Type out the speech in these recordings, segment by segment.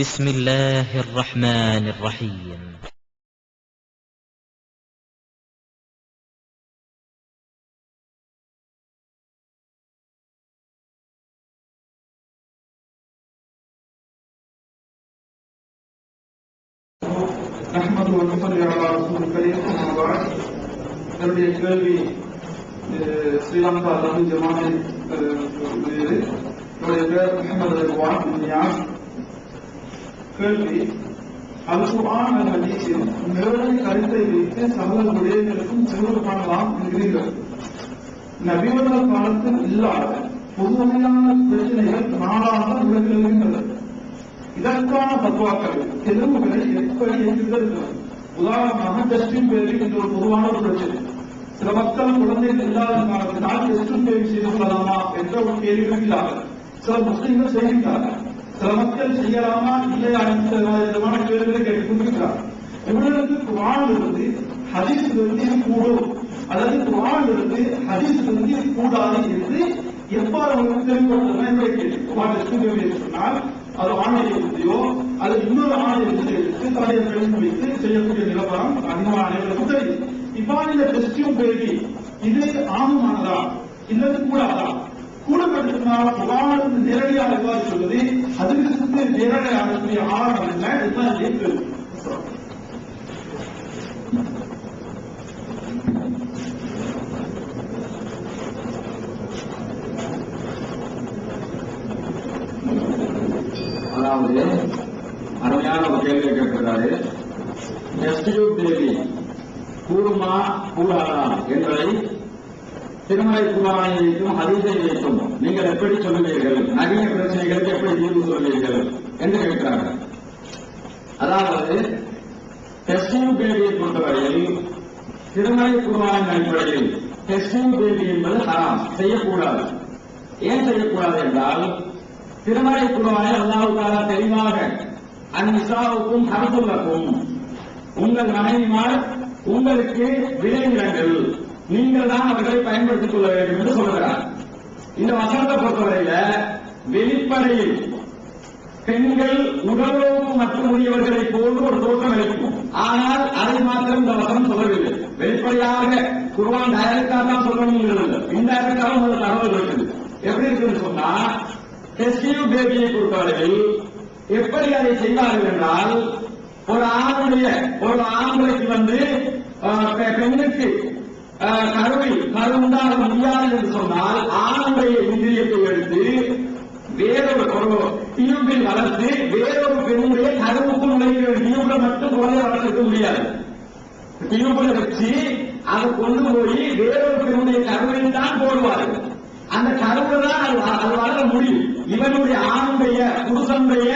بسم الله الرحمن الرحيم. نحمد ونصلي على رسول الكريم أما بعد. என்னுடைய கேள்வி ஸ்ரீலங்கா தமிழ் ஜமாத்தின் என்னுடைய பேர் முகமது ரிவான் நியாஸ். கேள்வி, அல் குர்ஆன் அல் ஹதீஸில் நேரடி கருத்தை வைத்து சகல விடயங்களுக்கும் செலவு பண்ணலாம் என்கிறீர்கள். நபிவர்கள் காலத்தில் இல்லாத பொதுவகையான பிரச்சனைகள் நாளாக விளங்குகின்றன. இதற்கான பத்வாக்கள் தெளிவுகளை எப்படி இருக்கிறது? உதாரணமாக டெஸ்டிங் பேபி என்ற ஒரு பொதுவான பிரச்சனை. சில மக்கள் குழந்தைகள் இல்லாத காரணத்தினால் டெஸ்டிங் பேபி செய்து கொள்ளலாமா என்ற ஒரு கேள்விகள் இல்லாத சில முஸ்லிம்கள் செய்கின்றார்கள். சில மக்கள் செய்யலாமா இல்லையா என்ற விதமான கேள்விகளை கேட்டுக் கொண்டிருக்கிறார்கள். இவர்களுக்கு குர்ஆனிலிருந்து ஹதீஸிலிருந்து இது கூடும் அல்லது குர்ஆனிலிருந்து ஹதீஸிலிருந்து இது கூடாது என்று எவ்வாறு அவர்களுக்கு தெளிவுபடுத்தலாம் என்பதை கேள்வி. குர்ஆன் டெஸ்டிங் பேபி என்று சொன்னால் அது ஆணையை பற்றியோ அது இன்னொரு ஆணையை எடுத்து தலையை கழித்து வைத்து செய்யக்கூடிய நிலவரம் அதிகமான அனைவருக்கும் தெரியும். இவ்வாறு இந்த டெஸ்டிங் பேபி இது ஆகுமானதா இல்லது கூடாதா? கூடப்பட்டிருந்தால் குர்ஆன் நேரடியாக எவ்வாறு சொல்வது, அதிலிருந்து நேரடியாகக்கூடிய ஆழம் என்ன? இதுதான் கேள்வி. அதாவது அருமையான ஒரு கேள்வி கேட்கிறாரு. டெஸ்டியூப் பேபி கூடுமா கூடாதா என்பதை திருமலை குர்ஆனை வைத்தும் ஹதீஸை வைத்தும் நீங்கள் எப்படி சொல்லுவீர்கள்? நவீன பிரச்சனைகளுக்கு எப்படி தீர்வு சொல்வீர்கள் என்று கேட்கிறார்கள். அதாவது டெஸ்டியூப் பேபியை பொறுத்தவரையில் திருமலை குர்ஆனின் அடிப்படையில் டெஸ்டியூப் பேபி என்பது ஹராம், செய்யக்கூடாது. ஏன் செய்யக்கூடாது என்றால், திருமலை குர்ஆனில் அல்லாஹ் தஆலா தெளிவாக அந்நிசாவுக்கும் ஹர்துல்லக்கும், உங்கள் மனைவிமார் உங்களுக்கு விளைநிலங்கள், நீங்கள் தான் அவர்களை பயன்படுத்திக் கொள்ள வேண்டும் என்று சொல்கிறார். இந்த வசனத்தை பொறுத்தவரையில வெளிப்படையில் பெண்கள் உடலோடு மற்றும் உரியவர்களை போன்று ஒரு தோற்றம் இருக்கும். ஆனால் அதை மாத்திரம் இந்த வசனம் சொல்லவில்லை. வெளிப்படையாக குர்ஆன் டைரக்டாக தான் சொல்லணும், இன்டைரக்டாக ஒரு தகவல் இருக்குது. எப்படி இருக்குன்னு சொன்னா, டெஸ்டியூப் பேபியை பொறுத்தவரையில் எப்படி அதை செய்வார்கள் என்றால், ஒரு ஆணுடைக்கு பெண்ணுக்கு கரு உண்டாக முடியாது என்று சொன்னால் ஆணுடைய இந்திரியத்தை எடுத்து வேறொரு டியூபில் வளர்த்து வேறொரு பெண்ணுடைய கருவுக்கு நுழைகிற டியூப்ல மட்டும் குழந்தை வளர்க்க முடியாது. டியூப்ல வச்சு அதை கொண்டு போய் வேறொரு பெண்ணுடைய கருவில் தான் போடுவார்கள். அந்த கருவில் தான் அது வளர முடியும். இவனுடைய ஆணுடைய புருஷனுடைய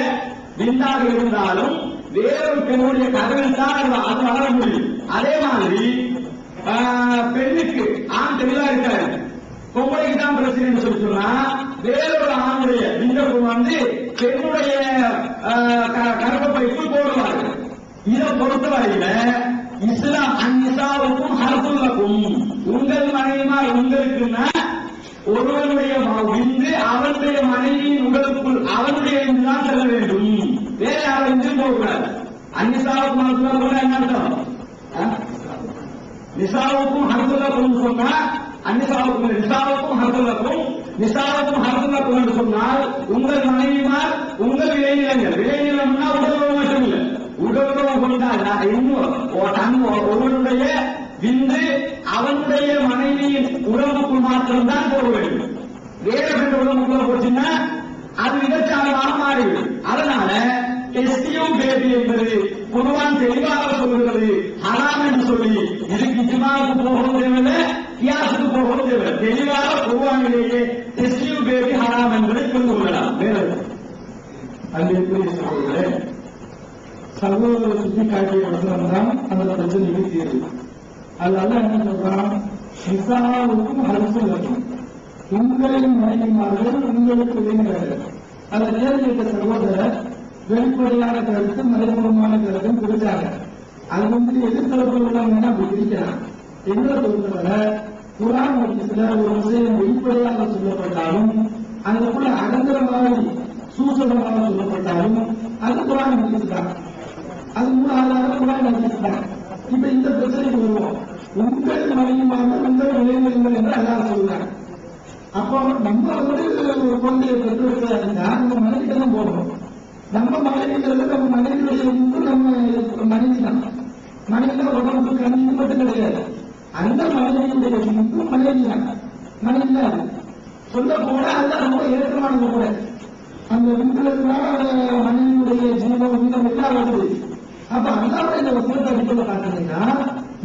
விந்தாக இருந்தாலும் வேறொரு பெண்ணுடைய கருவில் தான் அது வளர முடியும். அதே மாதிரி பெண்ணுக்கு ஆண் தெளிவா இருக்காரு, பொம்பளைக்கு தான் பிரச்சனை சொல்லி சொன்னா வேறொரு ஆணுடைய விந்தகம் பெண்ணுடைய கர்ப்பப்பைக்குள் போடுவார்கள். இதை பொறுத்தவரையில இஸ்லாம் அந்நிசாவுக்கும் ஹர்துல்லக்கும், உங்கள் மனைவிமார் உங்களுக்குன்னா ஒருவனுடைய விந்து அவனுடைய மனைவியின் உடலுக்குள் அவனுடைய விந்துதான் செல்ல வேண்டும், வேற யாரும் விந்து போகக்கூடாது. அந்நிசாவுக்கும் ஹர்துல்லக்கும் என்ன அர்த்தம்? நிசாவுக்கும் ஹர்துல்லக்கும் சொன்னா அந்நிசாவுக்கும் நிசாவுக்கும் ஹர்துல்லக்கும் என்று சொன்னால் உங்கள் மனைவிமார் உங்கள் விளைநிலங்கள். விளைநிலம்னா உடலுறவு மட்டும் இல்லை, உடலுறவு கொண்டால் இன்னும் ஒருவனுடைய விந்து அவனுடைய மனைவியின் உடம்புக்குள் மாத்திரம்தான் போக வேண்டும். வேற பெண் உடம்புக்குள்ள போச்சுன்னா அது விபச்சாரமாக மாறிவிடும். அதனால டெஸ்டியூப் பேபி என்பது குர்ஆன் தெளிவாக சொல்கிறது ஹராம் என்று சொல்லி இதுக்கு இஜ்மாவுக்கு போகவும் தேவையில்லை, கியாசுக்கு போகவும் தேவையில்லை. தெளிவாக குர்ஆனிலேயே டெஸ்டியூப் பேபி ஹராம் என்பதை புரிந்து கொள்ளலாம். வேற அன்பிற்குரிய சகோதரர்களே, சகோதரர் சுட்டி காட்டிய வசனம் தான் அந்த பிரச்சனைக்கு தீர்வு. அதனால என்ன சொல்றான், நிசாவுக்கும் ஹர்துல்லக்கும், உங்களின் மனைவிமார்கள் உங்களுக்கு விளைநிலங்கள். அதை நேர் கேட்ட சகோதரர் வெளிப்படையான கருத்து மறைமுகமான கருத்தும் பிரிச்சாங்க. அது எதிர்த்தரப்பு உள்ளவங்க அப்படி பிரிக்கிறான். எங்களை பொறுத்தவரை குர்ஆன் ஹதீஸ்ல ஒரு விஷயம் வெளிப்படையாக சொல்லப்பட்டாலும் அதுக்குள்ள அடங்குற மாதிரி சூசகமாக சொல்லப்பட்டாலும் அது குரான் ஹதீஸ்தான். அது 3 ஆதாரம் குரான் ஹதீஸ்தான். இப்ப இந்த பிரச்சனைக்கு வருவோம். உங்கள் மனைவிமாக உங்கள் விளைவுகள் என்று அல்லாஹ் சொல்றாங்க. அப்போ நம்ம ஒரு குழந்தையை பெற்றெடுத்தா இருந்தா நம்ம மனைவிக்கு தான் போடுறோம். நம்ம மனைவிங்கிறது நம்ம மனைவியுடைய நம்ம மனைவி தான். மனைவி தான் உடம்புக்கு கண்ணு மட்டும் கிடையாது. அந்த மனைவியுடைய மனைவி தான். மனைவி தான் சொல்ல போட அது ரொம்ப ஏற்றமானது கூட. அந்த வீட்டுலதான் மனைவியுடைய ஜீவம் வீதம் எல்லாம் வருது. அப்ப அல்லாஹ் இந்த வசனத்தை அடிப்படையில் பார்த்தீங்கன்னா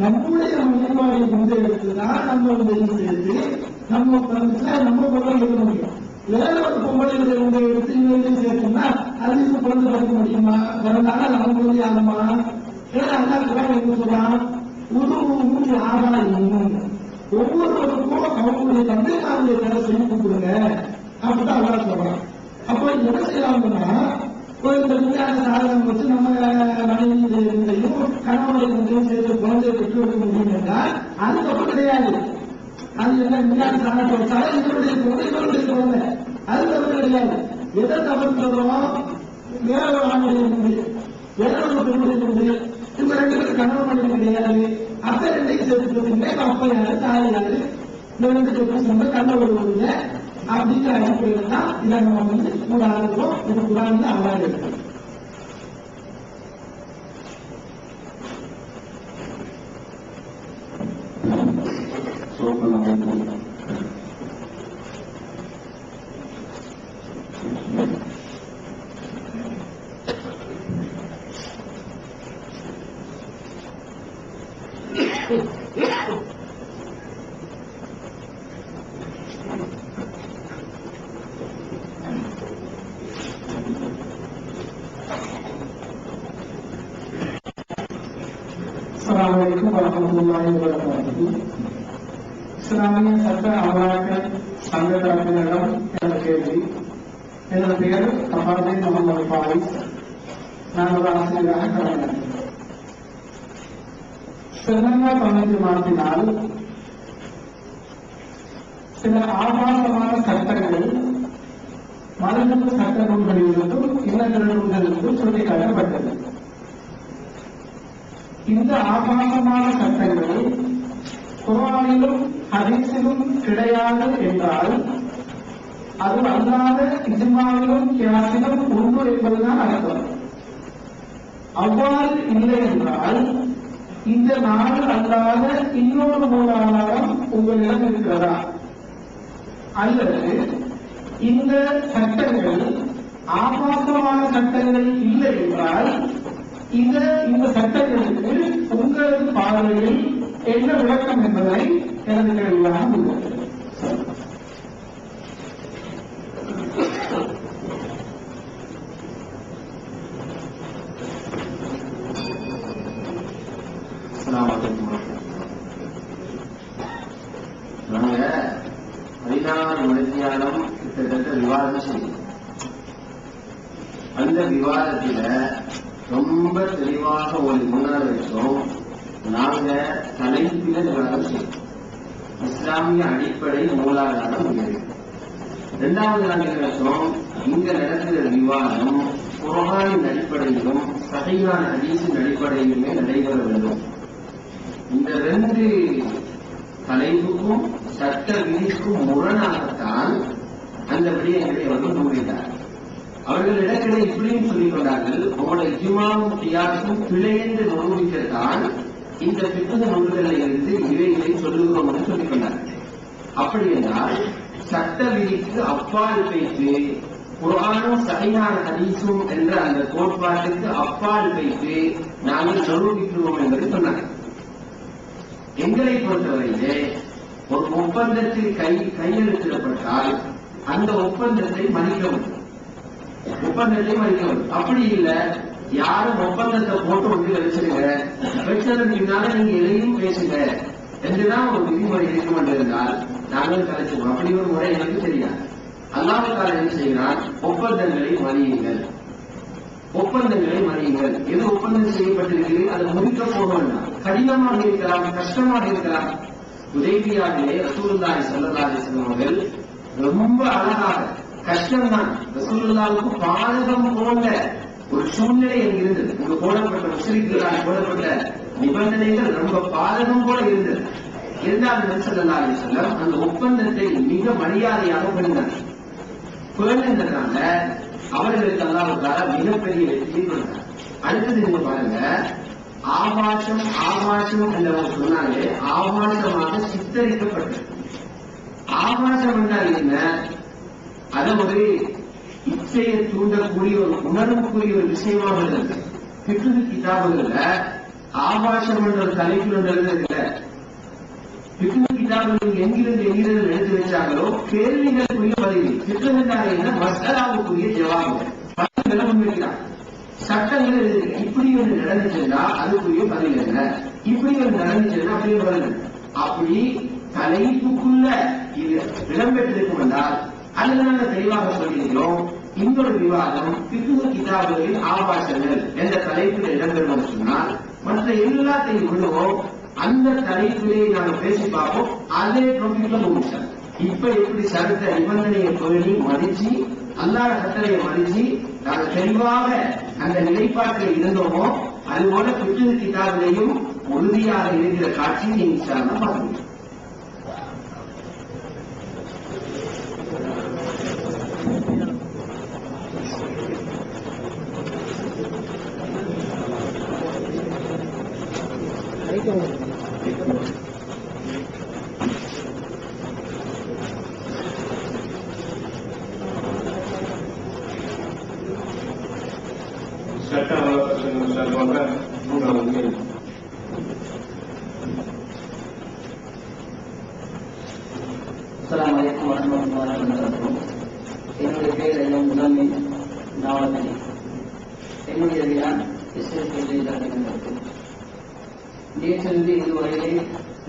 நம்முடைய மனைவாயை கொண்டு எடுத்துதான் நம்மளுடைய சேர்த்து நம்ம நம்ம பொருளை எழுத முடியும். வேற ஒரு பொம்பளைகளை கொண்டு எடுத்து இவரையும் சேர்த்தோம்னா அதுக்கு பொருள் படிக்க முடியுமா? வரனால அவங்களுடைய ஆகமா? ஏன்னா அல்லாஹ் குரான் என்ன சொல்றான்? உருவூரி ஆராயும் ஒவ்வொருவருக்கும் அவங்களுடைய தந்தைமாருடைய வேலை சொல்லி கொடுக்குறங்க அப்படிதான் அல்லாஹ் சொல்றான். அப்போ என்ன செய்யலாம்னா இந்த விஞ்ஞான சாதனம் வச்சு நம்ம மனைவியையும் கணவனையும் சேர்த்து குழந்தையை பெற்று வைக்க முடியும் என்றால் அது தப்பு கிடையாது. அது என்ன விஞ்ஞான சாதனத்தை வச்சாலும் இவருடைய குழந்தைகளுடைய குழந்தை அது தப்பு கிடையாது. எதை தவறு சொல்றோம்? வேற ஒரு ஆணுடைய முடிவு, வேற ஒரு பெண்ணுடைய முடிவு, இவங்க 2 பேரும் கணவன் மனைவி கிடையாது. அப்ப 2ஐயும் சேர்த்துக்கிறதுமே அப்பா யாரு தாய் யாரு இந்த 2 பேரும் சொந்த கண்ணவர் வருங்க அப்படிங்கிற அடிப்படையில தான் இதை நம்ம கூட ஆரம்பிப்போம். இது குரான் அவ்வாறு இருக்கு. அஸ்ஸலாமு அலைக்கும் வரஹ்மத்துல்லாஹி வபரகாத்துஹு. இஸ்லாமிய சட்ட அமலாக்க சங்க தரப்பினரிடம் எனது கேள்வி. எனது பெயர் கமாலுதீன் முகமது ஃபாரிஸ். நான் ஒரு ஆசிரியராக கடமையாற்றுகிறேன். ஸ்ரீலங்கா தமிழ் மாற்றினால் சில ஆபாசமான சட்டங்கள் மரபு சட்ட நூல்களிலிருந்தும் இன்னங்களிலிருந்தும் சுட்டிக்காட்டப்பட்டது. இந்த ஆபாசமான சட்டங்கள் குர்ஆனிலும் ஹதீஸிலும் கிடையாது என்றால் அது அல்லாத இஜ்மாவிலும் கியாஸிலும் உண்டு என்பதுதான் அர்த்தம். அவ்வாறு இல்லை என்றால் இந்த 4 அல்லாத இன்னொரு மூலாதாரம் உங்களிடம் இருக்கிறதா? அல்லது இந்த சட்டங்கள் ஆபாசமான சட்டங்கள் இல்லை என்றால் இந்த சட்டங்களுக்கு உங்களது பார்வையில் என்ன விளக்கம் என்பதை எனது கேள்வியாக உள்ளது. நாங்க 16 மணித்தியாலம் கிட்டத்தட்ட விவாதம் செய்யும். அந்த விவாதத்துல ரொம்ப தெளிவாக ஒரு முன்னாள் வச்சோம். நாங்க தலைப்பில விவாதம் செய்யும். இஸ்லாமிய அடிப்படை மூலாதாரம் இது. 2வது நாங்க வச்சோம். இங்க நடக்கிற விவாதம் குர்ஆனின் அடிப்படையிலும் சஹீஹான ஹதீஸின் அடிப்படையிலுமே நடைபெற வேண்டும். இந்த 2 தலைப்புக்கும் சட்ட விதிக்கும் முரணாகத்தான் அந்த விடயங்களை அவர்கள் முன்வைத்தார். அவர்கள் இடத்திலே இப்படியும் சொல்லிக் கொண்டார்கள், உங்களுடைய இஜ்மாவும் கியாஸும் பிழை என்று நிரூபிக்கத்தான் இந்த பிற்பத நூல்களில் இருந்து இவைகளை சொல்லுகிறோம் என்று சொல்லிக் கொண்டார்கள். அப்படி என்றால் சட்ட விதிக்கு அப்பால் வைத்து குர்ஆனும் சஹீஹான ஹதீஸும் என்ற அந்த கோட்பாட்டுக்கு அப்பால் வைத்து நாங்கள் நிரூபிக்கிறோம் என்பதை சொன்னார்கள். எங்களை பொறுத்தவரையிலே ஒரு ஒப்பந்தத்தில் கையெழுத்திடப்பட்டால் அந்த ஒப்பந்தத்தை மதிக்க வேண்டும். அப்படி இல்லை, யாரும் ஒப்பந்தத்தை போட்டு ஒன்று வச்சிருங்க, வச்சதன் பின்னால நீங்க எதையும் பேசுங்க என்றுதான் ஒரு விதிமுறை இருக்க வேண்டியிருந்தால் நாங்கள் கலைச்சுவோம். அப்படி ஒரு முறை எனக்கு தெரியாது. அல்லாஹ் தஆலா என்ன செய்கிறார்? ஒப்பந்தங்களை மதியுங்கள். எது ஒப்பந்தம் செய்யப்பட்டிருக்கிறது அதை முடிக்க போக வேண்டாம். கடினமாக இருக்கலாம், கஷ்டமாக இருக்கலாம். ஹுதைபியாவிலே ரசூலுல்லாஹி ஸல்லல்லாஹு அலைஹி வஸல்லம் அவர்கள் ரொம்ப அழகாக, கஷ்டம்தான், ரசூலுல்லாஹ்வுக்கு பாதகம் போன்ற ஒரு சூழ்நிலை இருந்தது. இங்கு போடப்பட்ட முஸ்லிம்களால் போடப்பட்ட நிபந்தனைகள் ரொம்ப பாதகம் போல இருந்தது. இருந்தாலும் நபி ஸல்லல்லாஹு அலைஹி வஸல்லம் அந்த ஒப்பந்தத்தை மிக மரியாதையாக பண்ணினார். பேணுங்கிறதுனால அவர்களுக்கு அல்லாஹ் தஆலா மிகப்பெரிய வெற்றியை கொடுத்தார். அடுத்தது நீங்க பாருங்க, ஆபாசம் என்று சொன்னாலே ஆபாசமாக சித்தரிக்கப்பட்டது. ஆபாசம் என்றால் என்ன? அது ஒரு இச்சையை தூண்டக்கூடிய ஒரு உணர்வுக்குரிய ஒரு விஷயமாக இருந்தது. பிக்ஹ் கிதாபுகள்ல ஆபாசம் என்ற ஒரு தலைப்பில் ஒன்று எழுதுறதில்லை. பிக்ஹ் கிதாபுகள் எங்கிருந்து எடுத்து வச்சாங்களோ கேள்விகளுக்குரிய பதிவு. பிக்ஹ் என்றால் என்ன? மஸ்அலாவுக்குரிய ஜவாபுகள், பதில்களை முன்வைக்கிறார். சட்டங்கள் எழுதுங்க. இப்படி ஒன்று நடந்துச்சுன்னா அதுக்குரிய பதில் என்ன, இப்படி ஒன்று நடந்துச்சுன்னா அப்படியே பதில். அப்படி தலைப்புக்குள்ள இது இடம்பெற்றிருக்கும் என்றால் அல்லது நாங்கள் தெளிவாக சொல்லியிருக்கிறோம். இன்னொரு விவாதம் பிக்ஹ் கிதாபுகளில் ஆபாசங்கள் என்ற தலைப்பில் இடம்பெறும் சொன்னால் மற்ற எல்லாத்தையும் விடுவோம். அந்த தலைப்பிலே நாங்கள் பேசி பார்ப்போம். அதே டாபிக்ல முடிச்சார். இப்ப எப்படி சட்ட நிபந்தனையை பேணி மதிச்சு அல்லாஹ் கட்டளையை மதிச்சு நாங்கள் தெளிவாக அந்த நிலைப்பாட்டில் இருந்தோமோ அதுபோல பிக்ஹ் கிதாபிலையும் உறுதியாக இருக்கிற காட்சியை நீங்க சார்ந்த பார்க்கணும். சட்ட ஆலோசகர்கள் சார்பாக மூன்றாவது கேள்வி. அஸ்ஸலாமு அலைக்கும் வரஹ்மத்துல்லாஹி வபரகாத்துஹு. என்னுடைய பேர் ஐயா முதன்மை நாவலி. என்னுடைய விழா இஸ்லாமிய நேற்றிலிருந்து இதுவரையிலே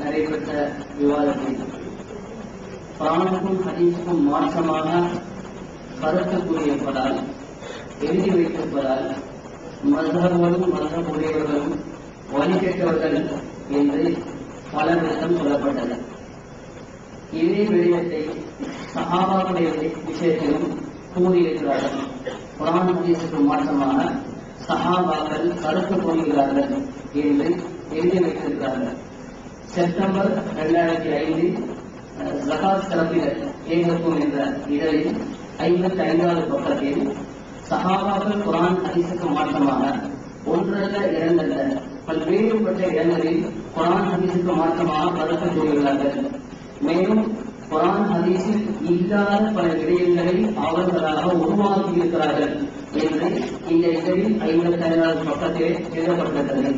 நடைபெற்ற விவாதத்தில் குர்ஆனுக்கும் ஹதீஸுக்கும் மாற்றமாக கருத்து கூறியிருப்பதால், எழுதி வைத்திருப்பதால் மذஹபுகளும் மذஹபுடையவர்களும் வழிகெட்டவர்கள் என்று பலரிடம் சொல்லப்பட்டது. இதே விடயத்தை சஹாபாவுடைய விஷயத்திலும் கூறியிருக்கிறார்கள். குர்ஆன் ஹதீஸுக்கு மாற்றமாக சஹாபாக்கள் கருத்து கூறுகிறார்கள் என்று எழுதி வைத்திருக்கிறார்கள். செப்டம்பர் 2005 ஜகாத் சிறப்பில் ஏகத்துவம் என்ற இதழில் 55வது பக்கத்தில் சஹாபாக்கள் குர்ஆன் ஹதீஸுக்கு மாற்றமாக ஒன்றல்ல இரண்டல்ல பல்வேறுபட்ட இடங்களில் குர்ஆன் ஹதீஸுக்கு மாற்றமாக கருத்து கூறுகிறார்கள். மேலும் குர்ஆன் ஹதீஸில் இல்லாத பல விடயங்களை அவர்களாக உருவாக்கி இருக்கிறார்கள் என்று இந்த இதழில் 55வது பக்கத்தில் எழுதப்பட்டிருக்கிறது.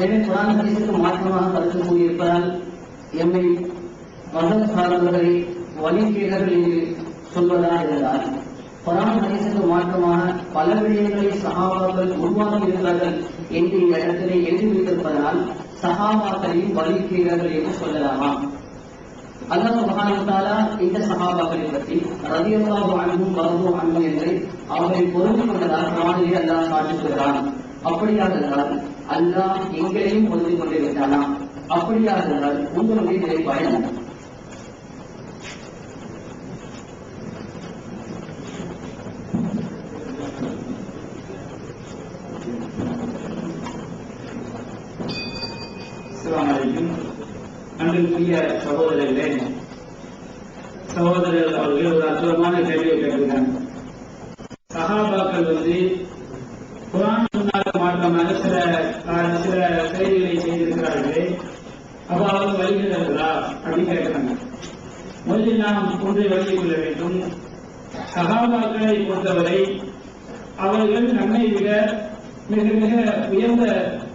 எனவே குர்ஆன் ஹதீஸுக்கு மாற்றமாக கருத்து கூறியிருப்பதால் எம்மை மதம் சார்ந்தவர்களை வழிகேடர்கள் என்று சொல்வதா இருந்தால், குர்ஆன் ஹதீஸுக்கு மாற்றமாக பல விடயங்களை சஹாபாக்கள் உருவாக்கி இருக்கிறார்கள் என்று இந்த இடத்திலே எழுதி வைத்திருப்பதனால் சஹாபாக்களின் வழிகேடர்கள் என்று சொல்லலாமா? அல்லாஹ் சுப்ஹானஹு வ தஆலா இந்த சஹாபாக்களை பற்றி ரலியல்லாஹு அன்ஹும் வரது அன்ஹு என்று அவர்களை பொருந்தி கொண்டதாக குர்ஆனிலே அல்லாஹ் காட்டுகிறான். அப்படியாக இருந்தால் அல்லாஹ் எங்களையும் பொருந்தி கொண்டிருக்கிறானா? அப்படியாக இருந்தால் உங்களுடைய நிலைப்பாடு என்ன? அஸ்ஸலாமு அலைக்கும். அன்பிற்குரிய சகோதரர்களே, சகோதரர்கள் அவர்கள் ஒரு அற்புதமான கேள்வியை கேட்டிருக்காங்க. சஹாபாக்கள் குர்ஆன் சுன்னாவுக்கு மாற்றமாக சில செயல்களை செய்திருக்கிறார்களே, அப்ப அவர்கள் வழிகிறார்களா அப்படின்னு கேட்கிறாங்க. முதலில் நாம் ஒன்றை வழங்கிக் கொள்ள வேண்டும். சஹாபாக்களை பொறுத்தவரை அவர்கள் நம்மை விட மிக மிக உயர்ந்த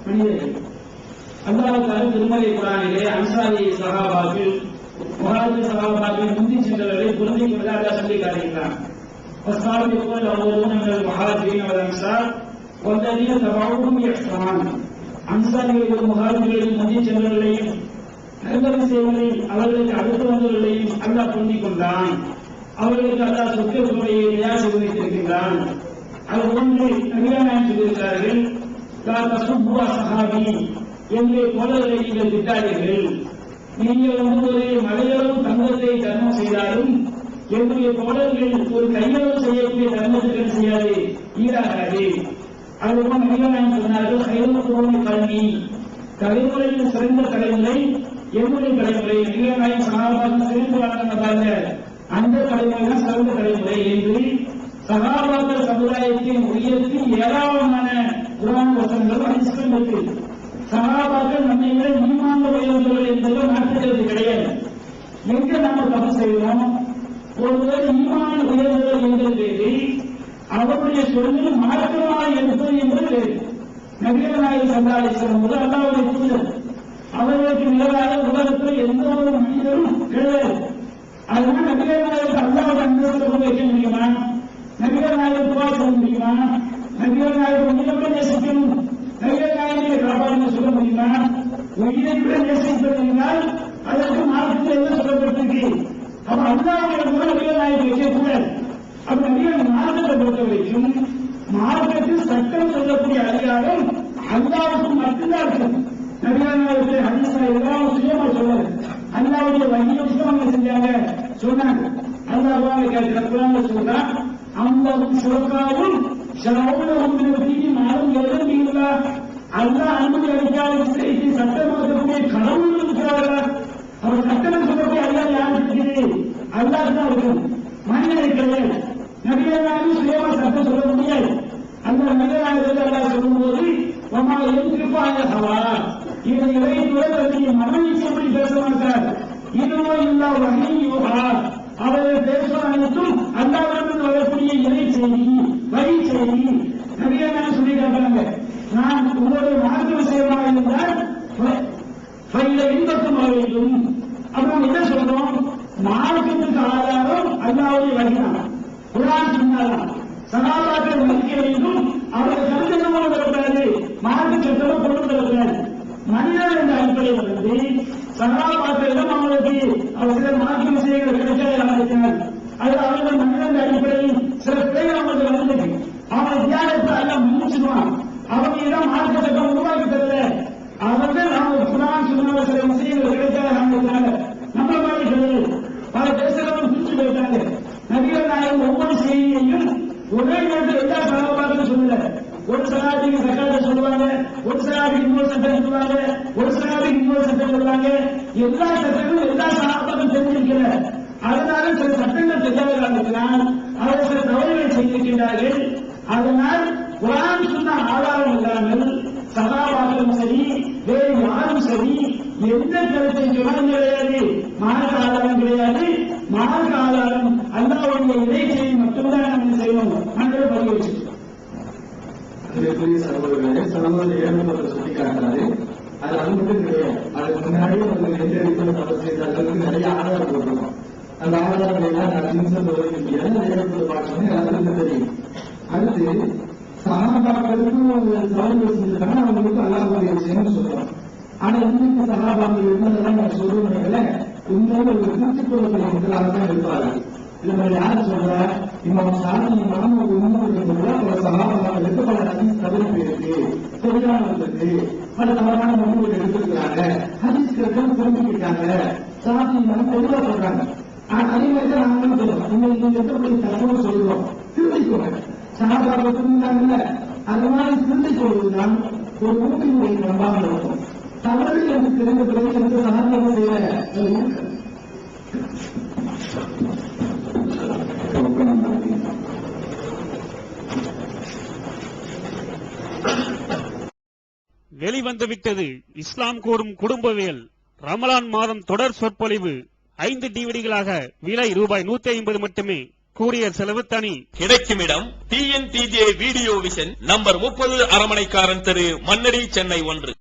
மனிதர்கள். அல்லாஹ் திருமலை குர்ஆனிலே அன்சாரி சஹாபாக்கள், முஹாஜிர் சஹாபாக்கள் முந்தி சென்றவர்களை புரிந்து கொண்டதாக சொல்லி காட்டுகிறான். والسابقون الأولون من المهاجرين والأنصار والذين تبعوهم بإحسان. அன்சாரிகளும் முஹாஜிர்களும் முந்தி சென்றவர்களையும் நல்ல விஷயங்களில் அவர்களுக்கு அடுத்து வந்தவர்களையும் அல்லாஹ் புரிந்து கொண்டான். அவர்களுக்கு அல்லாஹ் சொற்களுடைய செய்து வைத்திருக்கின்றான். அது ஒன்று நபியானாயம் சொல்லியிருக்கிறார்கள், லா தசுப்பு அஸ்ஹாபி, என்னுடைய தோழர்களை நீங்கள் திட்டாதீர்கள். நீங்கள் ஒரு மலையளவு தங்கத்தை தர்மம் செய்தாலும் என்னுடைய தோழர்கள் ஒரு கையளவு செய்யக்கூடிய தர்மத்துக்கு செய்யாது ஈடாகாது. அதுபோல் நபிகள் சொன்னார்கள் கைதுக்குரோனி கல்வி தலைமுறையில் சிறந்த தலைமுறை என்னுடைய தலைமுறை நபிகள் சகாபாக்கள் சேர்ந்து வாழ்ந்த பாருங்க அந்த தலைமுறை தான் சிறந்த தலைமுறை என்று சகாபாக்கள் சமுதாயத்தின் உயர்த்தி ஏராளமான குர்ஆன் வசனங்கள் ஹதீஸ்கள் இருக்கு. சகாபாக்கள் நம்மை விட ஈமான் உயர்ந்தவர்கள் என்பது மாற்றுகிறது கிடையாது. எங்க நம்ம தப்பு செய்வோம்? ஒருவர் ஈமான் உயர்ந்தவர் என்கிறது அவருடைய சொல்லில் மாற்றமாக இருப்பது என்பது நபிகள் நாயகம் ஸல்லல்லாஹு அலைஹி வஸல்லம் முதல் அல்லாஹ்வுடைய தூதர். அவர்களுக்கு நிகராக உலகத்தில் எந்த ஒரு மனிதரும் கிடையாது. அதனால் நபிகள் நாயகம் அல்லாஹ்வுடைய அந்தஸ்து வைக்க முடியுமா? நபிகள் நாயகம் துவா செய்ய முடியுமா? நபிகள் நாயகம் உயிரை நேசிக்கணும், நபிகள் நாயகத்தை காப்பாற்ற சொல்ல முடியுமா? உயிரை விட நேசிப்பது என்றால் அதற்கு மாற்றத்தில் என்ன சொல்லப்பட்டிருக்கு? அப்ப அல்லாஹ்வுடைய நபிகள் நாயகம் வைக்கக்கூடாது. அப்ப நபிகள் மார்க்கத்தை பொறுத்த வரைக்கும் மார்க்கத்தில் சட்டம் சொல்லக்கூடிய அதிகாரம் அல்லாஹ்வுக்கு மட்டும்தான் இருக்கும். நபிகள் நாயகத்தை ஹதீஸ்ல எல்லாம் சுயமா சொல்லாது. அல்லாஹ்வுடைய வஹீயை அவங்க செஞ்சாங்க சொன்னாங்க. அல்லாஹ் கேட்கிற குர்ஆன்ல சொல்றான் அல்லாஹ்வும் சுரக்காவும் ஷரவுனஹும் பின்னதீனி மாலும் எழுதிங்களா அல்லாஹ் அனுமதி அளிக்காத விஷயத்தை சட்டமாக்கக்கூடிய கடவுள் இருக்கிறார்களா? அவர் சட்டம் சொல்லக்கூடிய அல்லாஹ் யாருக்கு இருக்குது? அல்லாஹ் தான் இருக்கும், மனிதனை கிடையாது. நபிகள் நாயகம் சுயமா சட்டம் சொல்ல முடியாது. அந்த நபிகள் நாயகத்தை அல்லாஹ் சொல்லும்போது வமா யன்திஃபாய ஹவா இதை இறைத்துவதற்கு மனநீச்சப்படி பேச மாட்டார். இதுவோ இல்லா வஹீயுஹா அவர்கள் பேசுவது அனைத்தும் அல்லாஹ்விடமிருந்து வரக்கூடிய இறை செய்தி, வழி செய்தி. நபிகள் நாயகம் சொல்லி காட்டுறாங்க, நான் உங்களுடைய மார்க்க விஷயமாக இருந்தால் இன்பத்தும் வேண்டும். அப்ப நம்ம என்ன சொல்றோம்? மார்க்கத்துக்கு ஆதாரம் அல்லாஹ்வுடைய வழிதான், குர்ஆன் சொன்னாதான். சகாபாக்கள் மதிக்க வேண்டும், அவர்கள் கருத்தெல்லாம் வரக்கூடாது, மார்க்க சட்டமும் கொண்டு வரக்கூடாது. மனிதர் என்ற அடிப்படையில் வந்து சகாபாக்களிடம் அவர்களுக்கு அவர் சில மார்க்க விஷயங்கள் கிடைக்காத ஆரம்பித்தார். அது அவர்கள் மனிதன் அடிப்படையில் சில பிள்ளைகள் அவர்கள் வந்தது. அவர்கள் தியாகத்தை எல்லாம் முடிச்சுடுவான். அவர்களிடம் மார்க்க சட்டம் உருவாக்கி தரல. அவர்கள் அவங்க குர்ஆன் சொன்ன சில விஷயங்கள் கிடைக்காத ஆரம்பித்தாங்க. நம்ம மாதிரி கிடையாது. பல தேசங்களும் பிரிச்சு போயிட்டாங்க. நபிகள் நாயகம் ஒவ்வொரு செய்தியையும் ஒரே நேரத்தில் எல்லா சகாபாக்களும் சொல்லல. ஒரு சகாபிக்கு சக்காத்தை சொல்லுவாங்க, ஒரு சகாபிக்கு இன்னொரு சட்டம் சொல்லுவாங்க, ஒரு சகாபிக்கு இன்னொரு சட்டம் சொல்லுவாங்க. எல்லா சட்டங்களும் எல்லா சகாபாக்களும் தெரிஞ்சிருக்கல. அதனால சில சட்டங்கள் தெரியாதவர்களால் அவர்கள் சில தவறுகளை செய்திருக்கின்றார்கள். அதனால் குர்ஆன் சொன்ன ஆதாரம் இல்லாமல் சகாபாக்களும் சரி வேறு யாரும் சரி எந்த கருத்தை சொன்னாலும் கிடையாது, மார்க்க ஆதாரம் கிடையாது. மார்க்க ஆதாரம் அல்லாஹ்வுடைய இறை செய்தி மட்டும்தான் நம்ம செய்வோம். நாங்கள் பதிவு வச்சிருக்கோம். பெரிய சகோதரர்களே, சகோதரர் ஏழுமலை சொல்லி காட்டுறாரு. அது அது மட்டும் கிடையாது. அதுக்கு முன்னாடியே அவங்க எந்த இடத்துல தவறு செய்தார்களுக்கு நிறைய ஆதாரம் போட்டிருக்கோம். அந்த ஆதாரம் எல்லாம் நான் நிமிஷம் விவரிக்க முடியாது. அந்த இடத்துல பார்த்தோன்னே அதுக்கு தெரியும். அடுத்து சகாபாக்களுக்கும் தவறுகள் செஞ்சிருக்காங்க, அவங்களுக்கு அல்லாஹ்வுடைய விஷயம்னு சொல்றோம். ஆனா இன்னைக்கு சகாபாக்கள் இருந்ததெல்லாம் நான் சொல்றேன், உண்மையில ஒரு திருச்சிக் கொள்ளக்கூடிய மக்களாக தான் இருப்பார்கள். இதுல யாரு சொல்ற? இமாம் ஷாஃபி இமாம் ஒரு உண்மைப்படுத்த பல சகாபாக்களுக்கு பல ஹதீஸ் தவறி போயிருக்கு, தெரியாமலுக்கு பல தவறான முடிவுகள் எடுத்திருக்கிறாங்க, ஹதீஸ் கேட்க திரும்பிக்கிட்டாங்க. ஷாஃபி இமாம் தெளிவா சொல்றாங்க. அதே மாதிரி தான் நாங்களும் சொல்றோம். இன்னைக்கு எத்தப்படி தகவல் சொல்றோம், திரும்பிக்கோங்க. சகாபாக்கள் திரும்பினாங்கல்ல, அது மாதிரி திரும்பிக் கொள்வதுதான் ஒரு மூக்கினுடைய நம்பாமல் இருக்கும். தவறு என்று தெரிந்த பிறகு எந்த சகாபாக்கள் செய்ய வெளிவந்துவிட்டது இஸ்லாம் கூறும் குடும்பவியல் ரமலான் மாதம் தொடர் சொற்பொழிவு 5 டிவிடிகளாக விலை ரூபாய் 150 மட்டுமே. கூரியர் செலவு தனி. கிடைக்கும் இடம் TNTJ வீடியோ விஷன் நம்பர் 30 அரமனைக்காரன் தெரு, மண்ணடி, சென்னை 1.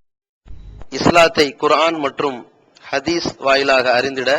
இஸ்லாத்தை குர்ஆன் மற்றும் ஹதீஸ் வாயிலாக அறிந்திட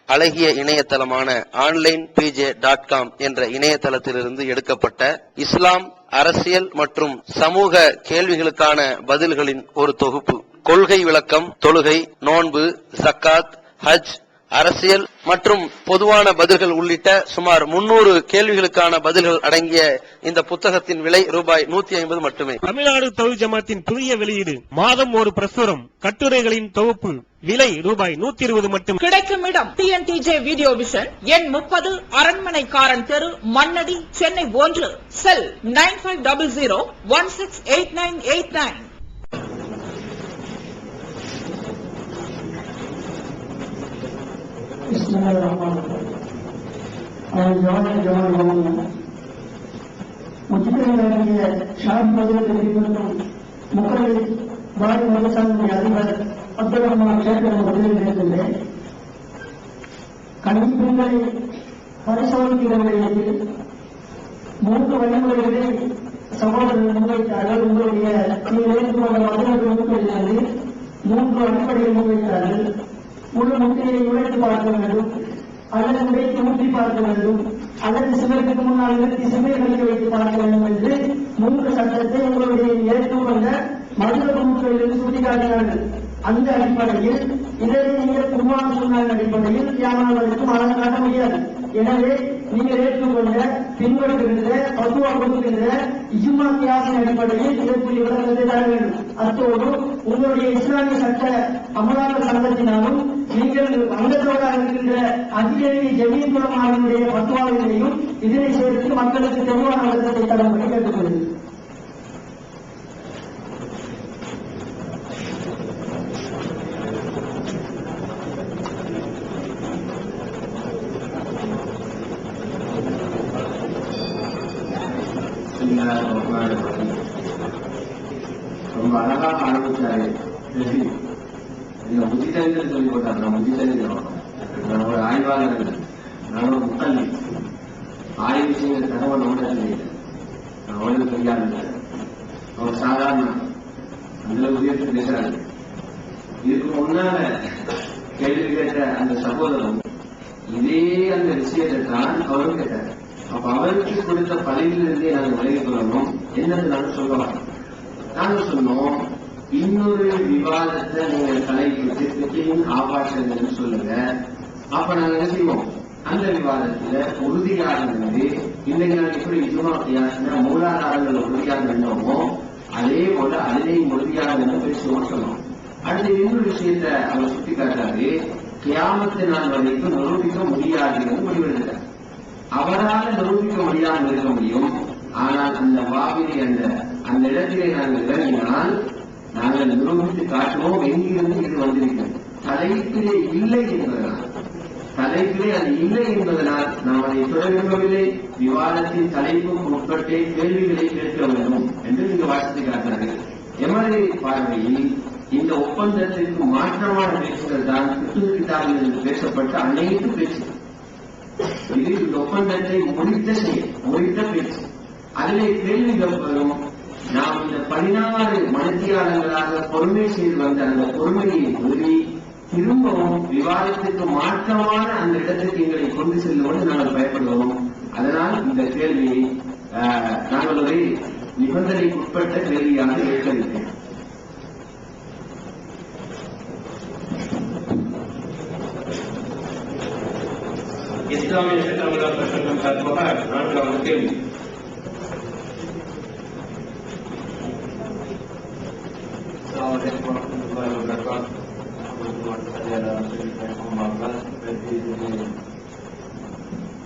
அழகிய இணையதளமான onlinepj.com என்ற இணையதளத்திலிருந்து எடுக்கப்பட்ட இஸ்லாம், அரசியல் மற்றும் சமூக கேள்விகளுக்கான பதில்களின் ஒரு தொகுப்பு. கொள்கை விளக்கம், தொழுகை, நோன்பு, ஜக்காத், ஹஜ் அரசியல் மற்றும் பொதுவான பதில்கள் உள்ளிட்ட சுமார் 300 கேள்விகளுக்கான பதில்கள் அடங்கிய இந்த புத்தகத்தின் விலை ரூபாய் 150 மட்டுமே. தமிழ்நாடு தௌஹீத் ஜமாத்தின் புதிய வெளியீடு, மாதம் ஒரு பிரசுரம், கட்டுரைகளின் தொகுப்பு, விலை ரூபாய் 120 மட்டும். கிடைக்கும் இடம் TNTJ வீடியோ விஷன், எண் 30, அரண்மனைக்காரன் தெரு, மண்ணடி, சென்னை 1. செல் 9500168989. முஜிபுரிய ஷாப் பகுதியில் மற்றும் முகலை வாரி மதசாமியுடைய அதிபர் அப்துல் ரஹ்மான் ஷேக்கின் பதிலில் இருக்கின்றேன். கணிப்பெண்களை பரிசோதிக்கிற நிலையத்தில் 3 வழிமுறைகளை சகோதரர்கள் முன்வைத்தார்கள். உங்களுடைய நீங்கள் மதுரையிலிருந்து 3 அடிப்படையில் முன்வைத்தார்கள். முழு முத்திரையை உழைத்து பார்க்க வேண்டும், அல்லது உடைத்து ஊற்றி பார்க்க வேண்டும், அல்லது சிவருக்கு முன்னால் நிறுத்தி சிமையர்களுக்கு வைத்து பார்க்க வேண்டும் என்று 3 சட்டத்தை உங்களுடைய ஏற்றுக்கொண்ட மதுரை குழுக்களிலிருந்து சுட்டிக்காட்டினார்கள். அந்த அடிப்படையில் இதனை நீங்கள் குர்ஆன் சுன்னாவின் அடிப்படையில் தியானங்களுக்கு மனம் காட்ட முடியாது. எனவே நீங்கள் ஏற்றுக்கொண்ட பின்பற்றுகின்ற பத்துவா கொடுக்கின்ற இஜ்மா கியாஸின் அடிப்படையில் இதற்குரிய விளக்கத்தை தர வேண்டும். அத்தோடு உங்களுடைய இஸ்லாமிய சட்ட அமலாக்க சங்கத்தினாலும் நீங்கள் அங்கத்தோடாக இருக்கின்ற அகில இந்திய ஜமீன் குலமாவினுடைய பத்துவாவினையும் இதனை சேர்த்து மக்களுக்கு தெளிவான விளக்கத்தை தரும்படி கேட்டுக்கொள்கிறேன். ரொம்ப அழகாக ஆரம்பிச்சாரு. புத்திசலித்து சொல்லி போட்டார். நான் புத்திசலிக்கிறோம், நான் ஒரு ஆய்வாளர், நான் ஒரு முத்தல்லி, ஆய்வு செய்கிற தகவல் ஒன்றை செய்யல, நான் ஒன்று தெரியாது. அவர் சாதாரண அந்த உயர்த்து பேசுறாரு. இதுக்கு முன்னால கேள்வி கேட்ட அந்த சகோதரன் இதே அந்த விஷயத்தை தான் அவரும் கேட்டார். அப்ப அவருக்கு கொடுத்த பதவியிலிருந்தே நாங்கள் விலகிக் கொள்ளணும். என்னது நாங்கள் சொல்லுவாங்க, நாங்கள் சொன்னோம், இன்னொரு விவாதத்தை நீங்கள் தலைப்பிட்டு பெற்றியின் ஆபாசங்கள் சொல்லுங்க. அப்ப நாங்க என்ன செய்வோம், அந்த விவாதத்துல உறுதியாக இருந்து இன்றைக்கு நாங்கள் எப்படி இஜ்மா கியாஸ்னா மூலாதாரங்கள் உறுதியாக இருந்தோமோ அதே போல அதிலேயும் உறுதியாக இருந்து பேசுவோம் சொன்னோம். அடுத்து இன்னொரு விஷயத்தை அவர் சுட்டிக்காட்டாரு, கியாமத்து நாள் வரைக்கும் நிரூபிக்க முடியாது என்று முடிவெடுத்தார். அவரால் நிரூபிக்க முடியாமல் இருக்க முடியும். ஆனால் அந்த வாவிலை அந்த இடத்திலே நாங்கள் இறங்கினால் நாங்கள் நிரூபித்து காட்டுவோம் எங்கிருந்து இது வந்திருக்கிறது. தலைப்பிலே இல்லை என்பதனால், தலைப்பிலே அது இல்லை என்பதனால் நாம் அதை தொட விரும்பவில்லை. விவாதத்தின் தலைப்புக்கு உட்பட்டே கேள்விகளை கேட்க வேண்டும் என்று நீங்க வாசித்து காட்டுறாரு. எமது பார்வையில் இந்த ஒப்பந்தத்திற்கு மாற்றமான பேச்சுகள் தான் கிட்டாவில் பேசப்பட்ட அனைத்து பேச்சு. இது இந்த ஒப்பந்தத்தை முடித்த பேச்சு. அதிலே கேள்விகள் வரும். நாம் இந்த 16 மணித்தியாளர்களாக பொறுமை செய்து வந்த அந்த பொறுமையை மீறி திரும்பவும் விவாதத்திற்கு மாற்றமான அந்த இடத்துக்கு எங்களை கொண்டு செல்லுவோடு நாங்கள் பயப்படுவோம். அதனால் இந்த கேள்வியை நாங்கள் ஒரு நிபந்தனைக்குட்பட்ட கேள்வியாக ஏற்கவில்லை. இஸ்லாமிய சட்டமன்ற சங்கம் சார்பாக 4வது கேள்வி.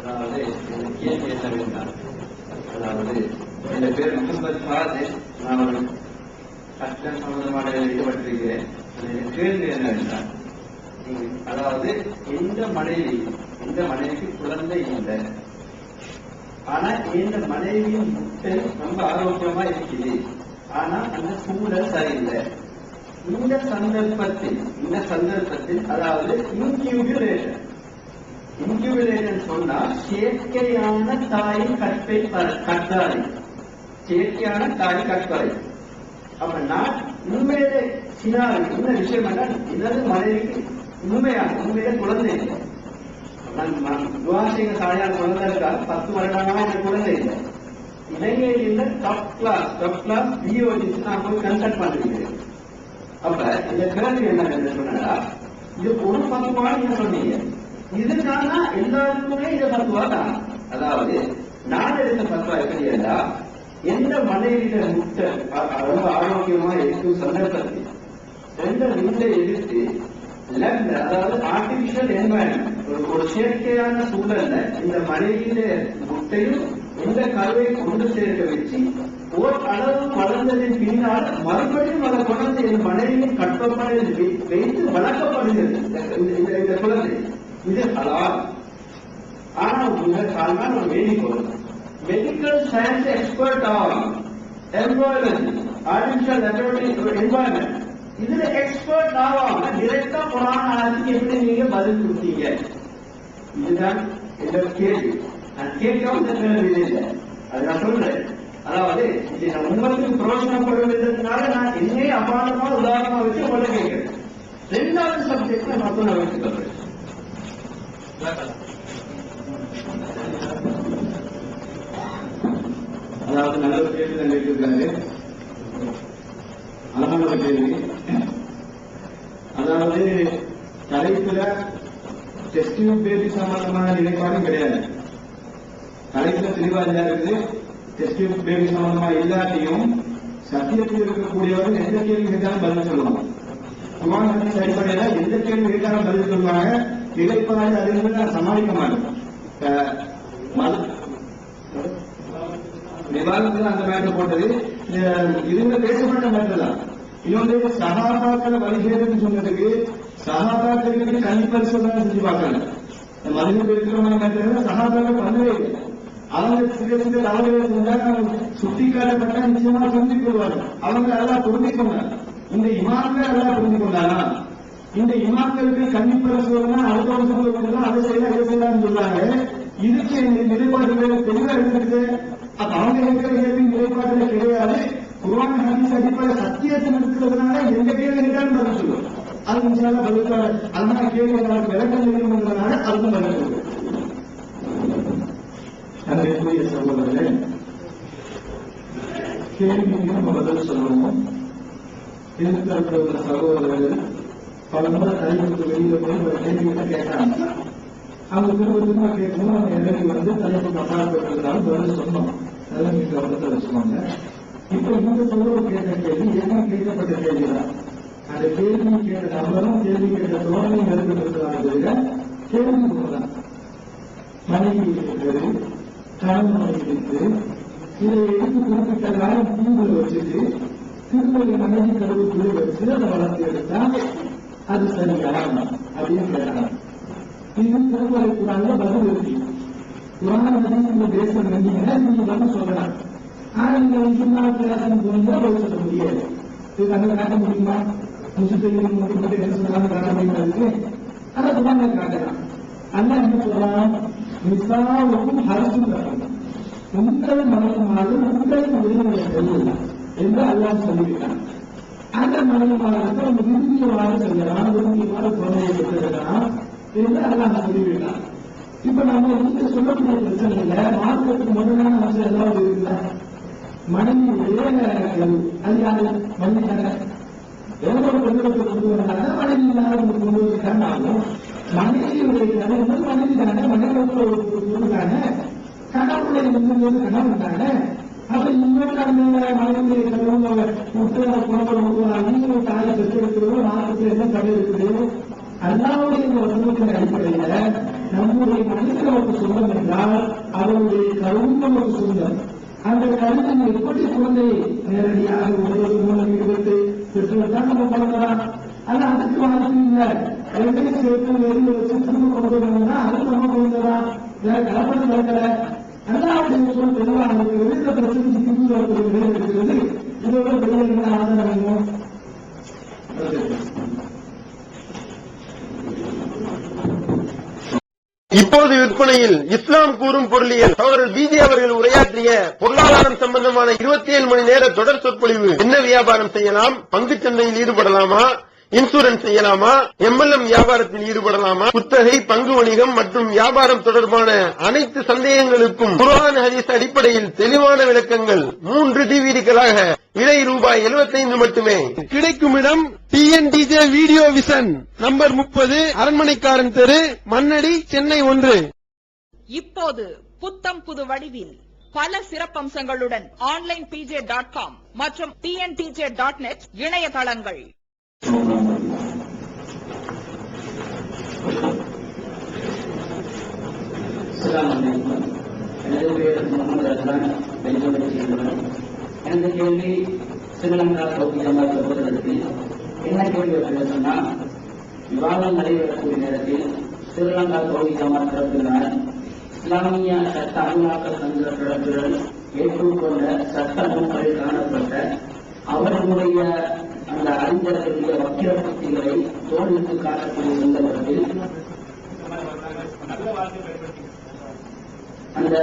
அதாவது என் பேர் முகமது ஃபாசில். நான் ஒரு கஷ்டம் சம்பந்தமான ஈடுபட்டிருக்கிறேன். கேள்வி என்னவென்றால், அதாவது இந்த மனைவிக்கு குழந்தை இல்லை, ஆனா இந்த மனைவியின் முட்டை ரொம்ப ஆரோக்கியமா இருக்குது, ஆனா அந்த சூழல் சரியில்லை. இந்த சந்தர்ப்பத்தில் அதாவது இன்கியூபேஷன் சொன்னா செயற்கையான தாயின் கற்பாறை. அப்ப நான் உண்மையிலே இந்த விஷயம் என்றால் எனது மனைவிக்கு உண்மையிலே குழந்தை இல்லை. நான் விவாசிக சாயான குழந்தை இருக்கா, 10 வருடமா எனக்கு குழந்தை இல்லை. இலங்கையில் இருந்த டாப் கிளாஸ் பிஓஜிக்கு நான் போய் கன்சல்ட் பண்ணிருக்கிறேன். அப்ப இந்த கேள்வி என்ன சொன்னா, இது ஒரு பத்துமான நீங்க சொன்னீங்க, இதுக்கான எல்லாருக்குமே இதை பத்துவா தான். அதாவது நான் எடுத்த பத்துவா எப்படி இருந்தா, எந்த மனைவியில முட்டை ரொம்ப ஆரோக்கியமா இருக்கும் சந்தர்ப்பத்தில் ரெண்டு வீட்டை எடுத்து அதாவது ஆர்டிபிஷியல் என்வாயன்மெண்ட், ஒரு செயற்கையான சூழல்ல இந்த மனைவியில முட்டையும் இந்த கருவை கொண்டு சேர்க்க வச்சு ஓர் அளவு வளர்ந்ததின் பின்னால் மறுபடியும் அதை கொண்டு இந்த மனைவியின் கட்டுப்பாடு வைத்து வளர்க்கப்படுகிறது இந்த குழந்தை. இது ஹலால். ஆனா இதற்கான ஒரு வேண்டிக்கொள்ளும் மெடிக்கல் சயின்ஸ் எக்ஸ்பர்ட் ஆகும் என்வாயன்மெண்ட், ஆர்டிபிஷியல் என்வாயன்மெண்ட், இதுல எக்ஸ்பர்ட் ஆவாங்க. டிரெக்டா குரான் ஆயத்துக்கு எப்படி நீங்க பதில் கொடுத்தீங்க? இதுதான் இந்த கேள்வி. நான் கேட்காம இந்த கேள்வி இல்லை, அது நான் சொல்றேன். அதாவது இது நான் உங்களுக்கு பிரோஜனப்படுவதற்காக நான் என்னையே அபாரமா உதாரணமா வச்சு உங்களை கேட்கிறேன். ரெண்டாவது சப்ஜெக்ட்ல மட்டும் நான் வச்சு சொல்றேன். அதாவது நல்ல ஒரு கேள்வி தான் கேட்டிருக்காரு, அழகான கேள்வி. அதாவது தலைப்புல டெஸ்ட் பேபி சம்பந்தமான நிலைப்பாடும் கிடையாது. தலைப்புல தெளிவா இல்லா இருக்குது. டெஸ்ட் பேபி சம்பந்தமா இல்லாட்டியும் சத்தியத்தில் இருக்கக்கூடியவர்கள் எந்த கேள்வி கேட்டாலும் பதில் சொல்லுவாங்க. குர்ஆன் ஹதீஸ் அடிப்படையில எந்த கேள்வி கேட்டாலும் பதில் சொல்லுவாங்க. நிலைப்பாடு அதிலிருந்து நான் சமாளிக்க மாட்டேன். விவாதத்துல அந்த மேட்டர் போட்டது இதுல பேசப்பட்ட மேட்டர் தான். இன்னொன்று சகாபாக்களை வழிகேடுன்னு சொன்னதுக்கு சகாபாக்களுக்கு கல்வி பரிசோதனை செஞ்சு பார்க்கல. மனித இருக்கிறவங்க மேட்டர் சகாபாக்கள் பண்ணவே இல்லை. அவங்க சில சில தவறுகளை செஞ்சா சுட்டி காட்டப்பட்ட நிச்சயமா புரிந்து கொள்வாங்க. அவங்க எல்லாம் புரிந்து கொண்டாங்க. இந்த இமாம்கள் எல்லாம் புரிந்து கொண்டானா? இந்த இமாம்களுக்கு கல்வி பரிசோதனை அடுத்த வருஷம் அதை செய்யலாம் இதை செய்யலாம்னு சொன்னாங்க. இதுக்கு நிலைப்பாடுகள் தெளிவா இருந்திருக்கு. அப்ப அவங்க இருக்கிற கேள்வி நிலைப்பாடுல கிடையாது. குர்ஆன் ஹதீஸ் அடிப்படை சத்தியத்தில் இருக்கிறதுனால எந்த கேள்வி கேட்டாலும் பதில் சொல்லுவோம். அது நிச்சயமா பதில். அதனால கேள்வி விளக்கம் தெரியுங்கிறதுனால அதுக்கும் பதில் சொல்லுவோம். அன்றைக்குரிய சகோதரர்களே, கேள்விக்கு நம்ம பதில் சொல்லணும். இருக்கிற சகோதரர்கள் பல முறை தலைவருக்கு வெளியில போய் ஒரு கேள்விகளை கேட்டாங்க. அவங்க திரும்ப கேட்கணும். அவங்க இடைக்கு தலைப்பு அப்பாற்பட்டிருந்தாலும் பதில் சொன்னோம். அதெல்லாம் நீங்க கவனத்தை வச்சுக்கோங்க. இப்ப இந்த சகோதரர் கேட்ட கேள்வி ஏற்கனவே கேட்கப்பட்ட கேள்விதான். அந்த கேள்வி கேட்ட நபரும் கேள்வி கேட்ட தோழமையும் நெருக்கப்படுகிறாங்க. கேள்வி ஒன்றுதான். மனைவி இருக்கிறது, கணவன் இருக்கு, இதை எடுத்து குறிப்பிட்ட காலம் தீவுல வச்சுட்டு திருமணி மனைவி கருவுக்குள்ளே வச்சு அதை வளர்த்து எடுத்தா அது சரியா அப்படின்னு கேட்டாங்க. இது திருமலை குரான்ல பதில் இருக்கு. குரான் நீங்க பேச வேண்டிங்கன்னா நீங்க பதில் சொல்லலாம். ஆனா நீங்க முன்னாள் பிரயாசம் போனீங்கன்னா பதில் சொல்ல முடியாது. இது கண்ணை காட்ட முடியுமா? முசுத்தையும் மட்டும் என்ன சொன்னாலும் காட்ட முடியாது. ஆனா குரான்ல காட்டலாம். அண்ணா என்ன சொல்றான்? மிசாவுக்கும் ஹரிசும் காட்டணும். உங்கள் மனைவிமார்கள் உங்களுக்கு உரிமைகள் என்று அல்லாஹ் சொல்லிவிட்டான். அந்த மனைவிமார்களுக்கு அவங்க விரும்பியவாறு செய்யலாம், விரும்பியவாறு குழந்தையை பெற்றெடுக்கலாம் என்று அல்லாஹ் சொல்லிவிட்டான். இப்ப நம்ம இங்க சொல்லக்கூடிய பிரச்சனை இல்ல, மார்க்கத்துக்கு முதலான அவசியம் ஏதாவது இருக்குல்ல. மனைவியுடைய அது யாரு? மனைவி தானே. எவ்வளவு பெண்களுக்கு கொண்டு வந்தாங்க, மனைவி இல்லாத கொண்டு வந்துட்டாங்க. மனைவியுடைய கணவன் மனைவி தானே, மனைவிக்கு தானே, கணவனுடைய கணவன் தானே. அப்ப இன்னொரு மனைவியுடைய கணவன் விட்டு குணம் நீங்க தாயை பெற்றெடுக்கிறதோ மார்க்கத்தில் என்ன தடை இருக்குது? அல்லாவுடைய வசனத்தின் அடிப்படையில நம்முடைய மனித ஒரு சொந்தம் என்றால் அவருடைய கருவம் ஒரு சொந்தம். அந்த கருத்தை எப்படி குழந்தையை நேரடியாக உடல் மூலம் ஈடுபட்டு பெற்றுவதால் நம்ம குழந்தைதான். ஆனா அதுக்கு வாய்ப்பு இல்லை. ரெண்டையும் சேர்த்து வெளியே வச்சு திரும்ப கொண்டு வந்தோம்னா அது நம்ம குழந்தைதான். வேற கலப்படம் நடக்கல. அல்லாவுடைய சொல் தெளிவாக இருக்கிறது. இந்த பிரச்சனைக்கு தீர்வு வரக்கூடிய இருக்கிறது. இதோட வெளியே என்ன ஆதரவு வேணும்? இப்போது விற்பனையில் இஸ்லாம் கூறும் பொருளியல் சகோதரர் பிஜே அவர்கள் உரையாற்றிய பொருளாதாரம் சம்பந்தமான 27 மணி நேர தொடர் சொற்பொழிவு. என்ன வியாபாரம் செய்யலாம்? பங்குச் சந்தையில் ஈடுபடலாமா? இன்சூரன்ஸ் செய்யலாமா, MLM வியாபாரத்தில் ஈடுபடலாமா, குத்தகை, பங்கு வணிகம் மற்றும் வியாபாரம் தொடர்பான அனைத்து சந்தேகங்களுக்கும் குர்ஆன் ஹதீஸ் அடிப்படையில் தெளிவான விளக்கங்கள் 3 டிவிடிகளாக விலை ரூபாய் 75 மட்டுமே. கிடைக்கும் இடம் TNTJ வீடியோ விஷன், நம்பர் 30, அரண்மனைக்காரன் தெரு, மண்ணடி, சென்னை 1. இப்போது புத்தம் புது வடிவில் பல சிறப்பம்சங்களுடன் onlinepj.com மற்றும் tntj.net இணையதளங்கள். எனது பேர் முகமது அஸ்லான், பெங்களூரை சேர்ந்தவன். எனது கேள்வி ஸ்ரீலங்கா சவுதி ஜமாத் சகோதரத்தில் என்ன கேள்வி அப்படின்னு சொன்னா, விவாதம் நடைபெறக்கூடிய நேரத்தில் ஸ்ரீலங்கா சவுதி ஜமாத் தரப்பினால் இஸ்லாமிய சட்ட அமலாக்க சங்க தரப்புடன் ஏற்றுக்கொண்ட சட்ட நூல்களில் காணப்பட்ட அவர்களுடைய அந்த அறிஞர்களுடைய வக்கிர புத்திகளை தோல்வித்து காட்டக்கூடிய சந்தர்ப்பத்தில் அந்த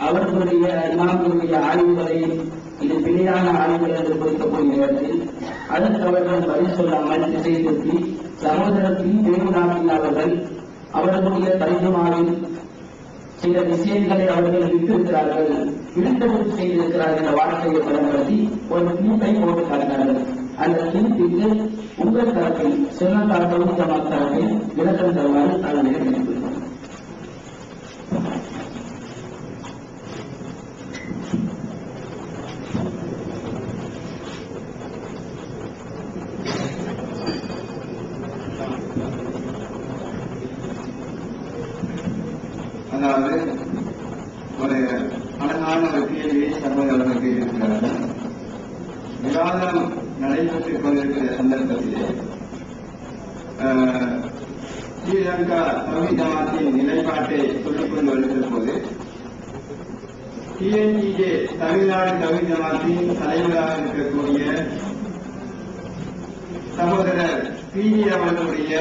அவர்களுடைய இமாம்களுடைய ஆய்வுகளை இது பிழையான ஆய்வுகள் என்று குறிக்கக்கூடிய நேரத்தில் அதற்கு அவர்கள் பதில் சொல்லாமல் திசை திருப்பி சகோதரத்தில் தேவநாட்டில் அவர்களுடைய தரிஜுமாவில் சில விஷயங்களை அவர்கள் விட்டிருக்கிறார்கள், விடுதலை செய்திருக்கிறார்கள் என்ற வார்த்தையை பயன்படுத்தி ஒரு தீர்ப்பை போட்டு காட்டினார்கள். அந்த தீர்ப்பிற்கு உங்கள் தரப்பில் ஸ்ரீலங்கா சவுதி ஜமாத் தரப்பில் விளக்கம் தருமாறு நான் நினைக்கிறேன். அதாவது ஒரு அழகான ஒரு கேள்வியை சகோதரர்கள் கேட்டிருக்கிறார்கள். விவாதம் நடைபெற்றுக் கொண்டிருக்கிற சந்தர்ப்பத்திலே ஸ்ரீலங்கா சவுதி ஜமாத்தின் நிலைப்பாட்டை சொல்லிக் கொண்டு வருகிற போது TNTJ தமிழ்நாடு சவுதி ஜமாத்தின் தலைவராக இருக்கக்கூடிய சகோதரர் PG அவர்களுடைய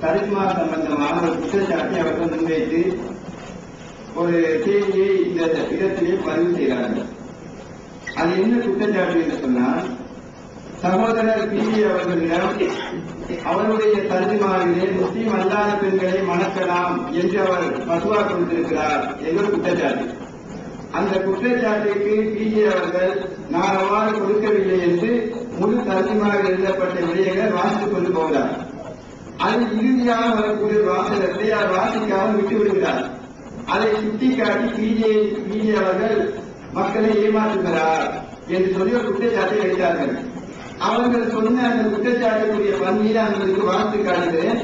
தரிஸ்மா சம்பந்தமான ஒரு குற்றச்சாட்டை அவர்கள் முன்வைத்து ஒரு கேள்வியை இந்த இடத்திலே பதிவு செய்கிறார்கள். அது என்ன குற்றச்சாட்டு என்று சொன்னால், சகோதரர் PG அவர்களிடம் அவருடைய தர்ஜுமாவிலே முஸ்லீம் அல்லாத பெண்களை மணக்கலாம் என்று அவர் பசுவா கொடுத்திருக்கிறார் என்ற குற்றச்சாட்டு. அந்த குற்றச்சாட்டுக்கு PG அவர்கள் நான் அவ்வாறு கொடுக்கவில்லை என்று முழு தர்ஜுமாவில் எழுதப்பட்ட விடயங்கள் வாசித்துக் கொண்டு போகிறார். அது இறுதியாக வரக்கூடிய வாசகத்தை அவர் வாசிக்காமல் விட்டுவிடுகிறார். அதை சுட்டிக்காட்டி PG அவர்கள் மக்களை ஏமாற்றுகிறார் என்று சொல்லி ஒரு குற்றச்சாட்டை வைத்தார்கள். அவர்கள் சொன்ன அந்த குற்றச்சாட்டுக்குரிய பணியை அவர்களுக்கு வாசித்து காட்டுகிறேன்.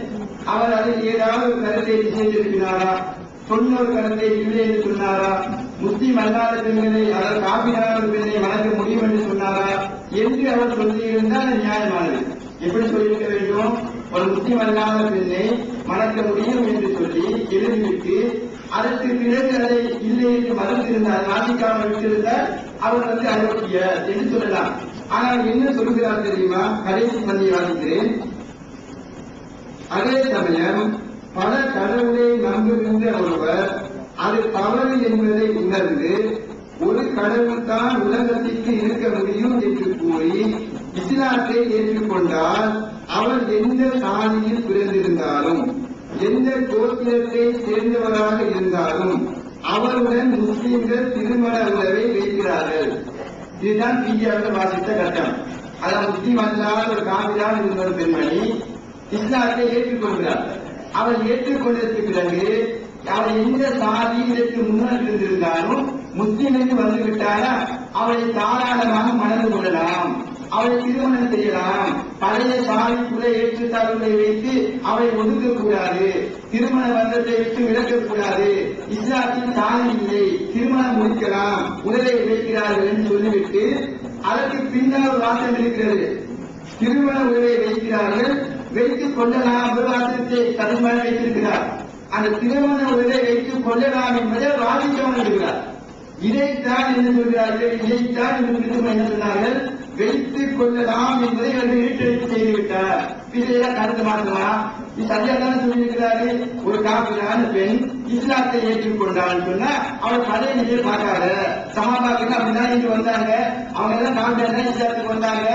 அவர் அதில் ஏதாவது ஒரு கருத்தை செய்திருக்கிறாரா, சொன்ன ஒரு கருத்தை இல்லை என்று சொன்னாரா, முஸ்லீம் அல்லாத பெண்களை அதாவது காப்பிடாத பெண்ணை வளர்க்க முடியும் என்று சொன்னாரா என்று அவர் சொல்லியிருந்தால் நியாயமானது. எப்படி சொல்லியிருக்க வேண்டும்? ஒரு முஸ்லீம் அல்லாத பெண்ணை மணக்க முடியும் என்று சொல்லி எழுதிவிட்டு அதற்கு பிறகு அதை இல்லை என்று மறுத்திருந்தார், வாசிக்காமல் விட்டிருந்தால் அவர் அயோக்கிய என்று சொல்லலாம். ஆனால் என்ன சொல்கிறார் தெரியுமா? கடைசி பந்தியை வாசிக்கிறேன். அதே சமயம் பல கடவுளை நம்புகின்ற ஒருவர் அது தவறு என்பதை உணர்ந்து ஒரு கடவுள் தான் உலகத்திற்கு இருக்க முடியும் என்று கூறி இஸ்லாத்தை ஏற்றுக்கொண்டால் அவர் எந்த சாதியில் பிறந்திருந்தாலும் எந்த கோத்திரத்தை சேர்ந்தவராக இருந்தாலும் அவருடன் முஸ்லிம்கள் திருமண உறவை வைக்கிறார்கள். இதுதான் PG அவர்கள் வாசித்த கட்டம். அதாவது முஸ்லீம் அல்லாத ஒரு காவிரால் இருந்த ஒரு பெண்மணி இஸ்லாத்தை ஏற்றுக்கொள்கிறார். அவர் ஏற்றுக்கொண்டதற்கு பிறகு அவர் எந்த சாதியிற்கு முன்னர் இருந்திருந்தாலும் முஸ்லீம் என்று வந்துவிட்டாரா அவரை தாராளமாக மணந்து கொள்ளலாம், அவரை திருமணம் செய்யலாம். பழைய சாதிக்குள்ள ஏற்றுத்தாழ்வுகளை வைத்து அவரை ஒதுக்கக்கூடாது, திருமண பந்தத்தை விட்டு விலக்கக்கூடாது, இஸ்லாத்தின் சாதி இல்லை, திருமணம் முடிக்கலாம், உடலை வைக்கிறார்கள் என்று சொல்லிவிட்டு அதற்கு பின்னால் ஒரு வாசம் இருக்கிறது. திருமண உறவை வைக்கிறார்கள், வைத்துக் கொள்ளலாம், ஒரு வாசத்தை தருமாறு வைத்திருக்கிறார். அந்த திருமண உறவை வைத்துக் கொள்ளலாம் என்பதை வாதிக்காமல் இருக்கிறார். இதைத்தான் என்ன சொல்கிறார்கள்? இதைத்தான் என்ன சொன்னார்கள்? வைத்துக் கொள்ளலாம் என்பதை அவர்கள் ஈட்டெடுத்து செய்துவிட்டார். இருக்கிறார். இதெல்லாம் கருத்து மாற்றமா? இது சரியா தானே சொல்லியிருக்கிறாரு. ஒரு காப்பிரான பெண் இஸ்லாத்தை ஏற்றுக்கொண்டான்னு சொன்னா அவள் பழைய நிலையை பார்க்காத. சமாபாக்கு அப்படிதான் இங்க வந்தாங்க, அவங்க எல்லாம் காப்பிரான இஸ்லாத்துக்கு வந்தாங்க,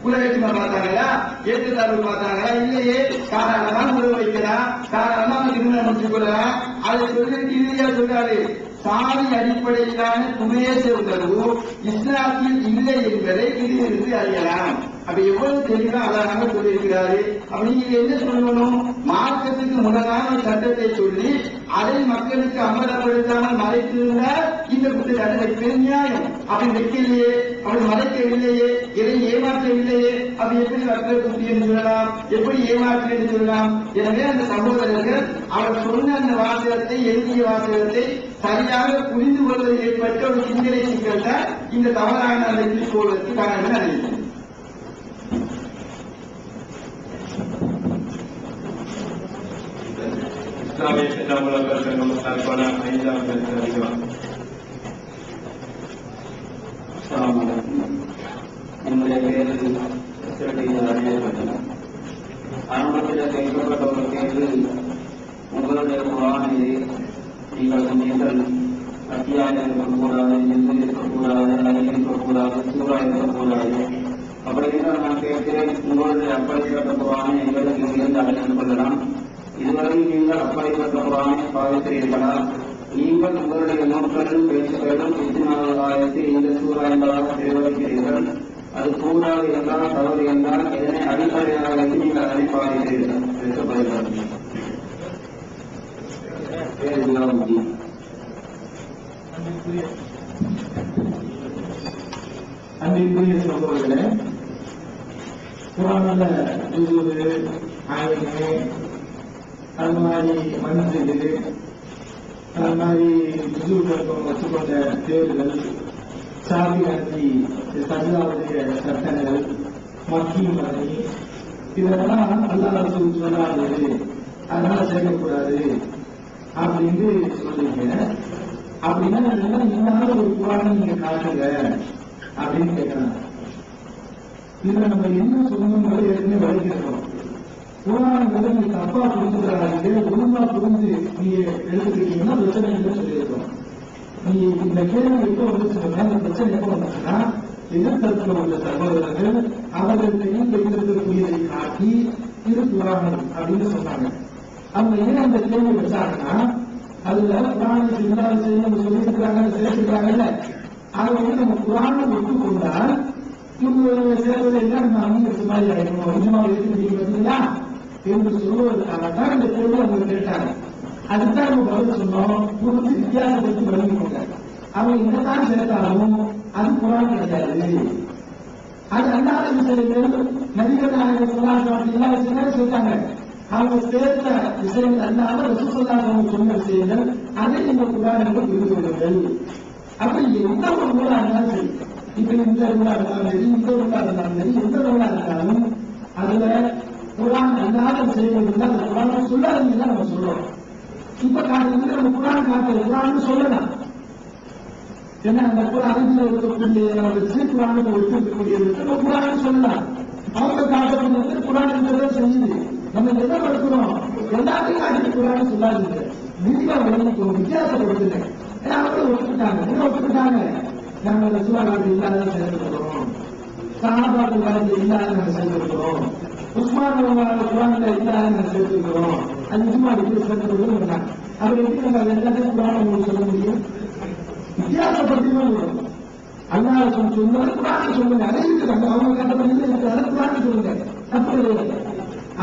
குலவேற்றுமா பார்த்தாங்களா, ஏற்றுத்தாழ்வு பார்த்தாங்களா? இல்லையே, தாராளமா உறவு வைக்கலாம், தாராளமா திருமணம் முடிச்சுக் கொள்ளலாம். அதை சொல்லிட்டு இறுதியா சொல்றாரு, சாதி அடிப்படையிலான துணேச உணர்வு இஸ்லாத்தில் இல்லை என்பதை இதிலிருந்து அறியலாம். அப்ப எவ்வளவு தெளிவா அழகாக சொல்லியிருக்கிறாரு. அப்ப நீங்க என்ன சொல்லணும்? மார்க்கத்துக்கு முரணான ஒரு சட்டத்தை சொல்லி அதை மக்களுக்கு அமலப்படுத்தாமல் மறைத்திருந்தால் இந்த குற்றச்சாட்டு வைப்பது நியாயம். அப்படி வைக்கலையே, அப்படி மறைக்கவில்லையே, எதை ஏமாற்றவில்லையே, அப்படி எப்படி வர்க்க குத்தி என்று சொல்லலாம், எப்படி ஏமாற்று என்று சொல்லலாம்? எனவே அந்த சகோதரர்கள் அவர் சொன்ன அந்த வாசகத்தை, எழுதிய வாசகத்தை சரியாக புரிந்து கொள்வதில் ஏற்பட்ட ஒரு சிந்தனை சிக்கல் தான் இந்த தவறான அந்த போவதற்கு காரணம் அறிவிக்கும். இஸ்லாமிய சின்னம்பலங்கள் சங்கம் சார்பான 5வது என்னுடைய பேரில் ஆரம்பத்தில் கேட்கப்பட்ட ஒரு கேள்வி, உங்களுடைய குரானிலே நீங்கள் நீங்கள் அத்தியாயம் இருக்கக்கூடாது, எந்த இருக்கக்கூடாது, அறிவு இருக்கக்கூடாது, சூறா இருக்கக்கூடாது. அப்படி என்றால் நான் கேட்கிறேன், உங்களுடைய அப்படிப்பட்ட குரானை எங்களுக்கு இங்கிருந்து அழைத்துக் கொள்ளலாம். இதுவரை நீங்கள் அப்படிப்பட்ட குரானை பாவிக்கிறீர்களா? நீங்கள் உங்களுடைய நோட்களில் பேச்சுக்களிலும் 24 ஆயிரத்தில் இந்த சூறா என்பதாக தெரிவிக்கிறீர்கள். அது கூடாது என்றால், தவறு என்றால் எதனை அடிப்படையாக வைத்து நீங்கள் அதனை பாவிக்கிறீர்கள் பேசப்படுகிறார்கள். அன்பிற்குரிய சகோதரர்களே, குரான்ல ஜுஸு, ஆயத்து, அது மாதிரி மன்சிது, அது மாதிரி ஜுஸுக்களுக்கும் வச்சுக்கொண்ட தேர்தல், சாதி அஞ்சி சஜிதாவுடைய சட்டங்கள், மக்கி மணி, இதெல்லாம் அல்லாஹ் ரசூல் சொல்லாது, அதனால செய்யக்கூடாது அப்படின்னு சொல்லிருக்கேன். அப்படின்னா இன்னால ஒரு குரானை நீங்க காட்டுங்க அப்படின்னு கேட்கலாம். இதுல நம்ம என்ன சொல்லணும்னு ஏற்கனவே வரைக்கிறோம். குரான்களை நீங்க தப்பா புரிஞ்சுக்கிறாங்க, ஒழுங்கா புரிஞ்சு நீங்க எடுத்துக்கிட்டீங்கன்னா பிரச்சனை இல்லைன்னு சொல்லியிருக்கோம். நீங்க இந்த கேள்வி எப்போ வந்துச்சுன்னா, இந்த பிரச்சனை எப்போ வந்துச்சுன்னா, எதிர்த்தரத்துல உள்ள சகோதரர்கள் அவர்களையும் வைத்திருக்கக்கூடியதை காட்டி இது குரான் அப்படின்னு சொன்னாங்க. அவங்க ஏன் அந்த கேள்வி வச்சாங்கன்னா, அதுல குரானை இல்லாத செய்ய சொல்லியிருக்கிறாங்க, சேர்த்துக்கிறாங்கல்ல, அதை நம்ம குரானை ஒட்டுக்கொண்டால் இவங்க சேர்வதை எல்லாம் நம்ம அங்கீகரிச்ச மாதிரி ஆயிடும், நிஜமா ஏற்றுக்கிட்டீங்க பார்த்தீங்களா என்று சொல்லுவதற்காகத்தான் இந்த கேள்வி அவங்க கேட்டாங்க. அதுதான் நம்ம பதில் சொன்னோம். புரிஞ்சு வித்தியாசப்படுத்தி வழங்கிக்கோங்க. அவங்க என்னதான் சேர்த்தாலும் அது குரான் கிடையாது. அது அல்லாத விஷயங்கள் நபிகள் நாயகம் சொல்லாத எல்லா விஷயங்களும் சேர்த்தாங்க. அவங்க சேர்த்த விஷயங்கள் அல்லாத ரசூலுல்லாஹி சொன்ன விஷயங்கள் அதை இந்த குரானில் புரிந்து கொள்ளுங்கள். அப்படி எந்த ஒரு நூலா இருந்தாலும் சரி, இப்ப இந்த நூலா இருந்தாலும் சரி, இந்த நூலா இருந்தாலும் சரி, எந்த நூலா இருந்தாலும் அதுல குரான் அல்லாத விஷயங்கள் இருந்தால் அந்த குரானை சொல்லாதீங்க தான் நம்ம சொல்றோம். இப்ப காரணம் நம்ம குரான் காட்டுறது குரான் சொல்லலாம். ஏன்னா அந்த அரபியில் இருக்கக்கூடிய வச்சு குரானுக்கு ஒட்டு இருக்கக்கூடியது நம்ம குரான் சொல்லலாம். அவங்க காட்டக்கூடியது குரான் இருக்கிறத செய்யுது. நம்ம எதை படுத்துறோம்? எல்லாத்தையும் காட்டி குரான் சொல்லாதீங்க, விதிவா விளங்கிக்கணும், வித்தியாசப்படுத்துங்க. ஏன்னா அவங்களும் ஒத்துக்கிட்டாங்க. என்ன ஒத்துக்கிட்டாங்க? நாங்க ரசூலுல்லாஹி காலத்தில் இல்லாத சேர்ந்துக்கிறோம், சஹாபாக்கள் காலத்தில் இல்லாத நாங்கள் சேர்ந்திருக்கிறோம், உஸ்மான் குரான்ல இல்லாத நாங்கள் சேர்த்திருக்கிறோம். அது நிஜமா எப்படி சேர்ந்து அவர் எப்படி நம்ம எல்லாத்தையும் குரான் உங்களுக்கு சொல்ல முடியும்? வித்தியாசப்படுத்திதான் வரும். அல்லாஹ் சொன்னது குரான் சொல்லுங்க, அதை இருக்கிறாங்க அவங்க கட்டப்பட்டு அதை குரான் சொல்லுங்க, தப்பு கிடையாது.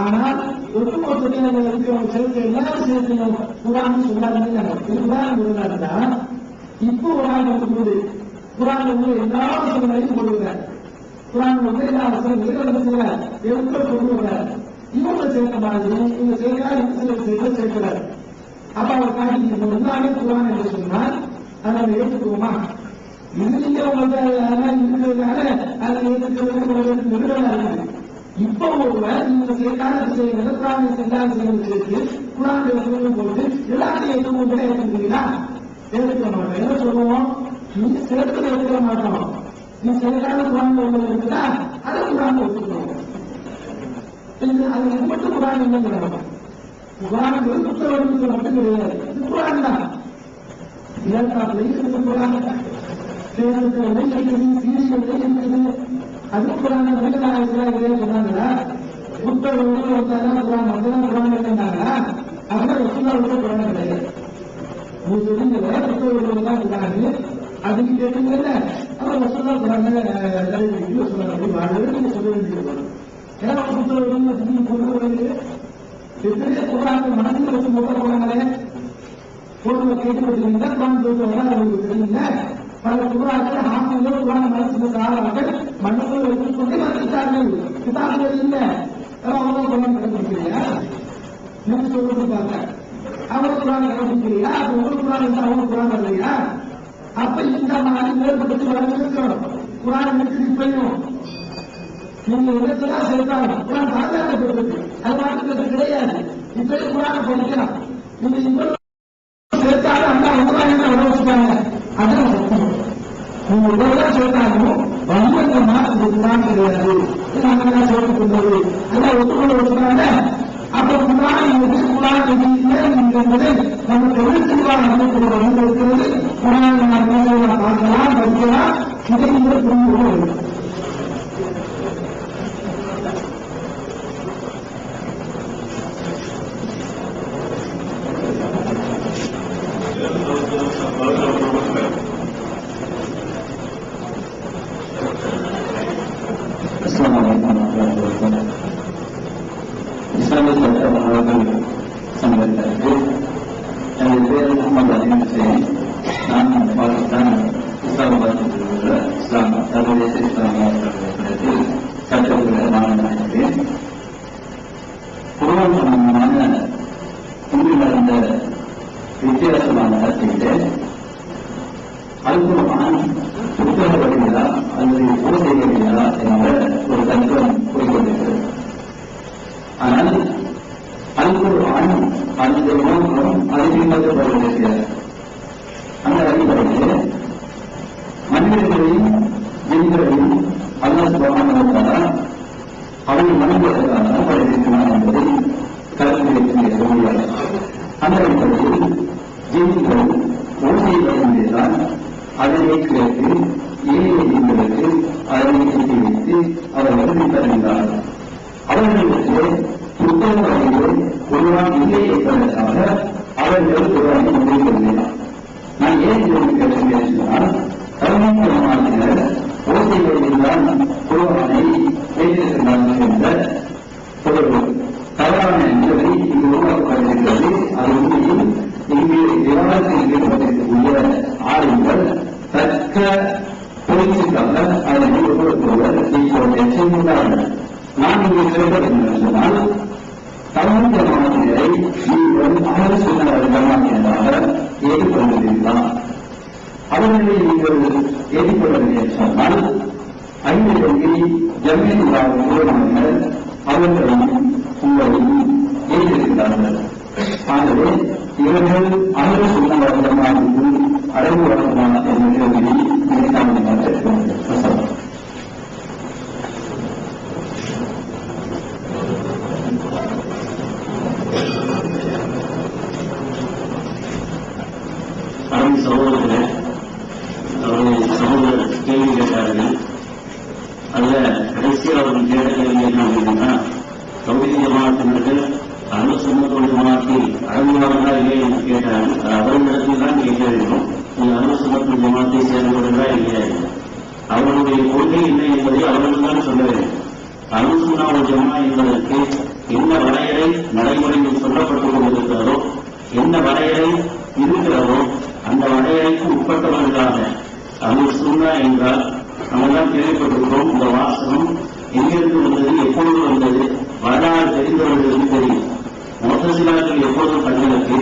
ஆனால் ஒட்டுமொத்தத்தில் இருக்கிறவங்க சேர்த்து எல்லாரும் சேர்த்தையும் குரான் சொல்லாதுன்னு குரான் இருந்தா இப்போ ஒரு ஆள் வந்து குரான் எல்லா வசனங்களையும் கொள்ளுகிறார். குரான் எல்லா வசனங்களையும் எடுத்து கொள்ளுகிறார். இவங்க சேர்த்த மாதிரி இவங்க செய்யறாரு, சில சேர்க்கிறார். அப்ப அவர் காட்டி எல்லாமே குரான் என்று சொன்னால் அதை நம்ம ஏற்றுக்குவோமா? இது நீங்க உங்களுக்கு இருக்கிறதுனால அதை ஏற்றுக்கிறது நிறுவனம் இருக்குது. இப்ப ஒருவர் நீங்க செய்யாத விஷயங்களை குரானை செய்யாத செய்யணும் சேர்த்து குரான் போட்டு எல்லாத்தையும் ஏற்றுக்கொண்டு ஏற்றுக்கிறீங்களா? ஏற்றுக்க மாட்டோம். என்ன சொல்லுவோம்? நீ சேர்த்து ஏற்றுக்க மாட்டோம். 你谁让他管我们的？那他不让我们的？ அதை குரான் ஒத்துக்கிறோம். 你 அப்ப குரான் இல்லைங்கிறாங்க. குரான்ங்கிறது புத்தக வடிவத்தில் மட்டும் கிடையாது, இது குரான் தான். இலக்காப்பிலையும் இருக்குது குரான், தேர்தல்களில் இருக்குது, சீரியல்லையும் இருக்குது. அது குரான் சொன்னாங்களா? புத்தக வடிவில் வந்தாதான் குரான், வந்ததான் குரான் இல்லைன்னாங்களா? அதெல்லாம் ரசூலுல்லாஹ் குரான் கிடையாது. நீங்க சொல்லுங்க புத்தக வடிவில் தான் குரான் அதுக்கு கேட்டீங்கல்ல, அவர் ரசூலுல்லாஹ் குரான் சொல்றாங்க வாழ்றது நீங்க சொல்ல வேண்டியது. ஏன்னா புத்தக வடிவில் கொண்டு வருது எத்தனையோ குரான் மனசுல வச்சு மொத்த போறாங்களே, பொருளை கேட்டு வச்சுருந்தா குரான் சொல்ல அவங்களுக்கு தெரியல. பல குரான்கள் ஆசிரியோ குரான் மனசுல காரணங்கள் மண்ணுக்குள்ள வச்சுக்கொண்டே வந்துட்டார்கள். கிதாபுகள் இல்லை, அவங்க குரான் கண்டுபிடிக்கலையா? நீங்க சொல்றது பாருங்க, அவங்க குரான் கண்டுபிடிக்கலையா? அப்ப உங்களுக்கு குரான் இருந்தா அவங்க குரான் இல்லையா? அப்ப இந்த மாதிரி மேற்படுத்தி வளர்ந்துருக்கணும். குரான் எடுத்து இப்பையும் நீங்க இடத்தான் சேர்த்தாலும் குரான் பாதுகாக்கப்பட்டிருக்கு, அது மாற்றுறது கிடையாது. இப்ப குரானை படிக்கலாம், நீங்க இவ்வளவு சேர்த்தாலும் அந்த உங்களாக வச்சுட்டாங்க. அதான் சத்தியம். நீங்க இவ்வளவுதான் சேர்த்தாலும் வன்மத்தை மாற்றுறது குரான் கிடையாது. நாங்க சொல்லிக் கொண்டது எல்லாம் ஒத்துக்கொள்ள வச்சுட்டாங்க. அப்ப குரான் குரான் என்பதை நம்ம தொழிற்சிவாக அமைப்புகள் வந்து இருக்கிறது. குரான் பார்க்கலாம், படிக்கலாம், இதை இங்கே புரிந்து கொள்ள வேண்டும். இஸ்லாமிய சட்ட மாணவர்கள் சங்கத்திற்கு எனது பேர் முகமது அலீம் ஹுசைன். நான் பாகிஸ்தான் இஸ்லாமாபாத்தில் உள்ள சர்வதேச இஸ்லாமிய பல்கலைக்கழகத்தில் சட்டத்துறை மாணவனாகிறேன். குர்ஆன் சம்பந்தமான இங்கு நடந்த வித்தியாசமான கருத்திலே அல் குர்ஆன் புத்தக வடிவிலா அல்லது ஓசை வடிவிலா என்ற ஒரு தத்துவம் போய்கொண்டிருக்கிறது. ஆனால் அல் குர்ஆன் அந்த நோக்கம் அறிவிக்கப்படவில்லை. அந்த அடிப்படையில் மனிதர்களையும் ஜின்களையும் அல்லாஹ் சுப்ஹானஹு வ தஆலா அவனை மனிதர்களாக படைத்திருக்கிறார் என்பதை கருத்தில் சொல்கிறார். அந்த அடிப்படையில் ஜின்கள் ஓசை வடிவில்தான் அதனை கேட்டு ஏழை ஜின்களுக்கு அதனை கட்டி வைத்து அவர்கள் தருகிறார்கள். அவர்களுக்கு புத்தக வகையில் குர்ஆன் இல்லை என்பதற்காக அவர்கள் குர்ஆனை முடிவுறுகிறார். நான் ஏன் கேட்டேன் சொன்னால், கல்விமாற்றினர் ஓசை வகையில்தான் குர்ஆனை வைத்திருக்கிறார்கள் என்ற தொடர்பு தவறான என்பதை இங்கு உருவாக்கப்பட்டிருக்கிறது. அது உண்மையில் இங்கு விவாதத்தில் ஈடுபட்டிருக்கக்கூடிய ஆளுங்கள் தக்க பொருட்சிக்காக அதனை ஒருவருக்கொருவர் செய்துள்ளார்கள். நான் இங்கே சொல்வது சொன்னால், தமிழ் ஜமாத்தினரை நீங்கள் அகல் சொன்னவர் ஜமாத்தினராக ஏற்றுக்கொள்கிறீர்களா? அவர்களை நீங்கள் ஏற்றுக்கொள்ளவில்லை சொன்னால், 5 வகையில் ஜமீன்தார் மூலமாக அவர்களையும் உங்களையும் ஏற்றிருக்கிறார்கள். ஆகவே இவர்கள் அகல் சொன்னவர் ஜமாத்திற்கு அடைவு வழங்கலாம் என்ற கேள்வியை நினைக்காமல் சகோதரர்களே, அவருடைய சகோதரர் கேள்வி கேட்டார்கள். அதுல கடைசியாக அவர்கள் கேட்ட கேள்வி என்ன அப்படின்னா, தௌஹீத் ஜமாஅத்தினர்கள் அஹ்லுஸ் சுன்னத் வல் ஜமாஅத்தில் அடங்குவார்களா இல்லை என்று கேட்டார்கள். அவர்களிடத்தில் தான் கேட்க வேண்டும். நீங்கள் அஹ்லுஸ் சுன்னத் வல் ஜமாஅத்தை சேர்ந்தவர்களா இல்லையா? அவர்களுடைய கொள்கை என்ன என்பதை அவர்கள் தான் சொல்ல வேண்டும். அஹ்லுஸ் சுன்னத் வல் ஜமாஅத் என்பதற்கு என்ன வரையறை நடைமுறையில் சொல்லப்பட்டுக் கொண்டிருக்கிறதோ, என்ன வரையறை இருக்கிறதோ அந்த வரையறைக்கு உட்பட்டவர்களாக அஹ்லுஸ் சுன்னா என்றால் நம்மெல்லாம் கேள்விப்பட்டிருக்கிறோம். இந்த வாசகம் எங்கிருந்து வந்தது, எப்பொழுது வந்தது, வரலாறு தெரிந்தவர்களுக்கு தெரியும். முஅத்தஸிலாக்கள் எப்பொழுது தங்களுக்கு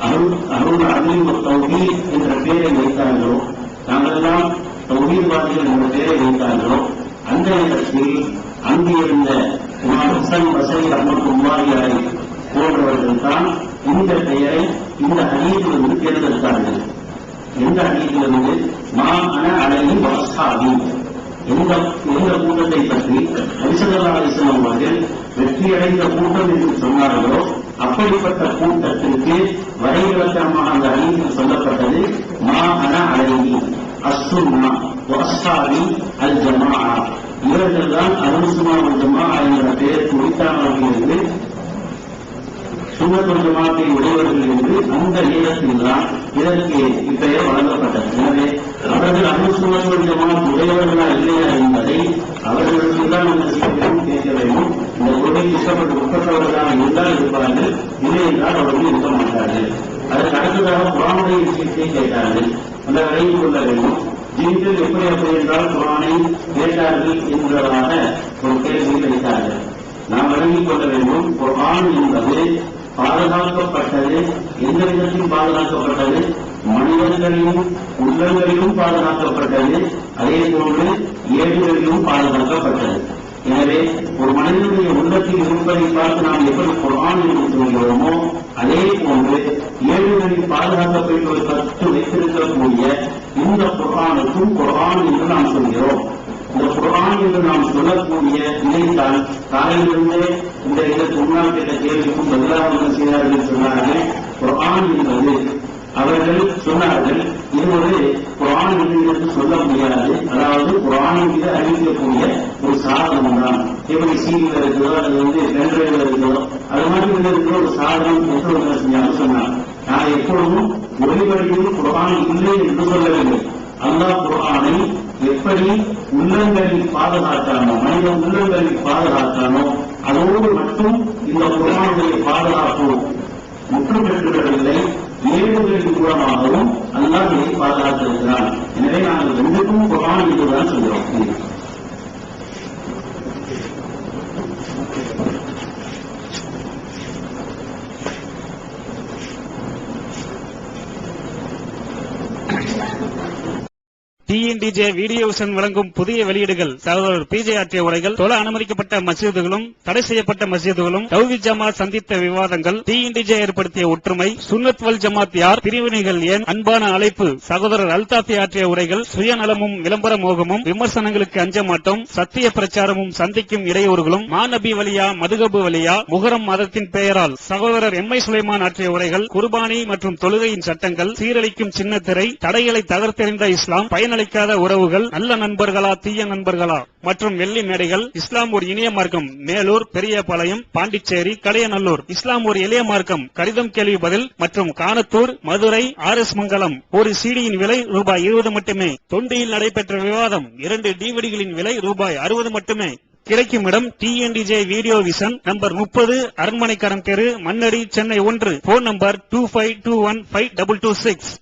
அருள் அருள் தௌஹீத் என்ற பெயரை வைத்தார்களோ, நாங்களெல்லாம் தௌஹீத்வாதிகள் என்ற பெயரை வைத்தார்களோ, அந்த இடத்தில் அங்கிருந்த இமாம் ஹசன் பஸரி ரஹ்மத்துல்லாஹி அலைஹி போன்றவர்கள் தான் இந்த பெயரை இந்த ஹதீஸிலிருந்து தேர்ந்தெடுத்தார்கள். எந்த ஹதீஸிலிருந்து? மா அன அலைஹி வஸ்ஹாபி. எந்த கூட்டத்தை பற்றி நபி ஸல்லல்லாஹு அலைஹி வஸல்லம் அவர்கள் வெற்றி வெற்றியடைந்த கூட்டம் என்று சொன்னார்களோ அப்படிப்பட்ட கூட்டத்திற்கு வரைவிலக்கணமாக அந்த ஹதீஸில் சொல்லப்பட்டது மா அன அலைஹி அஸ்ஸுன்னா வ அஸ்ஹாபி அல் ஜமாஅ. இவர்கள் தான் அஹ்லுஸ் சுன்னா வல் ஜமாஅ என்ற பெயர் குறித்தானவர்கள் என்று, சுன்னத்துல் ஜமாஅத்தை உடையவர்கள் என்று அந்த நேரத்தில் தான் இதற்கு இப்பெயர் வழங்கப்பட்டது. எனவே அவர்கள் அஹ்லுஸ் சுன்னா வல் ஜமாஅத் உடையவர்களா இல்லையா என்பதை அவர்களுக்கு தான் அந்த சீக்கிரம் கேட்க வேண்டும். இந்த கொள்கைக்கு உட்பட்டவர்களாக இருந்தால் இருப்பார்கள், இல்லை என்றால் அவர்கள் இருக்க மாட்டார்கள். அதற்கு அடுத்ததாக குர்ஆனுடைய விஷயத்தை கேட்டார்கள். அந்த விளங்கிக் கொள்ள வேண்டும். ஜின்கள் எப்படி அப்படி என்றால் குர்ஆனை கேட்டார்கள் என்பதாக ஒரு கேள்வியை வைத்தார்கள். நாம் விளங்கிக் கொள்ள வேண்டும். குர்ஆன் என்பது பாதுகாக்கப்பட்டது. எந்த விதத்தில் பாதுகாக்கப்பட்டது? மனிதர்களின் உள்ளங்களிலும் பாதுகாக்கப்பட்டது, அதே போன்று ஏடுகளிலும் பாதுகாக்கப்பட்டது. எனவே ஒரு மனிதனுடைய உள்ளத்தில் இருப்பதை பார்த்து நாம் எப்படி குர்ஆன் என்று சொல்கிறோமோ அதே போன்று ஏடுகளில் பாதுகாக்கப்பட்டு வைத்திருக்கக்கூடிய இந்த குர்ஆனுக்கும் குர்ஆன் என்று நாம் சொல்கிறோம். இந்த குர்ஆன் என்று நாம் சொல்லக்கூடிய இதைத்தான் காலையிலிருந்து இந்த இதற்கு முன்னால் கேட்ட கேள்விக்கும் பதிலாக செய்தார்கள். சொன்னார்கள் குர்ஆன் என்பது, அவர்கள் சொன்னார்கள் இது ஒரு குர்ஆன் என்று சொல்ல முடியாது, அதாவது குர்ஆனின் மீது அறிவிக்கக்கூடிய ஒரு சாதனம் தான். எப்படி சீடியில் இருக்கிறதோ அது பென்ட்ரைவ்ல இருக்கிறதோ அது மாதிரி இருக்கிற ஒரு சாதனம் என்று செஞ்சாலும் சொன்னார். நான் எப்பொழுதும் ஒளிவடிவில் குர்ஆன் இல்லை என்று சொல்லவில்லை. அல்லாஹ் குர்ஆனை எப்படி உள்ளங்களில் பாதுகாத்தானோ, மனித உள்ளங்களில் பாதுகாத்தானோ அதோடு மட்டும் இந்த குர்ஆனுடைய பாதுகாப்பு முற்றம் பெற்றுவிடவில்லை. ஏழுகளின் மூலமாகவும் அல்லாஹ் இதை பாதுகாத்திருக்கிறான். எனவே நாங்கள் ரெண்டுக்கும் குர்ஆன் என்றுதான் சொல்கிறோம். டிஎன்டிஜே வீடியோ விஷன் வழங்கும் புதிய வெளியீடுகள் சகோதரர் பிஜே ஆற்றிய உரைகள், தொழ அனுமதிக்கப்பட்ட மஸ்ஜிதுகளும் தடை செய்யப்பட்ட மஸ்ஜிதுகளும், தௌஹீத் ஜமாத் சந்தித்த விவாதங்கள், டிஎன்டிஜே ஏற்படுத்திய ஒற்றுமை, சுன்னத் வல் ஜமாத் யார், பிரிவினைகள் ஏன், அன்பான அழைப்பு, சகோதரர் அல்தாஃபி ஆற்றிய உரைகள், சுயநலமும் விளம்பர மோகமும், விமர்சனங்களுக்கு அஞ்ச மாட்டோம், சத்திய பிரச்சாரமும் சந்திக்கும் இடையூறுகளும், மாநபி வலியா மதுகபு வலியா, முகரம் மதத்தின் பெயரால் சகோதரர் எம்ஐ சுலைமான் ஆற்றிய உரைகள், குர்பானி மற்றும் தொழுகையின் சட்டங்கள், சீரழிக்கும் சின்னத்திரை, தடைகளை தகர்த்தெறிந்த இஸ்லாம், பயனளிக்காத உறவுகள், நல்ல நண்பர்களா தீய நண்பர்களா மற்றும் வெள்ளி மேடைகள், இஸ்லாம் ஒரு இனிய மார்க்கம் மேலூர், பெரியபாளையம், பாண்டிச்சேரி, கடையநல்லூர், இஸ்லாம் ஒரு எளிய மார்க்கம் கடிதம் கேள்வி பதில் மற்றும் கானத்தூர், மதுரை, RS மங்கலம். ஒரு சிடியின் விலை ரூபாய் 20 மட்டுமே. தொண்டியில் நடைபெற்ற விவாதம் 2 டிவிடிகளின் விலை ரூபாய் 60 மட்டுமே. கிடைக்கும் இடம் டிஎன்டிஜே வீடியோ விஷன், நம்பர் 30, அரண்மனைக்காரன் தெரு, மண்ணடி, சென்னை 1. Phone number 25215226.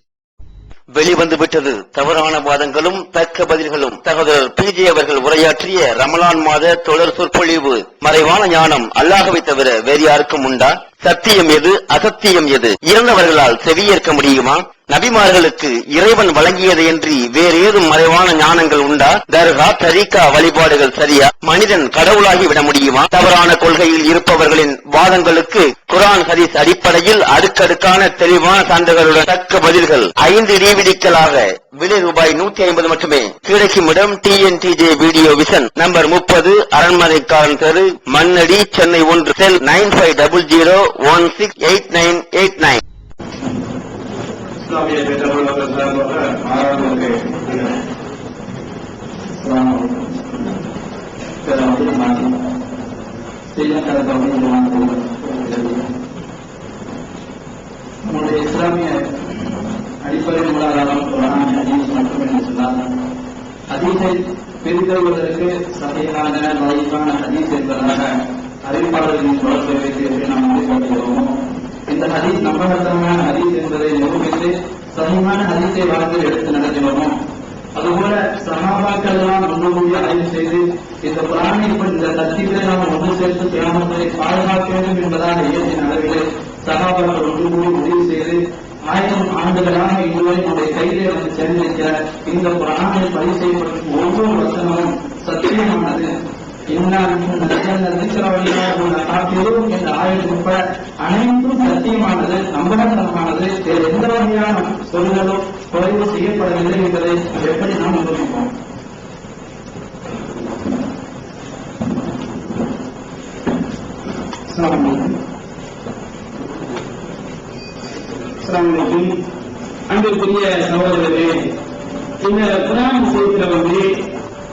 வெளிவந்துவிட்டது தவறான வாதங்களும் தக்க பதில்களும். சகோதரர் பிஜே அவர்கள் உரையாற்றிய ரமலான் மாத தொடர் சொற்பொழிவு. மறைவான ஞானம் அல்லாஹ்வை தவிர வேறு யாருக்கும் உண்டா? சத்தியம் எது, அசத்தியம் எது? இறந்தவர்களால் செவியேற்க முடியுமா? நபிமார்களுக்கு இறைவன் வழங்கியதையன்றி வேறு ஏதும் மறைவான ஞானங்கள் உண்டா? தர்கா, தரீகா வழிபாடுகள் சரியா? மனிதன் கடவுளாகி விட முடியுமா? தவறான கொள்கையில் இருப்பவர்களின் வாதங்களுக்கு குர்ஆன் ஹதீஸ் அடிப்படையில் அடுக்கடுக்கான தெளிவான சான்றுகளுடன் தக்க பதில்கள் 5 டிவிடிக்களாக விலை ரூபாய் 150 மட்டுமே. கிடைக்கும் இடம் டிஎன்டிஜே வீடியோ விஷன், நம்பர் 30, அரண்மனைக்காரன் தெரு, மண்ணடி, சென்னை 1. செல் 9500168989. இஸ்லாமிய பெற்றவர்கள் சார்பாக ஆறாவது நம்முடைய இஸ்லாமிய அடிப்படை மூலாதாரம் குர்ஆன், ஹதீஸ் மட்டும் என்று சொன்னால், ஹதீஸை பிரித்தெழுவதற்கு சஹீஹான ضعீஃபான ஹதீஸ் என்பதாக அறிவிப்பாளர்களின் தொடர்பை வைத்து எப்படி நாம் முடிவெடுக்கிறோமோ, இந்த ஹதீஸ் நம்பகத்தன்மையான ஹதீஸ் என்பதை நிரூபித்து சஹீஹான ஹதீஸை வளர்ந்து எடுத்து நடத்தினோமோ, அதுபோல சஹாபாக்கள் எல்லாம் ஒன்று ஆய்வு செய்து இந்த குர்ஆனை இந்த தர்த்தீபிலே நாம் ஒன்று சேர்த்து கியாமத்தை பாதுகாக்க வேண்டும் என்பதாக இயற்றின அளவிலே சஹாபாக்கள் ஒன்று கூடி முடிவு செய்து 1000 ஆண்டுகளாக இதுவரை நம்முடைய கையிலே வந்து சேர்ந்திருக்கிற இந்த குர்ஆனை பதிவு செய்யப்பட்ட ஒவ்வொரு வசனமும் சத்தியமானது. என்ற ஆயுள் உட்பட அனைத்தும் சத்தியமானது, நம்பகத்தனமானது, வேறு எந்த வகையான சொல்களோ குறைவு செய்யப்படவில்லை என்பதை எப்படி நாம் நிரூபிப்போம்? அன்பிற்குரிய சகோதரர்களே, இந்த குர்ஆன் விஷயத்துல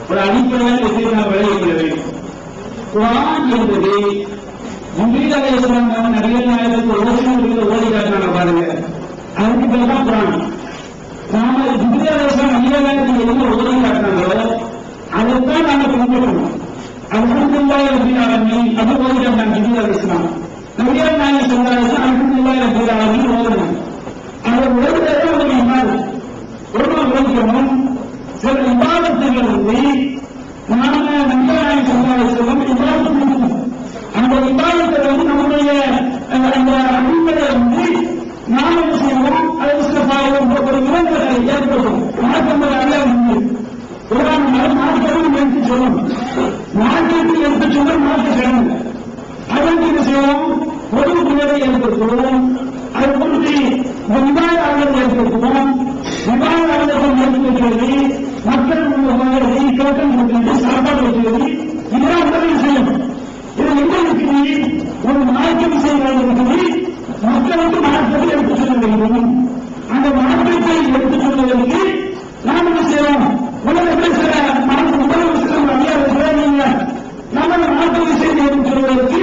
ஒரு அடிப்படையான விஷயத்தை நாம் விளங்கிக் கொள்ள வேண்டும். குர்ஆன் என்பது ஜிப்ரீல் அலைஹிஸ்ஸலாம் நபிகள் நாயகத்துக்கு ஓதி காட்டினாங்க பாருங்க. அதுக்கு பேர் தான் குர்ஆன். நாம ஜிப்ரீல் அலைஹிஸ்ஸலாம் நபிகள் நாயகத்துக்கு என்ன ஓதி காட்டினாங்களோ அதைத்தான் நாம பின்பற்றணும். அல்ஹம்துலில்லாஹி ரப்பில் ஆலமீன் அது ஓதி காட்டினாங்க ஜிப்ரீல் அலைஹிஸ்ஸலாம். நபிகள் நாயகம் ஸல்லல்லாஹு அலைஹி வஸல்லம் அல்ஹம்துலில்லாஹி ரப்பில் ஆலமீன் ஓதுனாங்க. அதை ஓதுறதுதான் ஒரு இபாதத். ஓதுறோம் சில இபாதத்துகள் நாம நபிகள் நாயகம் ஸல்லல்லாஹு அலைஹி வஸல்லம் இபாதத் செய்யணும். அந்த இபாதத்தை நம்முடைய அந்த அடிப்படை நாம என்ன செய்வோம், அதை சில ஒரு விலங்குகளை ஏற்படும் மாற்றங்கள் அறியாது ஒரு மாற்றமும் எடுத்து சொல்லும். மாற்றத்தை எடுத்து சொல்ல மாற்ற கிழமை அதற்கு என்ன செய்வோம், பொது குழுவை ஏற்படுத்துவோம். அது குறித்து விவாதங்கள் ஏற்படுத்துவோம். விவாதங்கள் ஏற்படுத்துவது மக்கள் உங்களை தோட்டம் கொடுக்கிறது, சாப்பாடு வைக்கிறது, இதெல்லாம் உதவி செய்யும். இது எங்க இருக்குது, ஒரு மாற்றம் செய்வதற்கு மக்களுக்கு மாற்றத்தை எடுத்துச் சொல்ல வேண்டும். அந்த மாற்றத்தை எடுத்துச் சொல்வதற்கு நாம் என்ன செய்வோம், உலகத்தில் சில உலகம் அறியாத நம்ம மாற்றத்தை செய்து எடுத்துச் சொல்வதற்கு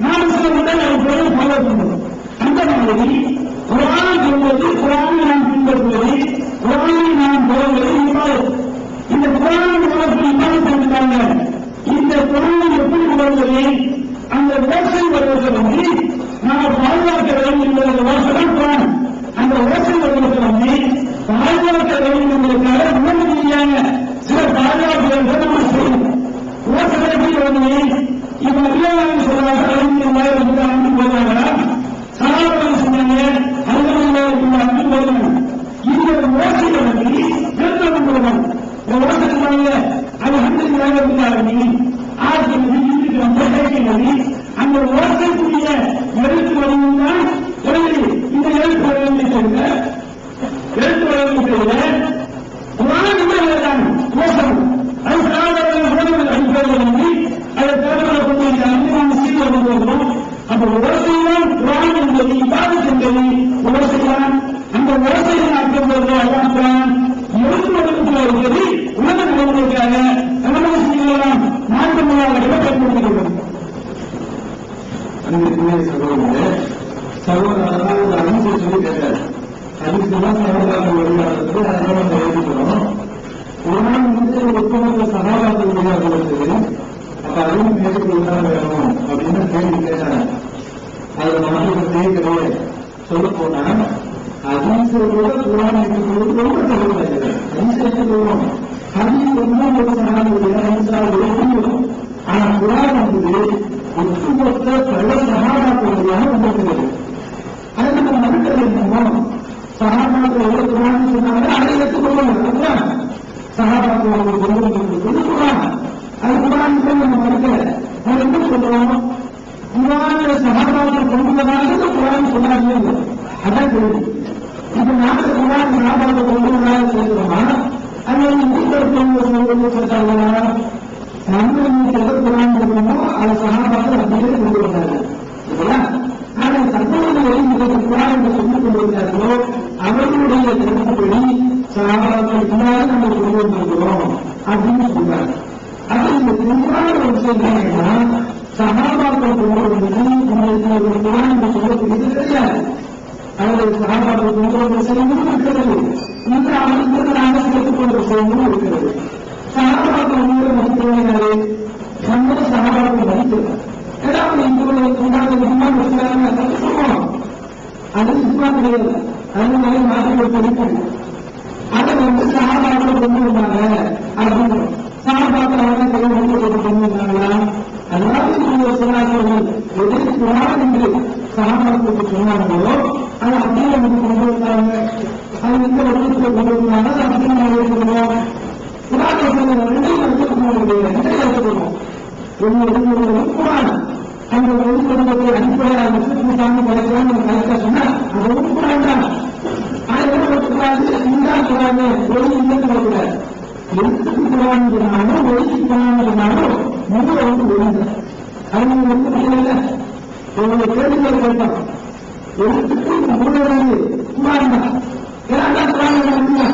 நாம் சில உடல் அடிப்படையை ஃபாலோ பண்ணுவோம். அந்த மாதிரி குர்ஆன் சொல்வது, குர்ஆனை நாம் பின்பற்றுவது, குர்ஆனை நாம் போவது இபாதத். இந்த குர்ஆன் உலகத்தில் இபாதத் செய்கிறாங்க. இந்த குர்ஆனை எப்படி உணர்வது, அந்த ஓசை வருவதை நாம் பாதுகாக்க வேண்டும் என்பது ஓசை தான் குர்ஆன். அந்த ஓசை வருவதை பாதுகாக்க வேண்டும் என்பதற்காக உணர்வு ரீதியான சில பாதுகாப்புகள் நம்ம செய்யணும். ஓசை எப்படி வந்து இப்ப அதிகாரம் சொல்றாங்க, அன்பு போடுறாங்களா, சாதாரண சொன்னாங்க அன்பு போடுறாங்க. இந்த ஓசையை வந்து நிறுத்தம் போடுவாங்க. இந்த ஓசை சொன்னாங்க அது அன்பு இருந்தாங்க ஆட்சி அந்த ஓசைக்குரிய எழுத்து வடிவம் தான் இந்த எழுத்து வடிவத்தை செய்த எழுத்து வடிவத்தை செய்த குர்ஆன் ஓசம். அது சாதாரண அடிப்படையில் அதை தேர்தலை கொண்டு அந்த சீர்ல கொண்டு வருகிறோம். அப்ப ஓசைதான் குர்ஆன் என்பது இபாதத் என்பது ஓசைதான். அந்த ஓசையின் அர்த்தம் அல்லாஹ் குர்ஆன் எழுத்து வடிவத்தில் வருகிறது. உலக நிலைமைக்காக நம்ம செய்யலாம் மாற்றமாக பயன்படுத்திக் சகோதரர் ஒரு அறிவிப்பு சொல்லி கேட்டார். அதுக்குதான் சகோதரர்கள் வழிகாட்டுறது அதெல்லாம் எழுதிக்கிறோம். ஒரு நாள் ஒட்டுமொத்த சகாபாரத்தில் வழிகாட்டுவது அப்ப அதுவும் பேசிக்கொண்டுதான் வேணும் அப்படின்னு கேள்வி கேட்டாங்க. அது நமக்கு கேட்கிறேன் சொல்ல போனா அதிசயோட குர்ஆன் எடுத்துக்கொண்டு ரொம்ப தகவல் அதிசயத்தை சொல்லுவோம். அதில் ஒரு சகாபாரத்தில் ஆனா குர்ஆன் என்பது ஒட்டுமொத்த பல சகாபாக்களுடையாக உண்டாக்குகிறது. அதை நம்ம மறுக்கிறது என்னமோ சகாபாக்கள் எவ்வளவு குர்ஆன் சொன்னாங்க அதை எடுத்துக்கொள்ளும். சகாபாக்கள் குர்ஆன் அது குர்ஆன் நம்ம மறுக்கல. அது என்ன சொல்றோம், குர்ஆன் சகாபாக்கள் கொண்டுள்ளதாக குர்ஆன் சொன்னாங்க. அதான் கேள்வி. இப்ப நாட்டு குர்ஆன் சகாபாக்கள் கொண்டுள்ளதாக சொல்றோமா அது சொல்றாங்களா? நம்ம குர்ஆன் சொல்றோமோ அது சகாபாக்கள் அப்படியே கொண்டு வந்தாங்க. ஆனா தற்போது குர்ஆன் என்று சொல்லிக் கொண்டிருந்தார்களோ அவர்களுடைய கருத்துப்படி சகாபாக்கள் இல்லாத நம்ம கொண்டு வந்திருக்கிறோம் அப்படின்னு சொல்றாங்க. அது இந்த தெளிவான ஒரு விஷயம் என்னன்னா சகாபாக்கள் கொண்டு வந்தது உங்களுக்கு குர்ஆன் என்று சொல்லக்கூடியது கிடையாது. அவருடைய சகாபாக்கள் கொண்டு வந்த விஷயங்களும் இருக்கிறது. இன்று அவர்களுக்கு நாங்கள் சேர்த்துக் கொண்ட விஷயங்களும் இருக்கிறது. சகாபாக்கள் மதிக்கிறாரு நம்ம சகாபாக்கள் மதிக்கிறார். ஏதாவது சொல்லுவோம் அது சும்மா கிடையாது. அது மாதிரி மாற்றங்கள் படிக்கிறது. அதை வந்து சகாபாக்கள் கொண்டு வந்தாங்க அப்படின்னு சகாபாக்கள் அவங்க கையில் கொண்டு வந்தாங்களா? அதாவது சொன்னார்கள் எதை குர்ஆன் என்று சகாபாக்களுக்கு சொன்னாங்களோ அது அப்படியே நமக்கு கொண்டு வந்தாங்க. அது எந்த வடிவத்தை கொண்டு வந்தாங்க அதை அப்படியே நம்ம எடுத்துக்கிறோம். குர்ஆன் ரெண்டையும் எடுத்துக்கொள்வோம். குர்ஆன் அந்த ஒழுக்கத்தை அடிப்படையாக சாமி படைக்கலாம் கரெக்டா சொன்னா அதுவும் குர்ஆன் தான். கூடாது இந்தான் குர்ஆன் ஒளி இல்லக்கூடாது. எழுத்துக்கு குர்ஆன் சொன்னாலும் ஒளிக்கு குர்ஆன் சொன்னாலும் முதல் வந்து ஒளிதான். அது வந்து புரியல உங்களுடைய கேள்விகளை கேட்பான். எழுத்துக்கு மூலவரி குரான் தான். ஏன்னா குரான் உண்மை.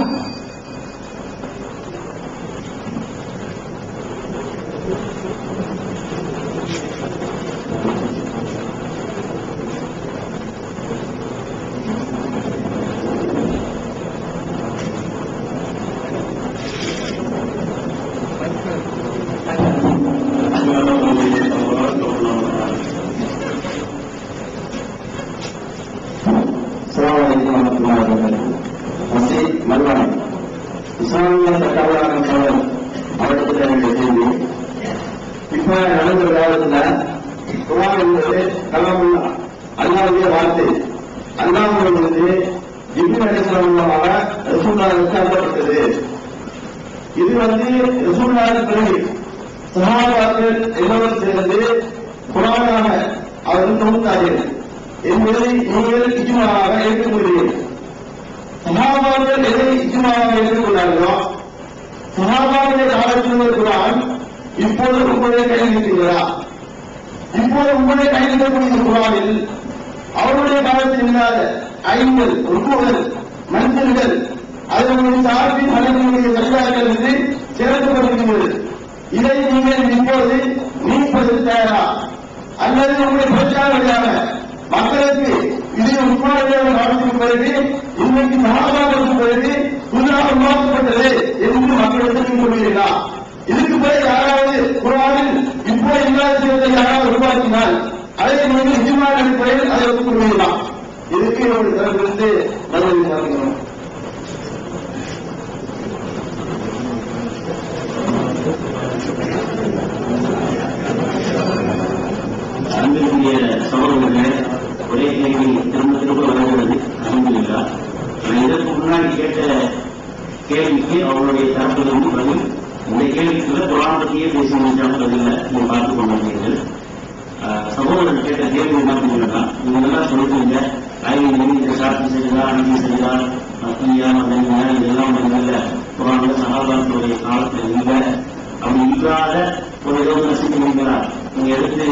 இஸ்லாமிய சட்டவாளர்கள் சோழர் அவருக்கு என்னுடைய கேள்வி. இப்ப நடந்த காலத்துல குர்ஆன் என்பது கலாமுல்லா, அல்லாஹ்வுடைய வார்த்தை. அல்லாஹ்விலிருந்து ஜிப்ரீல் அலைஹிஸ்ஸலாம் மூலமாக ரசூலுல்லாஹ்வுக்கு அனுப்பப்பட்டது. இது ரசூலுல்லாஹ்வுக்கு பிறகு சஹாபாக்கள் எல்லோரும் சேர்ந்து குர்ஆனாக அவர்கள் தொகுத்தார்கள் என்பதை நீங்கள் இஜ்மாவாக ஏற்றுக்கொள்கிறீர்கள். சஹாபாக்கள் எதை இஜ்மாவாக ஏற்றுக்கொண்டார்களோ சஹாபாவுடைய காலத்தில் குர்ஆன் இப்போது உங்களுடைய கையில் இருக்கிறதா? இப்போது உங்களுடைய கையில் இருக்கக்கூடிய குர்ஆனில் அவருடைய காலத்தில் இல்லாத ஐங்கள், ருக்குகள், மனிதர்கள், அதனுடைய சார்பின் மனிதனுடைய சரியார்கள் என்று சேர்க்கப்பட்டிருக்கிறது. இதை நீங்கள் இப்போது நீப்பதற்கு தயாரா? அல்லது உங்களுடைய பிரச்சாரங்களாக மக்களுக்கு இது உட்பாடுகளை காலத்துக்கு பிறகு இன்னைக்கு சகாபாவுக்கு பிறகு புதிதாக உருவாக்கப்பட்டது என்று மக்களிடத்தில் கூறுவீர்களா? இதுக்கு பிறகு யாராவது குர்ஆனில் இப்போ இல்லாத செய்வதை யாராவது உருவாக்கினால் அதை நீங்கள் இஜ்மா அடிப்படையில் அதை ஒத்துக்கொள்வீர்களா? இதுக்கு என்னுடைய தரப்பிலிருந்து பதில் பார்க்கிறோம். அன்பிற்குரிய சகோதரர்களே, ஒரே கேள்வி திரும்ப திரும்ப வருகிறது. அல்ஹம்துலில்லாஹ். இதற்கு முன்னாடி கேட்ட கேள்விக்கு அவருடைய தரப்பிலிருந்து பதில். இந்த கேள்விக்குள்ள குர்ஆன் பற்றியே பேசி முடிச்சாங்க பதில்ல நீங்க பார்த்துக் கொண்டிருக்கீர்கள். சகோதரர் கேட்ட கேள்வி என்ன பண்ணீங்கன்னா, நீங்க எல்லாம் சொல்றீங்க இந்த சாட்சி செய்தா, அனுமதி செய்தா, மத்தியா மதனியா இதெல்லாம் இல்ல, குர்ஆன்ல சஹாபாக்களுடைய காலத்தில் இல்லை, அப்படி இல்லாத ஒரு யோசனை செஞ்சீங்களா, நீங்க எடுத்து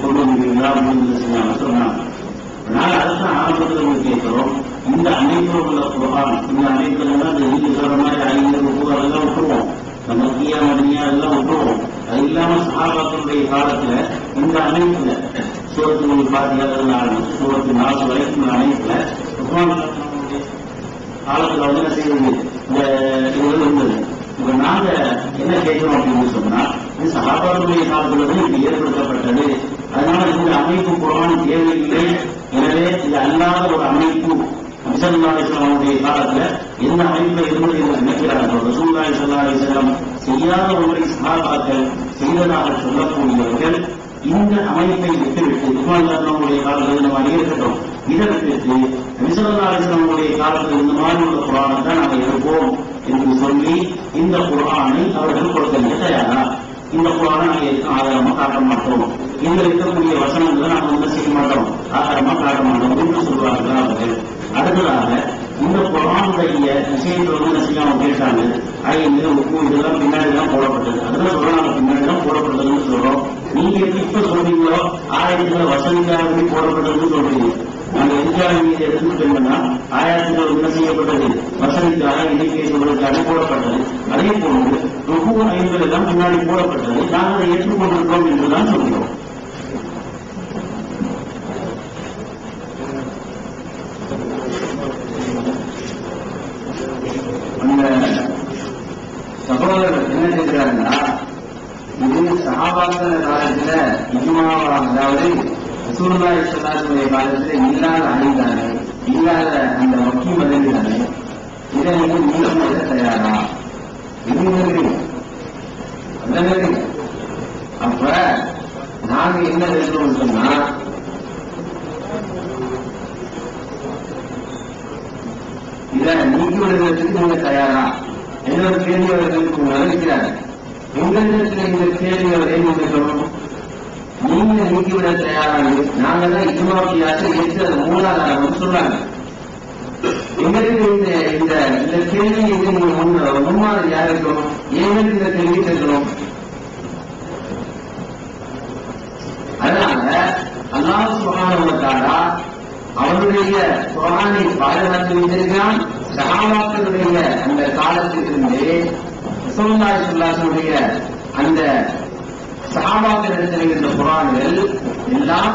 கொண்டு வந்தீங்களா அப்படின்னு சொன்னாங்க. அதனால அதுதான் ஆரம்பத்தில் நம்ம கேட்கிறோம். இந்த அமைப்பில் உள்ள குர்ஆன், இந்த அமைப்பில் தான் நீங்க சொல்ற மாதிரி 5 அதெல்லாம் விட்டுருவோம், நம்ம மத்தியா மதனியா அதெல்லாம் விட்டுருவோம். அது இல்லாம சஹாபாக்களுடைய காலத்துல இந்த அமைப்புல சூரத்து பாத்தியாவில் ஆரம்பிச்சு சூரத்து 4 வரைக்கும் அமைப்புல காலத்துல என்ன செய்வது இந்த இதுகள் இருந்தது. இப்ப நாங்க என்ன கேட்கிறோம் அப்படின்னு சொன்னா, இது சஹாபாக்களுடைய காலத்துல தான் இது ஏற்படுத்தப்பட்டது. அதனால இந்த அமைப்பு குர்ஆன் தேவையில்லை. எனவே இது அல்லாத ஒரு அமைப்பு ஸல்லல்லாஹு அலைஹி வஸல்லம் காலத்துல எந்த அமைப்புல இருந்தது என்று நினைக்கிறார்கள். ரசூலுல்லாஹி ஸல்லல்லாஹு அலைஹி வஸல்லம் செய்யாத ஒன்றை சஹாபாக்கள் செய்ததாக சொல்லக்கூடியவர்கள் இந்த அமைப்பை விட்டுவிட்டு நம்முடைய காலத்தில் நம்ம அறியப்பட்டோம். இதை விட்டுட்டு நபி ஸல்லல்லாஹு அலைஹி வஸல்லம் காலத்தில் இந்த மாதிரி உள்ள குர்ஆனை தான் நாங்கள் எடுப்போம் என்று சொல்லி இந்த குர்ஆனை அவர்கள் கொடுக்க தயாரா? இந்த குர்ஆனை நாங்கள் எதுக்கும் ஆதாரமா காட்ட மாட்டோம், இங்க இருக்கக்கூடிய வசனங்களை நாங்கள் ஒன்றும் செய்ய மாட்டோம், ஆதாரமா காட்ட மாட்டோம் என்று சொல்வார்கள் அவர்கள். அடுத்ததாக இந்த குர்ஆனுடைய விஷயத்தை என்ன செய்யாம கேட்டாங்க, இதெல்லாம் பின்னாடி தான் போடப்பட்டது. அதெல்லாம் சொல்றாங்க பின்னாடி தான் போடப்பட்டதுன்னு சொல்றோம். நீங்க இப்ப சொல்றீங்களோ ஆயிரத்துல வசதிக்காக போடப்பட்டதுன்னு சொல்றீங்க. நாங்க எதிர்கால மீது எடுத்துக்கிட்டோம்னா ஆயிரத்துல என்ன செய்யப்பட்டது, வசதிக்காக எண்ணிக்கை சொல்றதுக்காக போடப்பட்டது. அதே போன்று 50 எல்லாம் பின்னாடி போடப்பட்டது. நாங்கள் அதை ஏற்றுக்கொண்டிருக்கிறோம் என்றுதான் சொல்கிறோம். அந்த சகோதரர் என்ன செய்கிறாருன்னா, இது சஹாபாக்கள் காலத்துல இஜ்மாவாக, அதாவது ரசூலுல்லாஹி ஸல்லல்லாஹு அலைஹி வஸல்லம் காலத்துல இல்லாத அணிதானே, இல்லாத அந்த வக்கீ மதனி தானே, இதை நீங்க தயாரா? அப்ப நாங்க என்ன செய்யணும்னு சொன்னா, இதை நீக்கி விடுறதுக்கு நீங்க தயாரா? என்னோட கேள்வி அவர்களுக்கு நினைக்கிறாங்க. எங்களிடத்தில் இந்த கேள்வி அவரை நீங்க சொல்லணும், நீங்க நீக்கிவிட தயாராக நாங்க தான் இஜ்மாவியாக ஏற்று மூலாதாரம் சொல்றாங்க. எங்களுக்கு இந்த கேள்வி நீங்க முன்மாதிரியா இருக்கணும். எங்களுக்கு இந்த கேள்வி கேட்கணும். அதனால அல்லாஹ் சுப்ஹானஹு வ தஆலா அவருடைய குர்ஆனை பாதுகாத்து வைத்திருக்கிறான். சஹாபாக்களுடைய அந்த காலத்திலிருந்தே ரசூலுல்லாஹி ஸல்லல்லாஹு அலைஹி வஸல்லம் அந்த சஹாபாக்களிடத்தில் இருந்த குர்ஆன்கள் எல்லாம்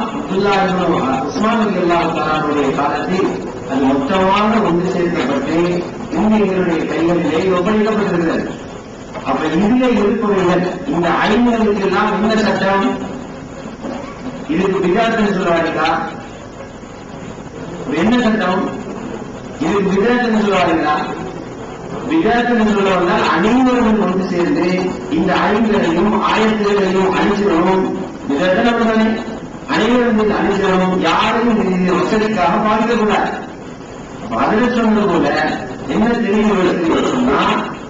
உஸ்மான் ரலியல்லாஹு தஆலாவுடைய காலத்தில் அது மொத்தமாக ஒன்று சேர்க்கப்பட்டு இந்தியர்களுடைய கைகளிலே ஒப்படைக்கப்பட்டிருக்கிறது. அப்ப இந்திய இருப்பவர்கள் இந்த ஐநூறுக்கு எல்லாம் என்ன சட்டம்? இதுக்கு விதாத்துன்னு சொல்லுவாருக்கா? என்ன சட்டம்? இதுக்கு விதாத்துன்னு சொல்லுவாருங்களா? விதாத்துன்னு சொல்லுவாங்க. அனைவரும் ஒன்று சேர்ந்து இந்த ஐங்களையும் ஆயத்துகளையும் அழிச்சிடணும். விதத்தனே அனைவரும் மீது அழிச்சிடணும். யாரையும் வசதிக்காக பார்க்கக்கூடாது. அதில் சொன்னது போல என்ன தெரிந்து சொன்னா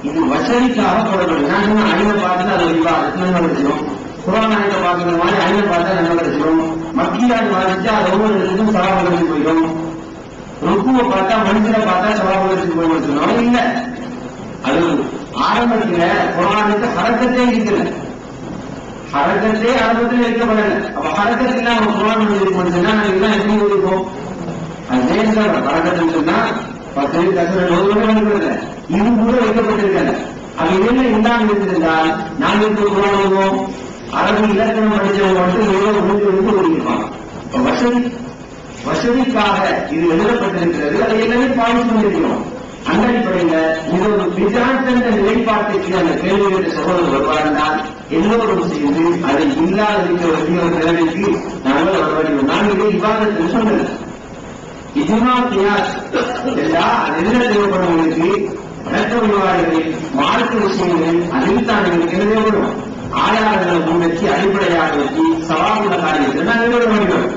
இது வசதிக்காக போடப்படும். நான் ஐநை பார்த்து அது நன்மை கிடைச்சிடும். குரானாயத்தை பார்க்கிற மாதிரி ஐநை பார்த்தா நன்மை கிடைச்சிடும். மக்கியாடு வாசிச்சா அது ஒவ்வொரு இடத்துக்கும் சவாபுகளுக்கு போயிடும். ருக்குவை பார்த்தா மனுஷனை பார்த்தா சவாபுகளுக்கு போயிடும். இல்ல, அது ஆரம்பத்துல குரானுக்கு ஹரக்கத்தே இருக்கிற ஹரக்கத்தே ஆரம்பத்தில் இருக்கப்படல. அப்ப ஹரக்கத்துல நம்ம குரான் இருக்குன்னா நாங்க எல்லாம் எப்படி இருக்கும்? அது ஹரக்கத்துன்னு சொன்னா 10 கசர இது கூட வைக்கப்பட்டிருக்கல. அது என்ன இல்லாமல் இருந்திருந்தால் நாங்கள் குரானுவோம் அரபு இலக்கணம் படித்தவங்க மட்டும் ஏதோ முடிந்து ஓடியிருப்பாங்க. வசதிக்காக இது எழுதப்பட்டிருக்கிறது. அதை எல்லாமே பாதித்து கொண்டிருக்கிறோம். அந்த அடிப்படையில் இது ஒரு பிதாந்த நிலைப்பாட்டுக்கு அந்த கேள்விகளை சகோதரர் வருவார்கள். எல்லோரும் சேர்ந்து அதை இல்லாத இருக்கிற ஒரு நிலைமைக்கு நாங்கள் வர வேண்டும். நான் இதை விவாதத்தில் சொன்னது இஜ்மா கியாஸ் என்ன தேவைப்படுவதற்கு வழக்க விவாதங்களில் மார்க்க விஷயங்களில் அதில் தான் எங்களுக்கு என்ன தேவைப்படும்? ஆதாரங்களை முன்னெற்றி அடிப்படையாக வச்சு சவாலுள்ள காரியத்தில் நான் நிறுவன வேண்டும்.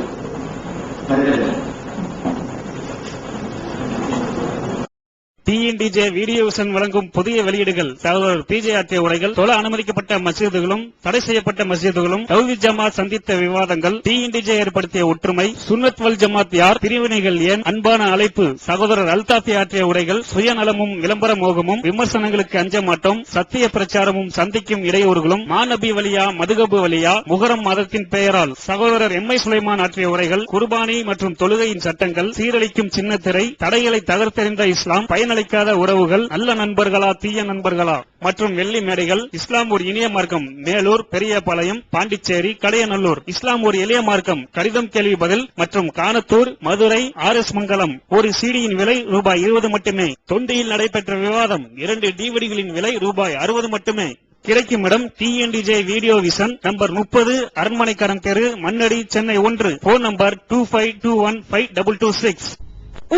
டிஎன்டிஜே வீடியோ விஷன் வழங்கும் புதிய வெளியீடுகள் சகோதரர் பிஜே ஆற்றிய உரைகள், தொழ அனுமதிக்கப்பட்ட மஸ்ஜிதுகளும் தடை செய்யப்பட்ட மஸ்ஜிதுகளும், தௌஹீத் ஜமாத் சந்தித்த விவாதங்கள், டிஎன்டிஜே ஏற்படுத்திய ஒற்றுமை, சுன்னத் வல் ஜமாத் யார், பிரிவினைகள் ஏன், அன்பான அழைப்பு, சகோதரர் அல்தாஃபி ஆற்றிய உரைகள், சுயநலமும் விளம்பர மோகமும், விமர்சனங்களுக்கு அஞ்ச மாட்டோம், சத்திய பிரச்சாரமும் சந்திக்கும் இடையூறுகளும், மாநபி வலியா மதுகபு வலியா, முகரம் மதத்தின் பெயரால் சகோதரர் எம்ஐ சுலைமான் ஆற்றிய உரைகள், குர்பானி மற்றும் தொழுகையின் சட்டங்கள், சீரழிக்கும் சின்னத்திரை, தடைகளை தகர்த்தெறிந்த இஸ்லாம், பயனளிக்காத உறவுகள், நல்ல நண்பர்களா தீய நண்பர்களா மற்றும் வெள்ளி மேடைகள், இஸ்லாம் ஒரு இனிய மார்க்கம், மேலூர், பெரியபாளையம், பாண்டிச்சேரி, கடையநல்லூர், இஸ்லாம் ஒரு எளிய மார்க்கம், கடிதம் கேள்வி பதில் மற்றும் கானத்தூர், மதுரை, RS மங்கலம். ஒரு சிடியின் விலை ரூபாய் 20 மட்டுமே. தொண்டியில் நடைபெற்ற விவாதம் 2 டிவிடிகளின் விலை ரூபாய் 60 மட்டுமே. கிடைக்கும் இடம் டிஎன்டிஜே வீடியோ விஷன், நம்பர் 30, அரண்மனைக்காரன் தெரு, மண்ணடி, சென்னை 1. Phone number 25215226.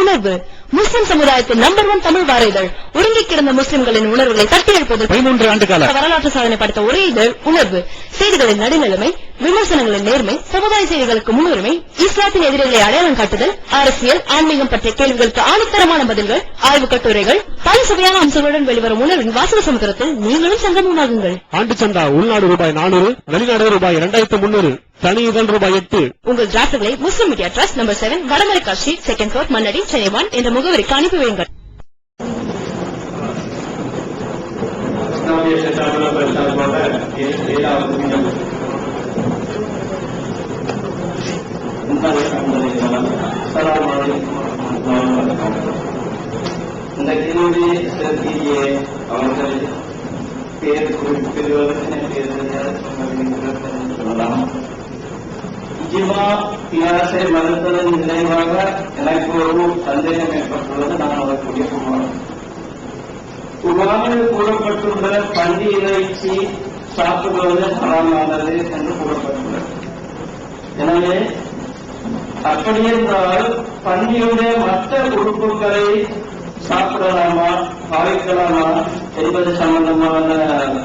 உணர்வு முஸ்லிம் சமுதாயத்தின் நம்பர் 1 தமிழ் வார இதழ். உறங்கி கிடந்த முஸ்லிம்களின் உணர்வுகளை தட்டி எழுப்பது 13 ஆண்டு கால வரலாற்று சாதனை படைத்த ஒரே இதழ் உணர்வு. செய்திகளின் நடுநிலைமை, விமர்சனங்களின் நேர்மை, சமுதாய செய்திகளுக்கு முன்னுரிமை, இஸ்லாத்தின் எதிரிகளை அடையாளம் காட்டுதல், அரசியல், ஆன்மீகம் பற்றிய கேள்விகளுக்கு ஆணித்தரமான பதில்கள், ஆய்வு கட்டுரைகள், பல சுவையான அம்சங்களுடன் வெளிவரும் உணர்வின் வாசக சமுத்திரத்தில் நீங்களும் சங்கமமாகுங்கள். ஆண்டு சந்தா உள்நாடு ரூபாய் 400, வெளிநாடு ரூபாய் 2300, தனி இதழ் ரூபாய் 8. உங்கள் டிராஃப்ட்களை Muslim media trust number 7, Vadamaraikka street, 2nd floor, Mannady, Chennai 1 என்ற முகவரிக்கு அனுப்பி வையுங்கள். இந்த கேள்வி செலுத்திய அவர்கள் பேர் குறிப்பிடுவதற்கு சொல்லலாம். இஜ்மா கியாஸை மறுத்ததன் விளைவாக எனக்கு ஒரு சந்தேகம் ஏற்பட்டுள்ளது. நான் அதற்குரிய குர்ஆனில் கூறப்பட்டுள்ள பன்றி இறைச்சி சாப்பிடுவது ஹராமானது என்று கூறப்பட்டுள்ளது. எனவே அப்படி என்றால் பன்றியுடைய மற்ற உறுப்புகளை சாப்பிடலாமா, பாவிக்கலாமா என்பது சம்பந்தமான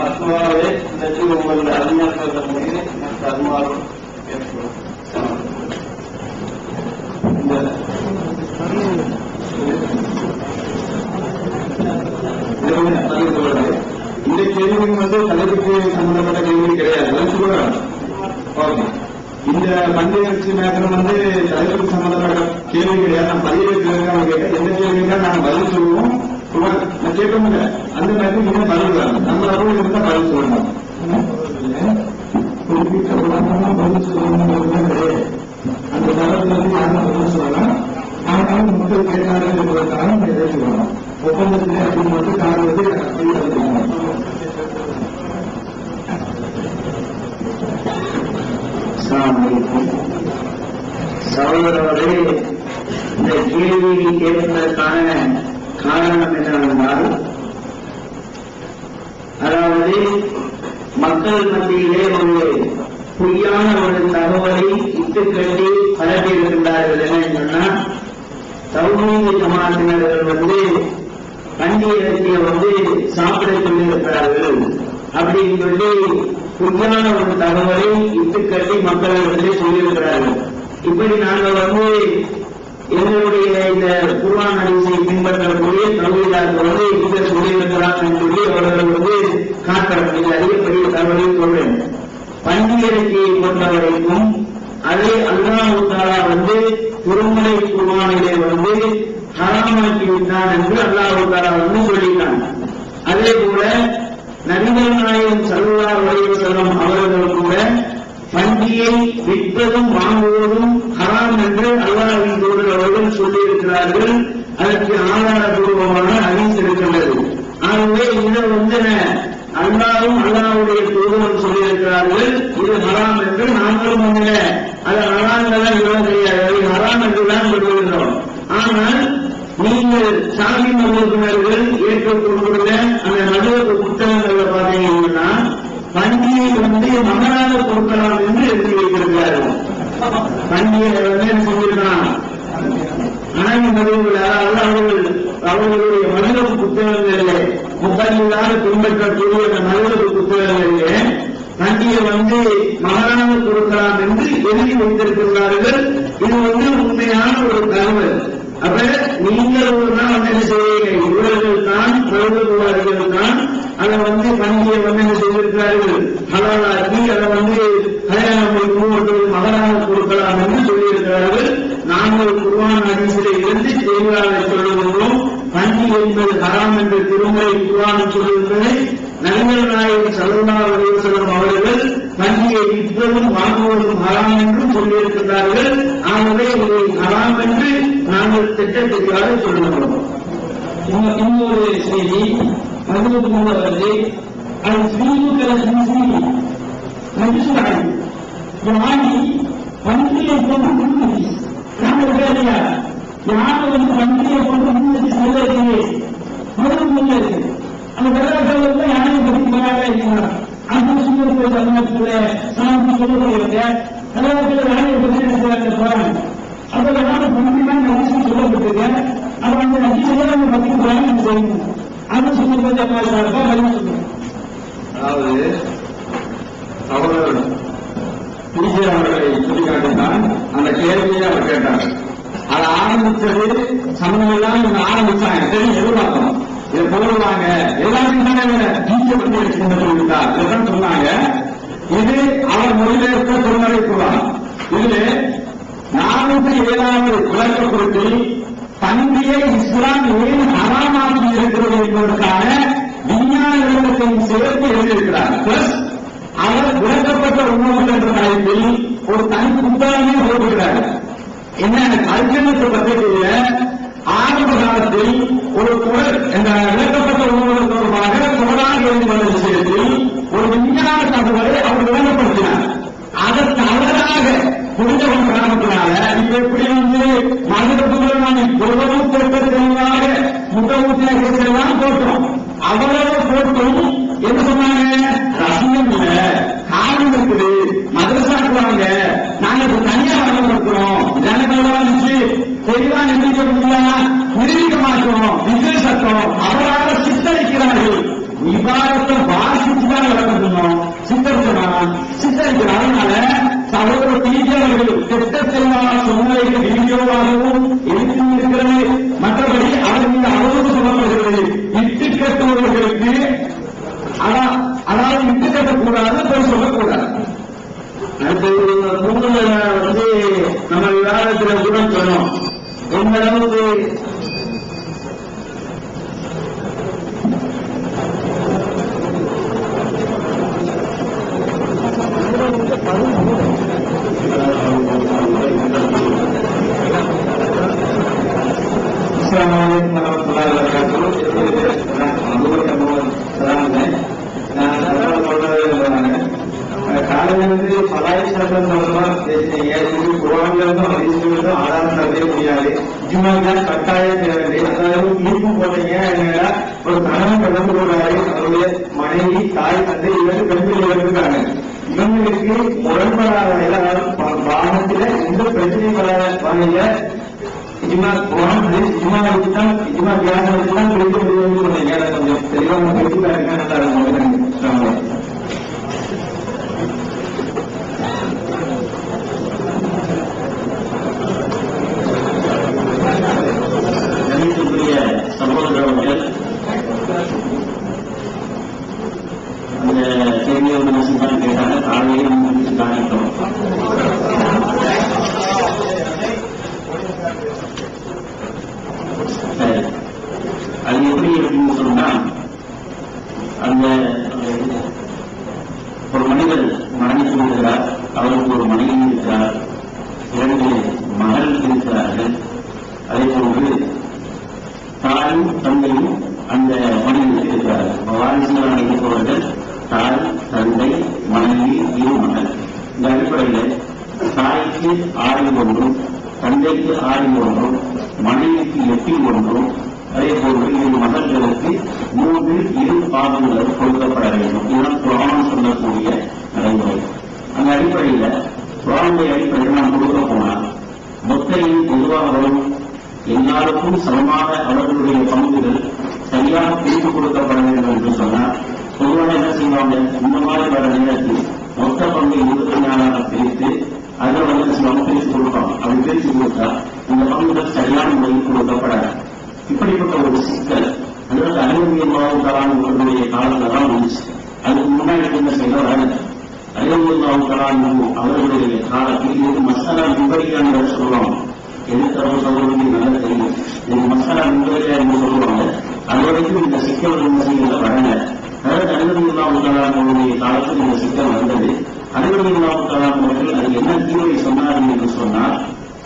பத்மாவை பற்றி உங்கள் அறிஞர்கள் மீது தர்மாவும் இந்த கேள்வி தலைப்புக்கு சம்பந்தப்பட்ட கேள்வி கிடையாது. இந்த பண்டிகை அரிசி மேற்கொண்டு தலைப்புக்கு சம்பந்தப்பட்ட கேள்வி கிடையாது. நான் பதிவேற்க கேட்டேன். எந்த கேள்விக்கா நாங்கள் பதில் சொல்லுவோம். நான் கேட்க அந்த மாதிரி நீங்க பதில் வரணும். நம்ம அளவு இருந்தா பதில் சொல்லணும். குறிப்பிட்ட பதில் சொல்லணும் கிடையாது. சகோதரர்களே, இந்த கேள்வியை கேட்பதற்கான காரணம் என்னவென்றால், அதாவது மக்கள் மத்தியிலே ஒரு பொய்யான ஒரு தகவலை இட்டுக்கட்டி பரப்பி இருக்கின்றார்கள். என்ன சொன்னால், தௌஹீத் ஜமாத்தினர்கள் பண்டிகை இறைச்சியை சாப்பிட சொல்லியிருக்கிறார்கள் அப்படின்னு சொல்லி பொய்யான ஒரு தகவலை இட்டுக்கட்டி மக்களிடத்திலே சொல்லியிருக்கிறார்கள். இப்படி நாங்கள் எங்களுடைய இந்த குர்ஆன் ஹதீஸை பின்பற்றக்கூடிய தௌஹீதார்கள் இங்க சொல்லியிருக்கிறார் என்று சொல்லி அவர்கள் காட்டுறாங்க. இது அதிகப்படிய தகவலை சொல்றேன். பண்டிகை இறைச்சியை பொறுத்தவரைக்கும் அதை அல்லாஹ் தஆலா திருமலை குர்ஆனிலே ஹராமாக்கி விட்டான் என்று அல்லாஹ் தஆலா சொல்லிட்டான். அதே போல நபிகள் நாயகம் ஸல்லல்லாஹு அலைஹி வஸல்லம் அவர்கள் கூட பண்டிகை விற்பதும் வாங்குவதும் ஹராம் என்று அல்லாஹ்வின் தூதர் அவர்கள் சொல்லியிருக்கிறார்கள். அதற்கு ஆதாரபூர்வமான ஹதீஸ் இருக்கின்றது. ஆகவே இதை அல்லாஹ்வும் அல்லாஹ்வுடைய தூதரும் சொல்லியிருக்கிறார்கள், இது ஹராம் என்று நாங்களும் அதை ஹராம்தான் தெரியாது, ஹராம் என்றுதான் சொல்லுகின்றோம். ஆனால் நீங்கள் சாமி மதத்தினர்கள் ஏற்றுக்கொண்டுள்ள அந்த மதுரக புத்தகங்களை பார்த்தீங்கன்னா பண்டிகை மகனாக கொடுக்கலாம் என்று எழுதி வைத்திருக்கிறார்கள். பண்டிகை சொல்லியிருக்கிறான் அனைத்து மதுகள், அதாவது அவர்களுடைய மதுரக புத்தகங்களிலே முப்பதிலாக பின்பற்றக்கூடிய அந்த மதுரக புத்தகங்களிலே பண்டிகை மகனாக கொடுக்கலாம் என்று எழுதி வைத்திருக்கிறார்கள். இது உண்மையான ஒரு தகவல். அப்ப நீங்கள் ஒரு நாள் என்ன செய்வீங்க, இவர்கள் தான் மருத்துவர்கள் தான் அதை பண்டிகையை என்ன செய்திருக்கிறார்கள், ஹலாலாக்கி அதை கல்யாணம் மகனாக கொடுக்கலாம் என்று சொல்லியிருக்கிறார்கள். நாங்கள் குர்ஆன் ஹதீஸிலே இருந்து தெளிவாக சொல்லுகின்றோம். பண்டிகை என்பது ஹராம் என்று திருமலை குர்ஆன் சொல்லுகின்றதை நபிகள் நாயகம் ஸல்லல்லாஹு அலைஹி வஸல்லம் அவர்கள் பண்டிகை விற்பதும் வாங்குவதும் ஹராம் என்றும் சொல்லியிருக்கிறார்கள். ஆகவே இதை ஹராம் என்று நாங்கள் திட்டத்திற்காக சொல்லுகிறோம். இன்னொரு செய்தி வருது, அது ஸ்ரீமுக வாங்கி பண்டிகை போன்று முன்னுரிமை நாங்கள் வேலையா யாரும் பண்டிகை போன்று முன்னுரிமை செல்வதற்கு முதல் முன்னேறு அந்த வெள்ளக்காரர்கள் யாரையும் பற்றி வராக இருக்கிறார். அந்த சூழல் தமிழகத்தில் சாமி சொல்லப்படுகிறது. தலைவர்கள் யாரையும் பற்றி போறாங்க. அப்ப யாரும் பண்டிகை அவசியம் சொல்லப்பட்டிருக்க. அப்ப அந்த அதிகம் பற்றி போறாங்க செய்யணும். அந்த சூழல் பதிவு சொல்லுங்க. அதாவது அவர்கள் பிஜே அவர்களை சுட்டிக்காட்டினான். அந்த கேள்வியை அவர் கேட்டார். அதை ஆரம்பிச்சது சமூகம் இவங்க ஆரம்பிச்சாங்க. சரி, எதிர்பார்க்கணும் இதை போடுவாங்க எல்லாத்தையும் பிஜே பற்றி சொல்லிவிட்டார். இதான் சொன்னாங்க. இது அவர் மொழிபெயர்த்த திருமலை குர்ஆன். இதுல 407வது விளக்கப்படுத்தி பண்டிகை இஸ்லாம் ஏன் ஹராமாகி இருக்கிறது என்பதற்கான விஞ்ஞான விளக்கத்தையும் சேர்த்து எழுதியிருக்கிறார். பிளஸ் அவர் விளக்கப்பட்ட உணவுகள் என்ற தலைப்பில் ஒரு தனி புத்தகமே போட்டிருக்கிறார். என்ன அர்ஜென்ட் பத்திரிகையில ஆரம்ப காலத்தில் ஒரு தொடர் என்ற விளக்கப்பட்ட உணவுகள் தொடர்பாக தொடராக எழுதி வந்த விஷயத்தில் ஒரு விஞ்ஞான தகவலை அவர் விளங்கப்படுத்தினார். அதற்கு அவராக புரிஞ்சவன் காரணத்தினால இப்ப எப்படி மனிதர்கள் பொருளும் போட்ட தெளிவாக முகமூர்த்தியெல்லாம் போட்டோம். அவ்வளவு போட்டும் என்ன சொன்னாங்க, ரசிகம் இல்ல, காரணம் இருக்குது, மதரசாக்குவாங்க, நாங்க இப்ப தனியா வளர்க்கிறோம், ஜனங்களுக்கு தெளிவா நிரூபிக்க முடியல, நிரூபிக்க மாட்டோம், விசேஷத்தம் அவரால் சித்தரிக்கிறார்கள். விவாதத்தை வாசிச்சுதான் வளர்க்கணும், சித்தரிக்கிறார். அதனால சகோதர தீஜர்கள் திட்ட தெளிவான சொன்னதை வீடியோவாகவும் எழுதி இருக்கிறது. மற்றபடி அவர் இந்த அவதூறு சொல்லப்படுகிறது. இட்டு கட்டுபவர்களுக்கு அதாவது இட்டு கட்டக்கூடாது, போய் சொல்லக்கூடாது. அடுத்து நம்ம விவாதத்தில் கூட சொன்னோம். எந்த அளவுக்கு காலையிலிருந்து பலாய் சட்டம் தொடர்பாக செய்ய முடியாது. இஜ்மாதான் கட்டாயம் தேவையில்லை. அதாவது தீர்ப்பு போட்டீங்க என்னன்னா ஒரு கணவன் கடந்து போறாரு, அவருடைய மனைவி தாய் தந்தை இவருக்கு பெண்கள் இருக்காங்க. இவங்களுக்கு முரண்படாத வாகனத்துல எந்த பிரச்சனையும் வராத வகையில இஜ்மா தியானத்துக்கு தான் பேச முடியும்னு சொன்னீங்க. கொஞ்சம் தெளிவாக பேசிட்டா இருக்கா நல்லா இருக்கும். சகோதரர்கள் அந்த கேள்வியை ஒரு நிமிஷம் தான் கேட்டாங்க. காலையில் முடிச்சு காணிட்டோம். சரி, அது எப்படி அப்படின்னு சொன்னா, அந்த ஒரு மனிதர் மரணித்து விடுகிறார். அவருக்கு ஒரு மனைவி இருக்கிறார், 2 மகள் இருக்கிறார்கள். அதே போன்று தாயும் தந்தையும் அந்த மனைவிக்கு இருக்கிறார்கள். வாரிசுகளாக இருப்பவர்கள் தாய், தந்தை, மனைவி, 2 மகள். இந்த அடிப்படையில் தாய்க்கு 6 ஒன்றும், தந்தைக்கு 6 ஒன்றும், மனைவிக்கு 8 ஒன்றும், அதே போன்று 2 மகள்களுக்கு 3 பாகங்கள் கொடுக்கப்பட வேண்டும். இதுதான் குர்ஆன் சொல்லக்கூடிய நடைமுறை. அந்த அடிப்படையில் குர்ஆனுடைய அடிப்படையில் நாம் கொடுக்க போனால் மொத்தையில் பொதுவாக வரும் எல்லாருக்கும் சமமாக அவர்களுடைய பங்குகள் சரியாக பிரித்து கொடுக்கப்பட வேண்டும் என்று சொன்னால் பொதுவாக என்ன செய்வாங்க, இந்த மாதிரி வர நேரத்தில் மொத்த பங்கை 24ஆக பிரித்து அதில் பிரித்து கொடுப்பாங்க. அப்படி பிரித்து கொடுத்தா இந்த பங்குகள் சரியான முறையில் கொடுக்கப்படாது. இப்படிப்பட்ட ஒரு சிக்கல் அதற்கு அறிவுறுத்தலாம் அவர்களுடைய காலத்தில் தான் வந்துச்சு. அதுக்கு முன்னாடி என்ன செய்ய வரல. அறிவுறுத்தலாம் அவர்களுடைய காலத்தில் இது மசாலா விபரியான சொல்லுவாங்க. எதிர்த்தரவு சொல்றதுக்கு நல்லா தெரியும். இது மசாலா விபரியா என்று சொல்லுவாங்க. அது வரைக்கும் இந்த சிக்கல் விமர்சைகள் வரல. அதாவது அறிவுறுத்தலாமுடைய காலத்தில் இந்த சிக்கல் வந்தது. அறிவுறுத்தலாம் அவர்கள் அது என்ன தீர்வை சொன்னார்கள் என்று சொன்னால்,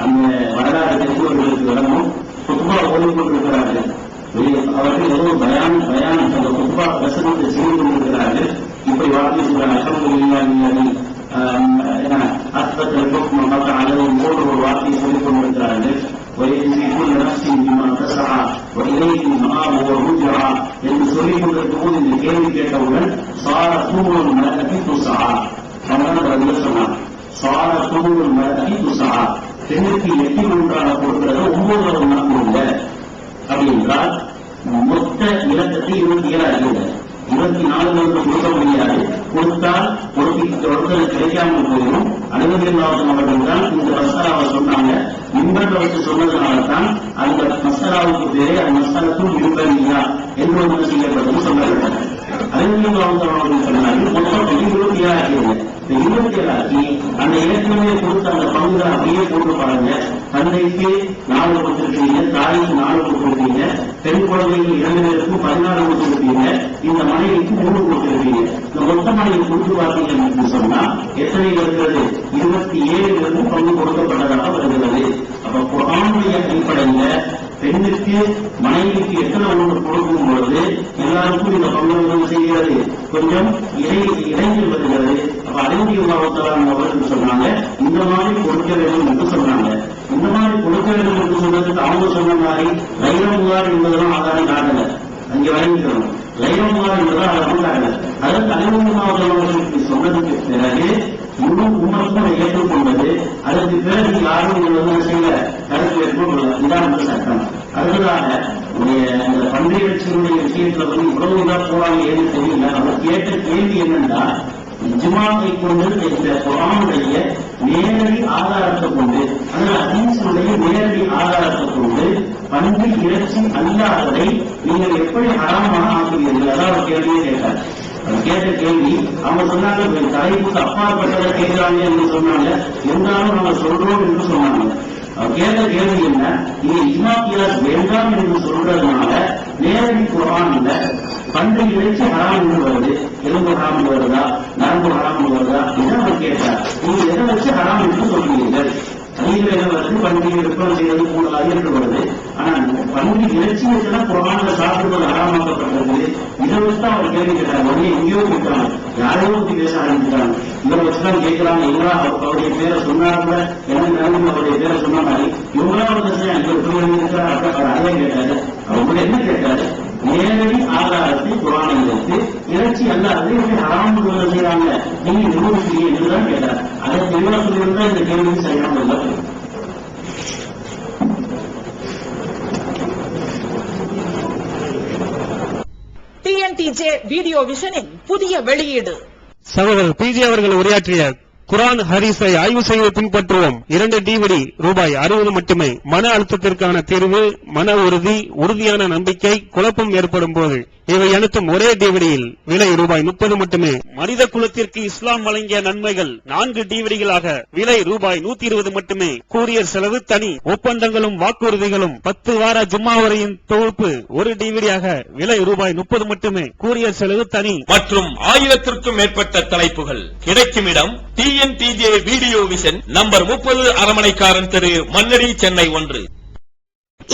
அந்த வரலாறு தெரிந்தவர்களுக்கு விளங்கும். குத்பா ஓடிக்கொண்டிருக்கிறார்கள். அவர்கள் ஏதோ பயானம் அந்த குத்பா வசனத்தை செய்து கொண்டிருக்கிறார்கள். இப்படி வார்த்தை சொல்றாங்க, அளவு போன்ற ஒரு வார்த்தையை சொல்லிக் கொண்டிருக்கிறார்கள். என்று சொல்லிக் கொண்டிருக்கும் போது இந்த கேள்வி கேட்டவுடன் சார தூங்குள் மரத்தி துசா சொன்னார். சார தூங்குள் மரத்தி துசா பெண்ணுக்கு 8 ஒன்றாக கொடுக்கிறது 9 ஒன்றா கொடுங்க. அப்படி என்றால் மொத்த இலக்கத்தை 27 ஆகிறது. 24 கொடுக்க முடியாது. கொடுத்தால் ஒருத்தர் கிடைக்காமல் போயிடும். அனுமதியில்லாத அவர்கள் தான் இந்த மசாலாவை சொன்னாங்க. மிம்பர்ல வச்சு சொன்னதுனால்தான் அந்த மசாலாவுக்கு பேரே அந்த மசாலத்தும் மிம்பரியா என்று ஒன்று செய்யப்பட்டது சொல்லப்பட்டது. அனுமதியில்லாத அவர்கள் சொன்னார்கள் மொத்தம் 27 ஆகிறது. 27 ஆக்கி அந்த ஏற்கனவே கொடுத்த அந்த பங்குகளை அப்படியே போட்டு பாருங்க. தந்தைக்கு 4 கொடுத்திருக்கீங்க, தாய்க்கு 4 கொடுத்திருக்கீங்க, பெண் குழந்தைகள் 2 பேருக்கும் 14 கொடுத்திருக்கீங்க, இந்த மனைவிக்கு 3 கொடுத்திருக்கீங்க. இந்த மொத்த மனைவி கொடுத்து பார்த்தீங்க என்று சொன்னா எத்தனை இருக்கிறது? 27 பங்கு கொடுக்கப்பட்டதாக வருகிறது. அப்ப குர்ஆனுடைய அடிப்படையில் பெண்ணுக்கு மனைவிக்கு எத்தனை ஒன்று கொடுக்கும் பொழுது எல்லாருக்கும் இந்த பங்கு செய்கிறது, கொஞ்சம் இடைஞ்சல் வருகிறது. அப்ப அறிவுறுத்தலாம் அவர்கள் சொன்னாங்க இந்த மாதிரி கொடுக்க வேண்டும் என்று சொன்னாங்க. இந்த மாதிரி கொடுக்க வேண்டும் என்று சொன்னதுக்கு அவங்க சொன்ன மாதிரி லைரமுகார் என்பதெல்லாம் ஆதாரம் காட்டல. அங்கே வழங்கிக்கிறோம் லைரமுகார் என்பதால் ஆதாரம் காட்டல. அதற்கு அறிவுறுத்தலாம் சொன்னதுக்கு பிறகு இன்னும் உமருக்கும் ஏற்றுக்கொண்டது. அதற்கு பிறகு யாரும் செய்ய கருத்து ஏற்றுக்கொள்ள இதான் சட்டம். அடுத்ததாக இந்த பண்டைய கட்சியினுடைய விஷயத்துல இவ்வளவுதான் போறாங்க ஏன்னு தெரியல. அவர் கேட்ட கேள்வி என்னன்னா, இஜ்மாவை கொண்டு இந்த குர்ஆனுடைய நேரடி ஆதாரத்தை கொண்டு, அதனால ஹதீஸுடைய நேரடி ஆதாரத்தை கொண்டு பன்றி இறைச்சி அல்லாததை நீங்கள் எப்படி ஹராமாக ஆக்குவீர்கள்? அதாவது கேள்வியே கேட்டார். கேட்ட கேள்வி அவங்க சொன்னாங்க தலைப்புக்கு அப்பாற்பட்டதை கேட்கிறாங்க என்று சொன்னாங்க. இருந்தாலும் நம்ம சொல்றோம் என்று சொன்னாங்க. கேட்ட கேள்வி என்ன, நீங்க இஜ்மா கியாஸ் வேண்டாம் என்று சொல்றதுனால நேரடி குர்ஆன்ல பன்றி இறைச்சி ஹராம் என்று வருது, எலும்பு ஹராம் வருதா, நரம்பு ஹராம் வருதா? இதை அவர் கேட்டார். நீங்க எதை வச்சு ஹராம் என்று சொல்றீர்கள்? அதில் என்ன வருது? பன்றி விற்பனை செய்வது கூடாது என்று வருது. ஆனால் பன்றி இறைச்சி வச்சுதான் குரான்ல சாப்பிடுவது ஆரம்பமாக்கப்பட்டிருக்குது. இதை வச்சுதான் அவர் கேள்வி கேட்டார். உடனே எங்கேயோ கேட்டாங்க, யாரையோ பத்தி பேச ஆரம்பிச்சாங்க. இவரை வச்சுதான் கேட்கிறாங்க. இவரா அவருடைய பேரை சொன்னார் கூட எனக்கு நினைவு அவருடைய பேரை சொன்ன மாதிரி இவங்களா எனக்கு இருக்கிறார். அவர் அதே கேட்டாரு. அவங்க என்ன கேட்டாரு, நேரடி ஆதாரத்தை குரானை வைத்து இறைச்சி அல்லாது ஹராம் செய்யறாங்க நீங்க நிரூபிக்கிறீங்க என்றுதான் கேட்டார். அதை தெளிவாக சொல்லியிருந்தா இந்த கேள்வி சரியான இல்லை. TNTJ வீடியோ விஷனின் புதிய வெளியீடு. சகோதரர் பிஜே அவர்கள் உரையாற்றிய குரான் ஹதீஸை ஆய்வு செய்து பின்பற்றுவோம் 2 DVD ரூபாய் 60 மட்டுமே. மன அழுத்தத்திற்கான தீர்வு, மன உறுதி, உறுதியான நம்பிக்கை, குழப்பம் ஏற்படும் போது இவை அனைத்தும் ஒரே டிவிடியில் விலை ரூபாய் 30 மட்டுமே. மனித குலத்திற்கு இஸ்லாம் வழங்கிய நன்மைகள் 4 டிவிடிகளாக விலை ரூபாய் 120 மட்டுமே. கூரியர் செலவு தனி. ஒப்பந்தங்களும் வாக்குறுதிகளும் 10 வார ஜும்மா வரையின் தொகுப்பு ஒரு டிவிடியாக விலை ரூபாய் 30 மட்டுமே. கூரியர் செலவு தனி. மற்றும் 1000ற்கும் மேற்பட்ட தலைப்புகள் கிடைக்கும் இடம் TNTJ வீடியோ விஷன் நம்பர் 30 அரமனைக்காரன் தெரு, மன்னடி, சென்னை 1.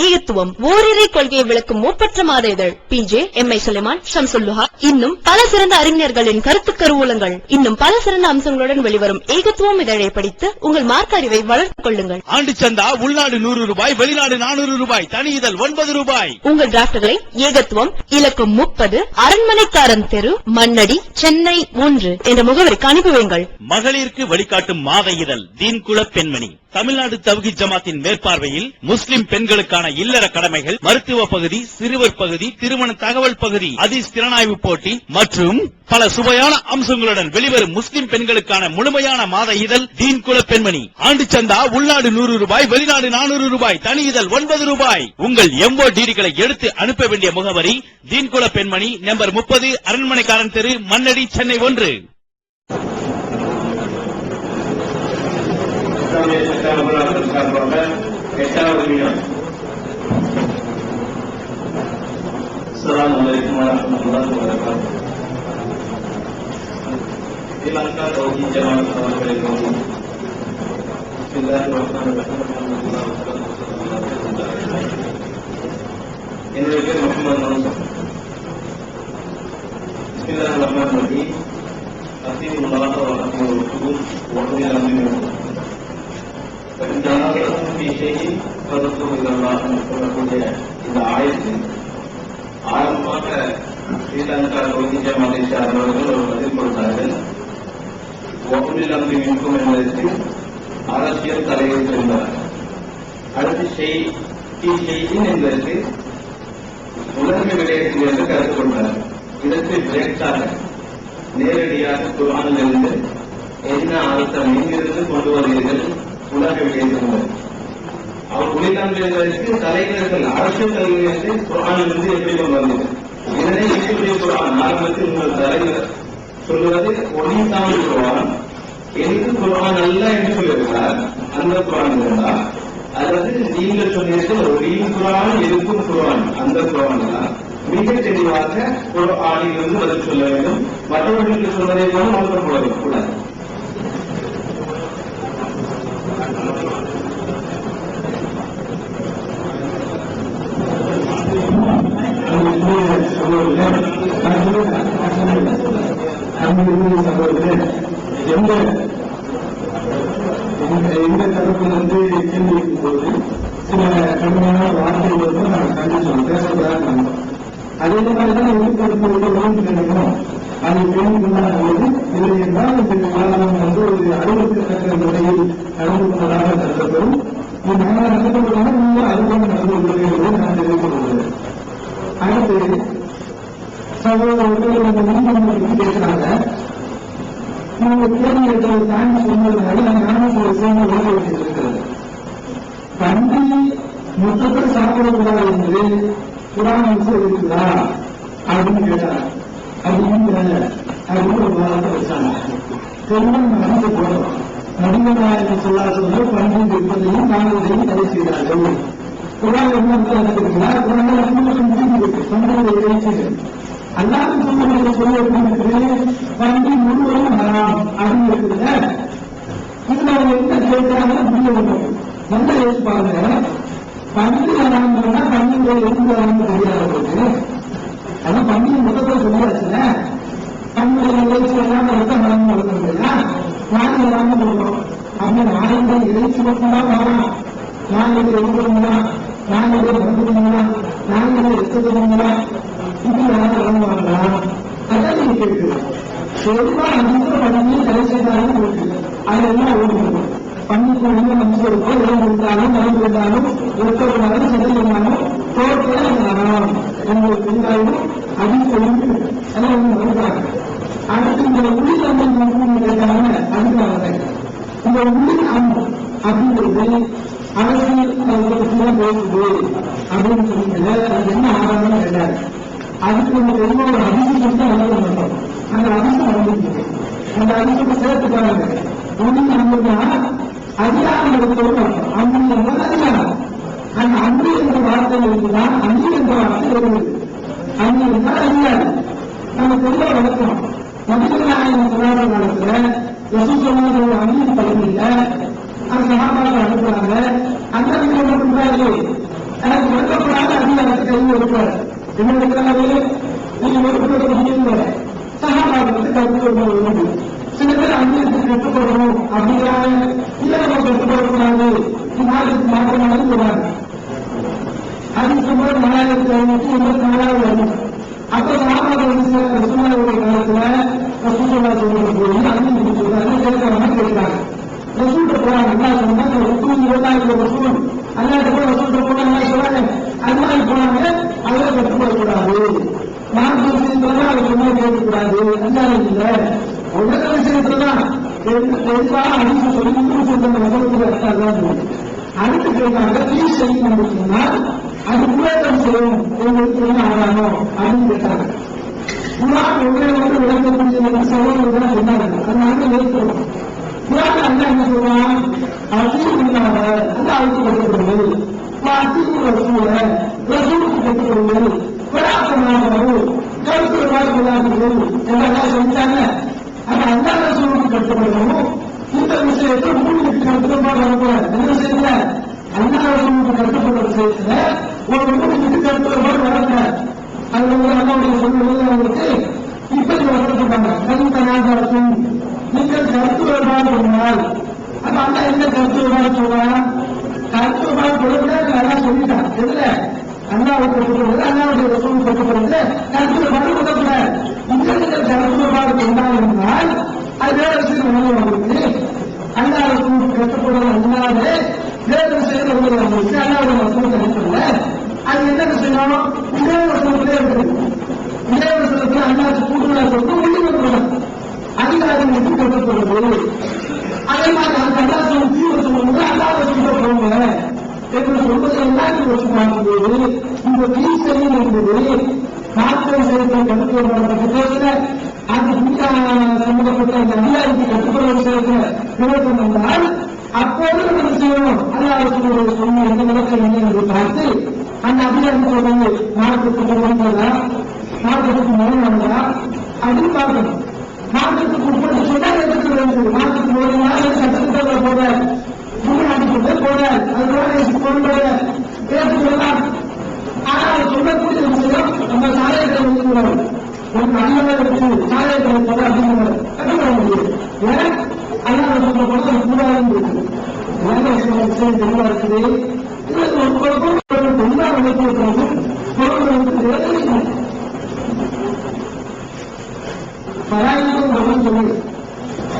ஈகத்துவம் ஓரிரை கொள்கையை விளக்கும் ஒப்பற்ற மாத இதழ் PJ, MI சுலைமான், ஷம்சுல்லுஹா, இன்னும் பல சிறந்த அறிஞர்களின் கருத்து கருவூலங்கள், இன்னும் பல சிறந்த அம்சங்களுடன் வெளிவரும் ஏகத்துவம் இதழை படித்து உங்கள் மார்க்க அறிவை வளர்த்துக் கொள்ளுங்கள். ஆண்டு சந்தா உள்நாடு 100 ரூபாய், வெளிநாடு 400 ரூபாய், தனி இதழ் 9 ரூபாய். உங்கள் டிராப்ட்களை ஏகத்துவம் இலக்கம் 30 அரண்மனைக்காரன் தெரு, மண்ணடி, சென்னை 1 என்ற முகவரிக்கு அனுப்பி வையுங்கள். மகளிருக்கு வழிகாட்டும் மாத இதழ் தீன்குல பெண்மணி, தமிழ்நாடு தவ்ஹீத் ஜமாத்தின் மேற்பார்வையில் முஸ்லிம் பெண்களுக்கான இல்லற கடமைகள், மருத்துவ பகுதி, சிறுவர் பகுதி, திருமண தகவல் பகுதி, ஹதீஸ் திறனாய்வு போட்டி மற்றும் பல சுவையான அம்சங்களுடன் வெளிவரும் முஸ்லிம் பெண்களுக்கான முழுமையான மாத இதழ் தீன்குல பெண்மணி. ஆண்டு சந்தா உள்நாடு 100 ரூபாய், வெளிநாடு 400 ரூபாய், தனி இதழ் 9 ரூபாய். உங்கள் எம்போ டிடிகளை எடுத்து அனுப்ப வேண்டிய முகவரி தீன்குல பெண்மணி, நம்பர் 30 அரண்மனைக்காரன் தெரு, Mannady, Chennai 1. Assalamualaikum warahmatullahi wabarakatuh. Dilangka tauhid jamaah assalamualaikum. Bismillahirrahmanirrahim. என்னுடைய பேர் முகமது மன்சூர். பிஸ்மில்லாஹிர்ரஹ்மானிர்ரஹீம். அஸ்ஸலாமு அலைக்கும் வரஹ்மத்துல்லாஹி வபரகாத்துஹு. இந்த ஆயத்தில் ஆரம்பமாக ஸ்ரீலங்கா தௌஹீத் ஜமாத்தை சார்ந்தவர்கள் ஒரு பதில் கொடுத்தார்கள். வகுப்பில் நம்பி இருக்கும் என்பதற்கு அரசியல் தலைவர் இருந்தார். அடுத்து செய்தின் என்பதற்கு உலக விடயத்திலிருந்து கருத்து கொண்டார். இதற்கு விளக்காக நேரடியாக குர்ஆனிலிருந்து என்ன அர்த்தம் எங்கிருந்து கொண்டு வருகிறீர்கள் உலக விடயத்திலிருந்து அவர் புலிதம்பெறுவதற்கு தலைவர்கள் அரசியல் தலைவர்களுக்கு குர்ஆனிலிருந்து எப்படி கொண்டு வந்தது இதனை இப்படி குர்ஆன் ஆரம்பத்தில் உங்கள் தலைவர் சொல்லுவது ஒளிசாமி குர்ஆன் எனக்கு குர்ஆன் அல்ல என்று சொல்லியிருக்கிறார். அந்த குர்ஆன் இருந்தா அல்லது நீங்கள் சொன்னீர்கள் ஒளியும் குர்ஆன் எதுக்கும் குர்ஆன் அந்த குர்ஆன் தான் மிக தெளிவாக குர்ஆனிலிருந்து பதில் சொல்ல வேண்டும். மற்றவர்களுக்கு சொல்வதை போல மாற்றப்பட கூடாது. எந்த தரப்பிலிருந்து கேள்விக்கும் போது சில கடுமையான வார்த்தைகள் நாங்கள் கண்டிச்சோம், பேசக்கூடாது. அதே மாதிரிதான் எதிர்பார்ப்பு கிடைக்கும். அதை பேணுக்குள்ளான போது இல்லை என்றால் இந்த விவாதம் ஒரு அறிவுறுத்தத்தக்க முறையில் நடந்து கொண்டதாக கருதப்படும். நாங்கள் நடந்து கொள்வதாக நீங்கள் அதுபோல நடந்து கொள்வதை நான் தெரிவித்துக் கொள்கிறேன். அடுத்து சகோதரர்கள் பேசுறாங்க. நீங்க கேள்வி எடுத்ததை தாண்டி சொன்னதுனால நானும் சில விஷயங்கள் விளக்க வேண்டியிருக்கிறது. பன்றி மொத்தத்தில் சாப்பிடக்கூடாது என்று குர்ஆன் இருக்குதா அப்படின்னு கேட்டாங்க. அப்படின்னு ஒரு வாரத்தை வச்சாங்க. பெருமாள் நடந்து போறோம். நபிகள் நாயகம் சொல்லாத பன்றி இருப்பதையும் நாங்கள் தடை செய்தார்கள். குர்ஆன் என்ன நடந்திருக்கிறார்? அல்லாஹ் சொல்லுவது பன்றி முழுவதும் ஹராம் அப்படின்னு இருக்குதுங்க. இதுல அவங்க என்ன கேட்கிறாங்க புரிய வேண்டும். நல்லா யோசிச்சு பாருங்க. பன்னி வராங்கன்னா பன்னியோட எறும்பு வரான்னு தெரியாது. அதான் பன்னி முதல்ல சொல்லியாச்சுல. பன்னியோட இறைச்சி எல்லாம் வராம வளர்க்க இல்லையா? நாய் வராம போடுறோம். அப்படி நாயுடைய இறைச்சி மட்டும்தான் வரணும். நாயுடைய எறும்புங்களா, நாயுடைய மருந்துங்களா, நாயுடைய எத்ததுங்களா, இப்படி யாரும் வழங்குவாங்களா? அதான் நீங்க கேட்குது. செல்வா அதிக பண்ணி தடை செய்தாலும் இருக்கு. அதெல்லாம் ஓடுது. பன்னிக்கு உள்ள மனுஷன் இருக்கும். இடம் இருந்தாலும் மருந்து இருந்தாலும் ஒருத்தவர்களாலும் சரி இருந்தாலும் தோற்றம் உங்களுக்கு இருந்தாலும் அதிகம் எல்லாம் ஒன்று வருகிறாங்க. அடுத்து இந்த உள்ளில் கேட்டாங்க. அதுக்காக இந்த உள்ளில் அப்படிங்கிறது அரசியல் பேசுது அப்படின்னு சொல்லிட்டு அது என்ன ஆதாரம் கேட்டாரு. அதுக்கு ஒரு தெளிவான அதிசயம் தான் வளர மாட்டோம். அந்த அதிசயம் வந்துருக்கு. அந்த அதிசயத்தை சேர்த்துக்காங்க. ஒன்றும் நம்மளுக்கு அதிகாரம் எடுத்தோம். அன்பு என்பது அதிகாரம். அந்த அன்பு என்ற வார்த்தை இருக்குதான் அன்பு என்ற வார்த்தை வருவது. அன்பு என்றால் அதிகாரம். நம்ம தெளிவாக வளர்க்கணும். நபிகள் சொல்லாத காலத்துல சொல்லாத ஒரு அன்பு தலைமையில அந்த சகாபாக்கள் அனுப்புறாங்க. அந்த அன்பு என்ன பண்றாரு? எனக்கு வழங்கப்படாத அதிகாரத்தை கையில் எடுப்பார். என்ன எடுக்கிறாரு? நீங்க ஒடுக்கப்பட முடியல. சகாபாக்களுக்கு கற்றுக்கொள்ள சில பேர் அன்பிற்கு கற்றுக்கொள்ளணும் அப்படிங்கிறாங்க. இல்ல நம்ம கற்றுக்கொள்ளக்கூடாது, நாட்டுக்கு மாற்றமாக சொல்றாங்க. அதுக்கு முன்னாடி 4584 வருது. அப்ப சகாபாக்கள் ரசூலுல்லாஹி காலத்துல ரசூலுல்லாஹி சொல்லும்போது அன்பு சொல்றாங்க. கேட்கறாங்க கேட்கிறாங்க. ரசூல்கிட்ட போறாங்க. என்ன சொன்னாங்க? ரசூல் 20,000 ரசூல் அல்லாஹ் கூட ரசூல்கிட்ட போனாங்க. சொல்றாங்க அது மாதிரி போனாங்க. அதை கற்றுக்கொள்ளக்கூடாது. மார்க்க விஷயத்துலதான் அவர் சொன்னா கேட்கக்கூடாது. அஞ்சாவது இல்லை உலக விஷயத்துலதான் பெரும்பாலும் அடிச்சு சொல்லி சொல்ற வசனத்தில் இருக்காங்க. அடுத்து கேட்டாங்க தீ செய்யணும் சொன்னால் அது உலகம் செய்யும் உங்களுக்கு என்ன ஆகணும் அப்படின்னு கேட்டாங்க. குரான் ஒன்றே ஒன்று விளக்கக்கூடிய சகோதரர்கள் சொன்னாங்க. அதனால ஏற்கிறோம். குரான் அல்ல என்ன சொல்றான்? அசூல் இல்லாத அந்த அழைத்து கட்டுப்படுவது அசூல் ரசூல ரசூலுக்கு கட்டுப்படுவது விழாக்கமாகிறது கருத்து விழாக்கள் என்றெல்லாம் சொல்லிட்டாங்க. ஆனா அந்த ரசூலுக்கு கட்டுப்படணும். இந்த விஷயத்தை உங்களுக்கு கட்டுப்பாடு வரக்கூடாது. என்ன விஷயத்துல அந்த ரசூலுக்கு கட்டுப்படுற விஷயத்துல ஒரு உங்களுக்கு கட்டுப்பாடு வரக்கூடாது. அது அல்லாவுடைய சொல்லுவது அவங்களுக்கு இப்படி வரப்பட்டாங்க. கருத்தனாக இருக்கும் நீங்கள் கருத்து வேறுபாடு சொன்னால் அப்ப அந்த என்ன கருத்து வேறுபாடு சொல்லலாம்? கருத்து வேறுபாடு சொல்லக்கூடாது. நல்லா சொல்லிட்டான். எதுல அண்ணாவுக்கு கட்டுப்படுறது அண்ணாவுடைய ரசூல் கட்டுப்படுறது கருத்து வேறுபாடு சொல்லக்கூடாது. இங்க நீங்கள் கருத்து வேறுபாடு சொன்னால் என்றால் அது வேற விஷயம் உங்களுக்கு அண்ணா ரசூலுக்கு கட்டுப்படுறது அல்லாத வேறு விஷயத்தில் உங்களுக்கு அண்ணாவுடைய ரசூல் கட்டுப்படல. அது என்ன விஷயம்? இதே வசனத்திலே இருக்கு. இதே வசனத்தில் அண்ணாச்சு கூடுதலா சொல்லிட்டு உள்ளிடப்படும் அதிகாரிகளுக்கு கட்டுப்படுறது. அதே மாதிரி அந்த அல்லா சொல்லி தீவிர சொல்லும்போது அல்லாத சொல்ல போங்க என்று சொல்வதை எல்லாத்தையும் வச்சு பார்க்கும்போது இந்த தீசையில் என்பது மாற்றம் செய்த கட்டுப்படுத்த பேசுற அந்த சம்பந்தப்பட்ட அந்த அதிகாரிக்கு கட்டுப்படுற விஷயத்துல விளக்கம் வந்தால் அப்போது நம்ம செய்யணும். அல்லாத சொன்ன எந்த விளக்கம் என்ன என்று பார்த்து அந்த அதிகாரி சொல்றது மாற்றத்துக்கு வந்ததா மாற்றத்துக்கு மரணா அப்படின்னு பார்க்கணும். மாற்றத்துக்கு உட்பட்டு சொன்னா எடுத்துக்க வேண்டியது. மாற்றத்துக்கு ஒரு சட்டத்திட்ட போட முன்னாடி போட அது கொண்டு ஏற்றுக்கொள்ளலாம். ஆனால் சொல்லக்கூடிய விஷயம் நம்ம சாலையத்தை முடிக்கிறோம். ஒரு நல்ல சாலையத்தை போட அப்படிங்கிற கட்டுப்பட முடியும். ஏன் அல்லாத சொல்ல போது அது கூடாதுன்னு இருக்கு. விஷயம் தெளிவா இருக்குது. எல்லா வழக்கு பராயிரம் பதில் சொல்லு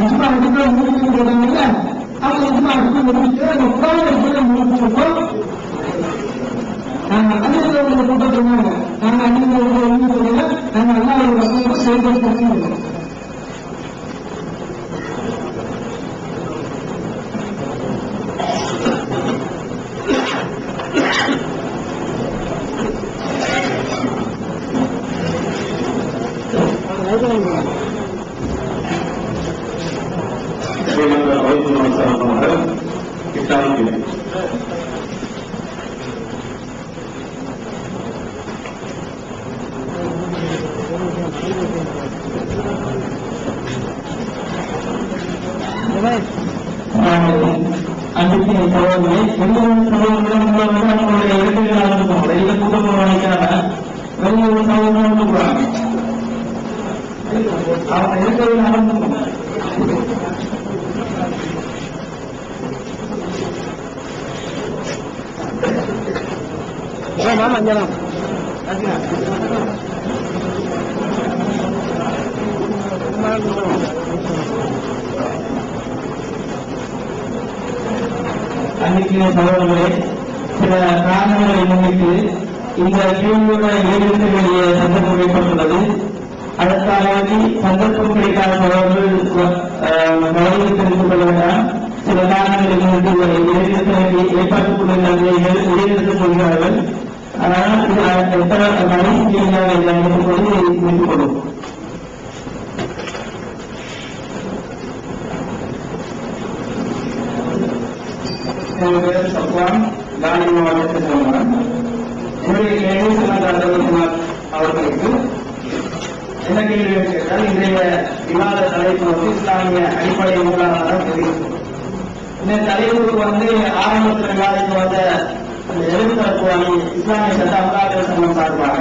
இஸ்மா அடிக்க முடிவு கேட்டாங்கல்ல. அவங்க இஸ்மா அடிக்க முடிச்சு அந்த புறாவை முடிச்சப்போ நாங்க அண்ணன் கூட்டம் சொன்னாங்க. நாங்க அண்ணன் சொல்லல. நாங்க எல்லா வசதியும் செயல்படுத்த அன்றைக்கு சகோதரனை பெரியவன் சகோதரன் அவங்களுடைய இடங்களில் இருக்கும் வெளியில கூட்டம் நினைக்காம வெளியூர் சகோதரன் கூடுறாங்க அவங்க இருக்கிறது நடந்துக்கும். அன்னைக்கு சகோதரர்களே சில காரணங்களை முன்னிட்டு இந்த கேள்வியோட ஈடுபட வேண்டிய சந்தர்ப்பம் ஏற்பட்டுள்ளது. அதற்காக சந்தர்ப்பம் கிடைக்காத சகோதரர்கள் தெரிந்து கொள்ள வேண்டாம். சில காரணங்களை முன்னிட்டு ஏற்பாட்டுக் கொள்கிறார்கள் இடைநிறுத்தப் போகிறார்கள். அதனால் எத்தனை மனைவி செய்கிறார்கள் என்பதை புரிந்து கொள்ளும். சப்வான் காந்தி மாவட்டத்தை சேர்ந்தவன். என்னுடைய கேள்வி சமாதான அவர்களுக்கு என்ன கேள்வி கேட்டால், இன்றைய விவாத தலைப்பு வந்து இஸ்லாமிய அடிப்படை மூலாதாரம் தெரியும். இந்த தலைப்புக்கு ஆரம்பத்தில் விவாதித்து வந்த எதிர்த்தரப்பு இஸ்லாமிய சட்ட அமலாக்க சங்கம் சார்பாக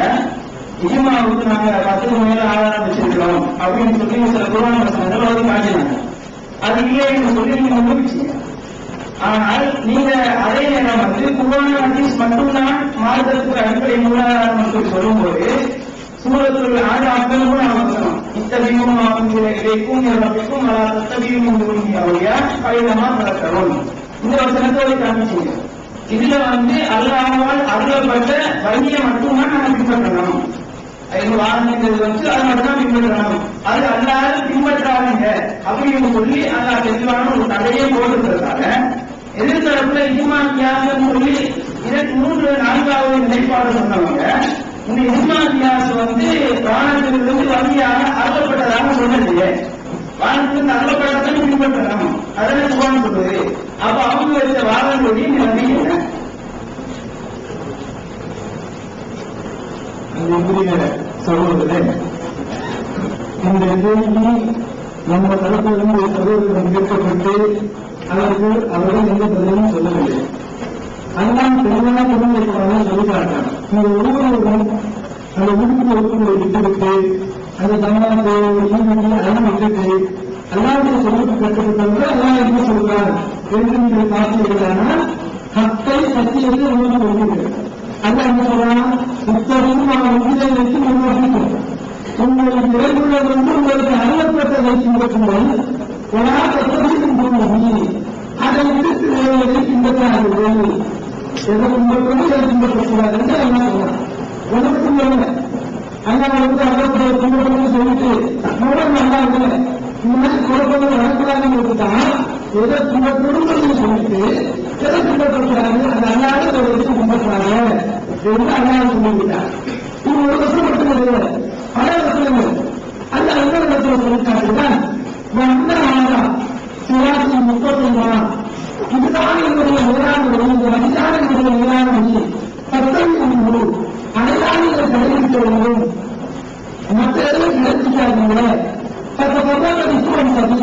இஜ்மாவுக்கு நாங்க 10 மேல ஆதாரம் வச்சிருக்கிறோம் அப்படின்னு சொல்லி சில குர்ஆன் வசனங்கள் காட்டினாங்க. அது இல்லை என்று சொல்லி நீங்க முன்னிச்சீங்க. ஆனால் நீங்க அதே நேரம் குர்ஆன் ஹதீஸ் மட்டும்தான் மார்க்கத்துக்கு அடிப்படை மூலாதாரம் என்று சொல்லும்போது சூரத்துல் ஆறாம் வசனம் இத்தகையும் இலைக்கும் ரப்பிக்கும் அலா தத்தபியும் அவளியா பயிலமா நடக்கிறோம். இந்த வசனத்தோடு காமிச்சீங்க. இதுல அல்லாஹ்வால் அருளப்பட்ட வழியை மட்டும்தான் நாம பின்பற்றணும். வாங்கினது அது மட்டும்தான் பின்பற்றணும். அது அல்லாத பின்பற்றாதீங்க அப்படின்னு சொல்லி அல்லாஹ் தெளிவான ஒரு தடையை போட்டுக்கிறதுக்காக எதிர்த்தரப்புல இஜ்மாத்தியாசம் சொல்லி இதற்கு 4வது நிலைப்பாடு சொன்னவங்க இந்த இஜ்மாத்தியாசு வானத்திலிருந்து வழியாக அருளப்பட்டதாக சொன்னது. வானத்திலிருந்து அருளப்பட்டதை பின்பற்றணும். அதனை குர்ஆன் சொல்லுது. அப்ப அவங்க வச்ச வாதங்களுடைய நிலைமை என்ன? சகோதரர்களே, இந்த கேள்வி நம்ம தரப்பிலிருந்து சகோதரர்கள் கேட்கப்பட்டு அதற்கு அவர்கள் எந்த பதிலும் சொல்லவில்லை. அதனால் தெளிவான பொருளாதார சொல்லிட்டாங்க. இந்த ஒவ்வொருவரும் அந்த உறுப்பு ஒழுங்குகளை விட்டுவிட்டு அந்த தமிழ்நாட்டை அதெல்லாம் விட்டுட்டு அல்லாவுடைய சொல்லுக்கு கட்டுப்பட்டவங்க எல்லாம் என்ன சொல்றார் என்று நீங்கள் பார்த்தீர்களானால் கத்தை சத்தியத்தை உங்களுக்கு கொடுக்கிறது. அல்ல என்ன சொல்றான், புத்தகம் உங்களை வைத்து உருவாக்கிக்கும் உங்களுக்கு இறைவுள்ளது உங்களுக்கு அருளப்பட்ட வைக்கின்றோம் அதை விடுத்து வேலையை பின்பற்றார்கள். எதை பின்பற்றணும் எதை பின்பற்றக்கூடாது என்று என்ன சொல்றான். உனக்கும் இல்லை அண்ணா அருளப்பட்ட பின்பற்றணும்னு சொல்லிட்டு மூலம் நல்லா இல்லை இந்த மாதிரி குழப்பங்கள் நடக்கூடாதுன்னு இருக்குதான். எதை பின்பற்றணும் சொல்லிட்டு எதை பின்பற்றக்கூடாது அந்த அல்லாத ஒரு விஷயம் பின்பற்றாங்க என்று அண்ணா சொல்லிவிட்டார். இது ஒரு வருஷம் மட்டும் கிடையாது, பல வருஷங்கள் அல்ல அந்த இடத்துல சொல்லிட்டாருதான். சிராசி 39 இதுதான் என்னுடைய மேலான வழி, இந்த வழிதான் என்னுடைய மேலான வழி. 10 அனைதானிகள் கடைபிடிக்க வேண்டும். மற்ற எதுவும் கிடைச்சிக்காதீங்க. 10 விசுவம் சதி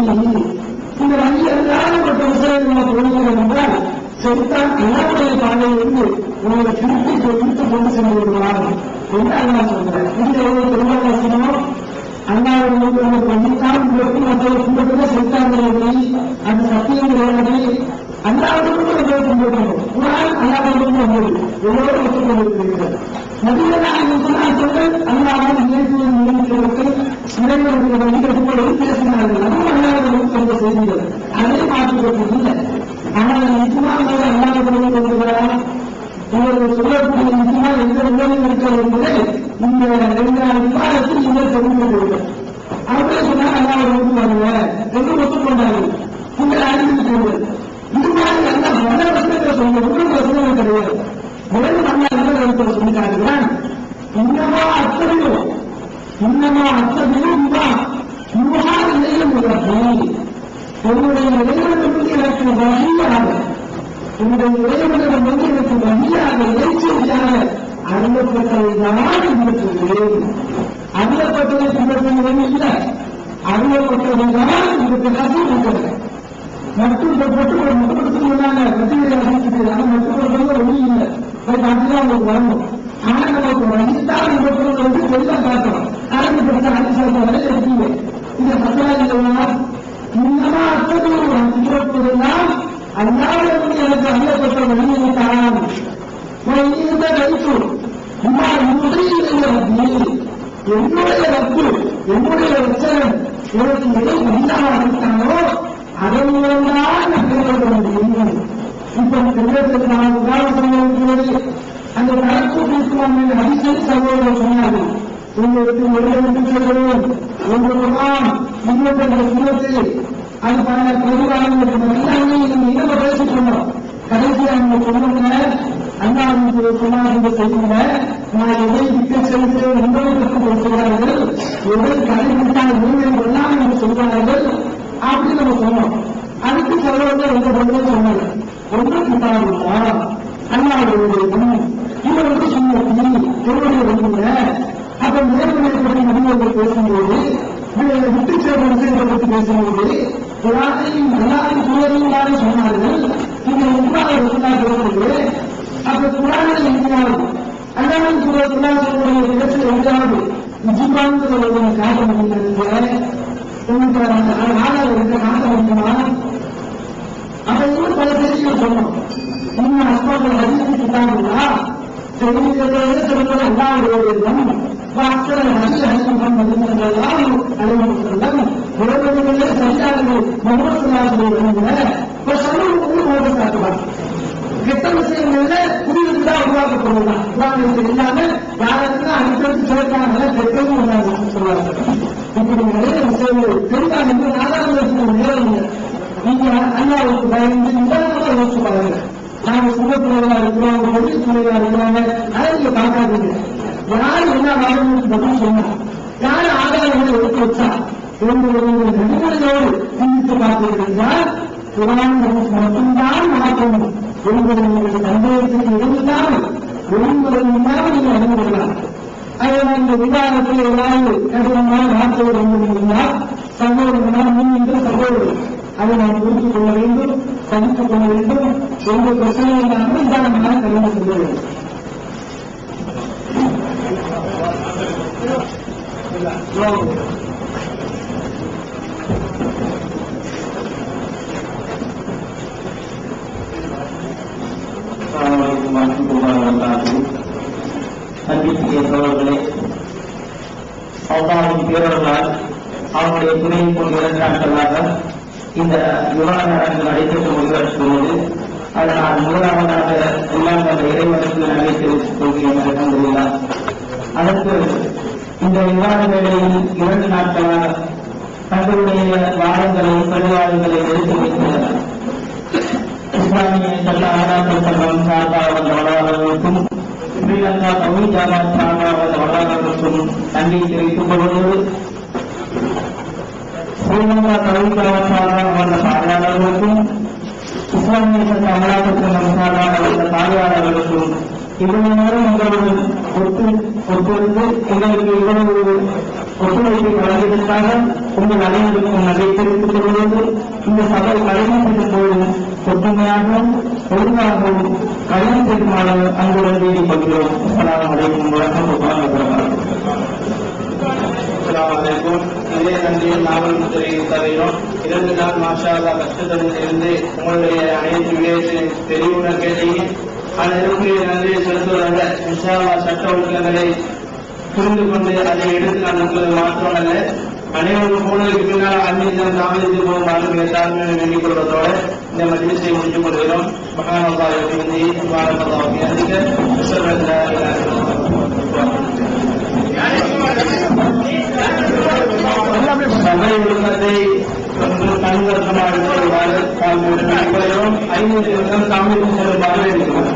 இந்த வழி எல்லாரும் மற்ற விஷயங்களை தொழில்கள் என்றால் செலுத்தான் எல்லாருடைய பாதையிலிருந்து உங்களை திருப்பி கொண்டு சென்று விடுவார் என்று அண்ணா சொல்றேன். இந்த ஒரு திருமணம் அண்ணாவுடைய பண்ணித்தான் உங்களுக்கு மற்றொரு குடும்பத்தை செலுத்தாங்க. அந்த சத்தியம் கிடையாது. அண்ணாவுக்கு பின்பற்றணும். குர்ஆன் அல்லாஹ்விடம் வந்தது எல்லோரும் ஒத்துக்கொண்டிருக்கிறது. நபிகள் சொன்னார்கள் அல்லாஹ்வின் இயேசுவை நியமித்தவர்கள் இறைவனுடைய வழிகளை பேசினார்கள். அதுவும் அல்லாஹ்விடம் சொன்ன செய்திகள் அதை மாற்றுவது இல்லை. ஆனால் நிச்சயமாக அல்லாஹ்விடம் கொண்டுகிறார். உங்களுக்கு சொல்லக்கூடிய நிச்சயமாக எந்த உணவும் இருக்கிறது என்பதை இந்த 2 விவாதத்தில் நீங்கள் தெரிந்து கொள்ளுங்கள். அவர்களே சொன்னால் அல்லாஹ் ஒப்புவாங்க என்று ஒத்துக்கொண்டார்கள். நீங்கள் அறிந்திருக்கிறீர்கள். இது மாதிரி எல்லாம் நல்ல வசனங்களை சொல்ல ஒன்றும் வசனங்கள் கிடையாது. முதல்ல நம்ம நல்ல இடத்துல சொல்லிட்டார்கள். இன்னமா அத்தனையும் இவ்வாறு நிலையம் உள்ளது. உங்களுடைய இறைவனிடம் எனக்கு வழியாக உங்களுடைய இறைவனிடம் எனக்கு வழியாக இறைச்சியாக அருளப்பட்டதை பின்பற்றுகிறேன். அருளப்பட்டதை பின்பற்றுகிறேன் இல்லை, அருளப்பட்டதை தான் உங்களுக்கு கசிவு இருக்கிறது. மட்டும் மட்டுப்படுத்தினாங்க வரை இருக்கீங்க. இந்த மசாலா இன்னமா அத்தகைய சிறப்புதான் அல்லாவிடமே எனக்கு அறியப்பட்ட வழியிட்டான் வைத்து என்னுடைய ரப்பு என்னுடைய ரச்சகன் எனக்கு எதை இல்லாமல் அளித்தானோ அதன் மூலம்தான் நான் பெற்றுக்கொள்ள முடியும். இப்ப உதாரணம் சொல்லுவது அந்த கணக்கு கொடுக்குவாங்க அடிக்கடி சகோதரர் சொன்னார்கள். உங்களுக்கு ஒருவருக்கு சொல்கிறோம் ஒன்றுதான் 22 சுரத்தில் அது பல பதிவாளர்களுக்கு எல்லாமே நீங்க என்ன பேசிட்டு இருந்தோம். கடைசியாக நீங்க சொன்ன அண்ணாவுக்கு சொன்னாங்க செய்யுங்க நான் எதை விட்டு செலுத்தேன் என்பதை பற்றி சொல்கிறார்கள். எதை கடைபிடித்தால் நீங்கள் எல்லாம் என்று சொல்கிறார்கள் அப்படின்னு நம்ம சொன்னோம். அதுக்கு சகோதரர் எந்த பதிலும் சொன்னாங்க. ஒன்று கிட்டாருந்தா அண்ணாவுடைய குணம் இவருக்கு சொன்னி என்னுடைய வந்துங்க. அப்ப நேர்மையை பற்றி நடிகர்கள் பேசும்போது விட்டு சேர்ந்த விஷயத்தை பற்றி பேசும்போது எல்லாரையும் சூழலையும் தானே சொன்னார்கள். நீங்க உண்மையாக சொன்னார்கள். அப்ப குரானை எங்கேயாவது அண்ணாவின் சூழலுடைய பேச்சு எங்கேயாவது நிஜமானது காட்ட முடியாது. உங்களுக்கு ஆளாக காட்ட முடியுமா? அப்ப இன்னும் பல பேச்சுகள் சொன்னோம். இன்னும் அஸ்மாக்கள் அதிர்ச்சி கிட்டாங்களா செய்திகளே சொல்ல எல்லாருடையதும் வாக்கள் அதிகம் மதிப்பெல்லாம் அலுவலகம் உறவுகளே சரியானது மனோசனாக சமூகத்துக்கு காட்டுவாங்க. கெட்ட விஷயங்கள்ல புதியதுதான் உருவாக்கப்படுவதுதான் உருவாக்கம் இல்லாம யாருக்கு அடுத்தடுத்து சேர்க்காங்க கெட்டதும் உண்டாங்க சொல்லுவாங்க. இப்படி நிறைய விஷயங்கள் தெரிந்தாங்க என்று நாடாளுமன்றத்தில் நேரம் நீங்க அண்ணாவுக்கு பயந்து நிதானமா யோசிச்சு பாருங்க. நாங்க சுங்கத்துறையா இருக்கிறோம், தொழில் துறையா இருக்கிறாங்க, அதை நீங்க பார்க்காதீங்க. யாரு என்ன நாடுகளுக்கு பதில் சொன்னா யாரு ஆதாரங்களை எடுத்து வச்சா நடிகர்களோடு சிந்தித்து பார்த்தீர்கள் குரான் மட்டும்தான் மாற்றம் என்பதை நீங்கள் சந்தேகத்துக்கு இருந்தால் ஒருமுறை இல்லாமல் நீங்கள் அறிந்துள்ளலாம். அதனால் இந்த விவாதத்தில் ஏதாவது கடினமான வார்த்தைகள் இருந்தால் சகோதரனால் முன்னின்று சகோதரர் அதை நாம் புரிந்து கொள்ள வேண்டும், சகித்துக் கொள்ள வேண்டும். எந்த பிரச்சனை இல்லாமல் நிதானமாக கலந்து கொள்ள வேண்டும். அன்பிற்குரிய சோழர்களே, அல்லாஹ்வின் பேரர்களால் அவனுடைய துணையை கொண்டு 2 நாட்களாக இந்த விவாத அரங்கு நடைபெற்று முடிவெடுக்கும்போது அதனால் முதலாவதாக எல்லாம் அந்த இறைவனுக்கு நன்மை தெரிவித்துக் கொள்கிறேன். அல்ஹம்துலில்லாஹ். அதற்கு இந்த விவாத வேளையில் 2 நாட்களாக தங்களுடைய வாதங்களை பரிவாதங்களை எடுத்து வைத்துள்ளனர். இஸ்லாமிய சட்ட ஆராய்ச்சி சங்கம் சார்பாக வந்த வளாகங்களுக்கும் ஸ்ரீலங்கா தமிழ் ஜமாத் சார்பாக வந்த வளாகங்களுக்கும் நன்றி தெரிவித்துக் கொள்வது, ஸ்ரீலங்கா தமிழ் ஜமாத் சார்பாக வந்த பார்வையாளர்களுக்கும் இஸ்லாமிய சட்ட அமலாக்க சங்கம் சார்பாக வந்த பார்வையாளர்களுக்கும் இவ்வளவு நேரம் உங்களுடன் ஒத்துழைத்து எங்களுக்கு இவ்வளவு ஒத்துழைப்பை வழங்கியதற்காக உங்கள் அனைவருக்கும் நன்றி தெரிவித்துக் கொள்வது. இந்த சபை கலைஞர் போது ஒற்றுமையாகவும் ஒழுங்காகவும் கல்யாணம் செய்யுமாறு அன்புடன் வேண்டிக் கொள்கிறோம். அஸ்ஸலாமு அலைக்கும் வரஹ்மத்துல்லாஹி வபரகாத்துஹு. இதே நன்றியில் நாங்கள் தருகிறோம். 2 நாள் மாஷா அல்லாஹ் கஷ்டத்தில் இருந்து உங்களுடைய அனைத்து விடயத்தையும் தெளிவுடன் கேட்டீங்க. அதற்குரிய நன்றியை செலுத்துவதாக இன்ஷா அல்லாஹ் சட்ட ஒழுக்கங்களை புரிந்து கொண்டு அதை எடுத்து நான் உங்களுக்கு மாற்றமல்ல அனைவரும் போனதுக்கு பின்னால் அன்னியம் தாமதித்து போகுமாறு மிக தாழ்மையை வேண்டிக் கொள்வதோடு இந்த மஜ்லிஸை முடித்துக் கொள்கிறோம். சபை ஒழுங்கத்தை தனிவர்த்தமாக கொள்கிறோம். 5 நிமிடம் தாமதித்து செல்லுமாறு வேண்டுகிறோம்.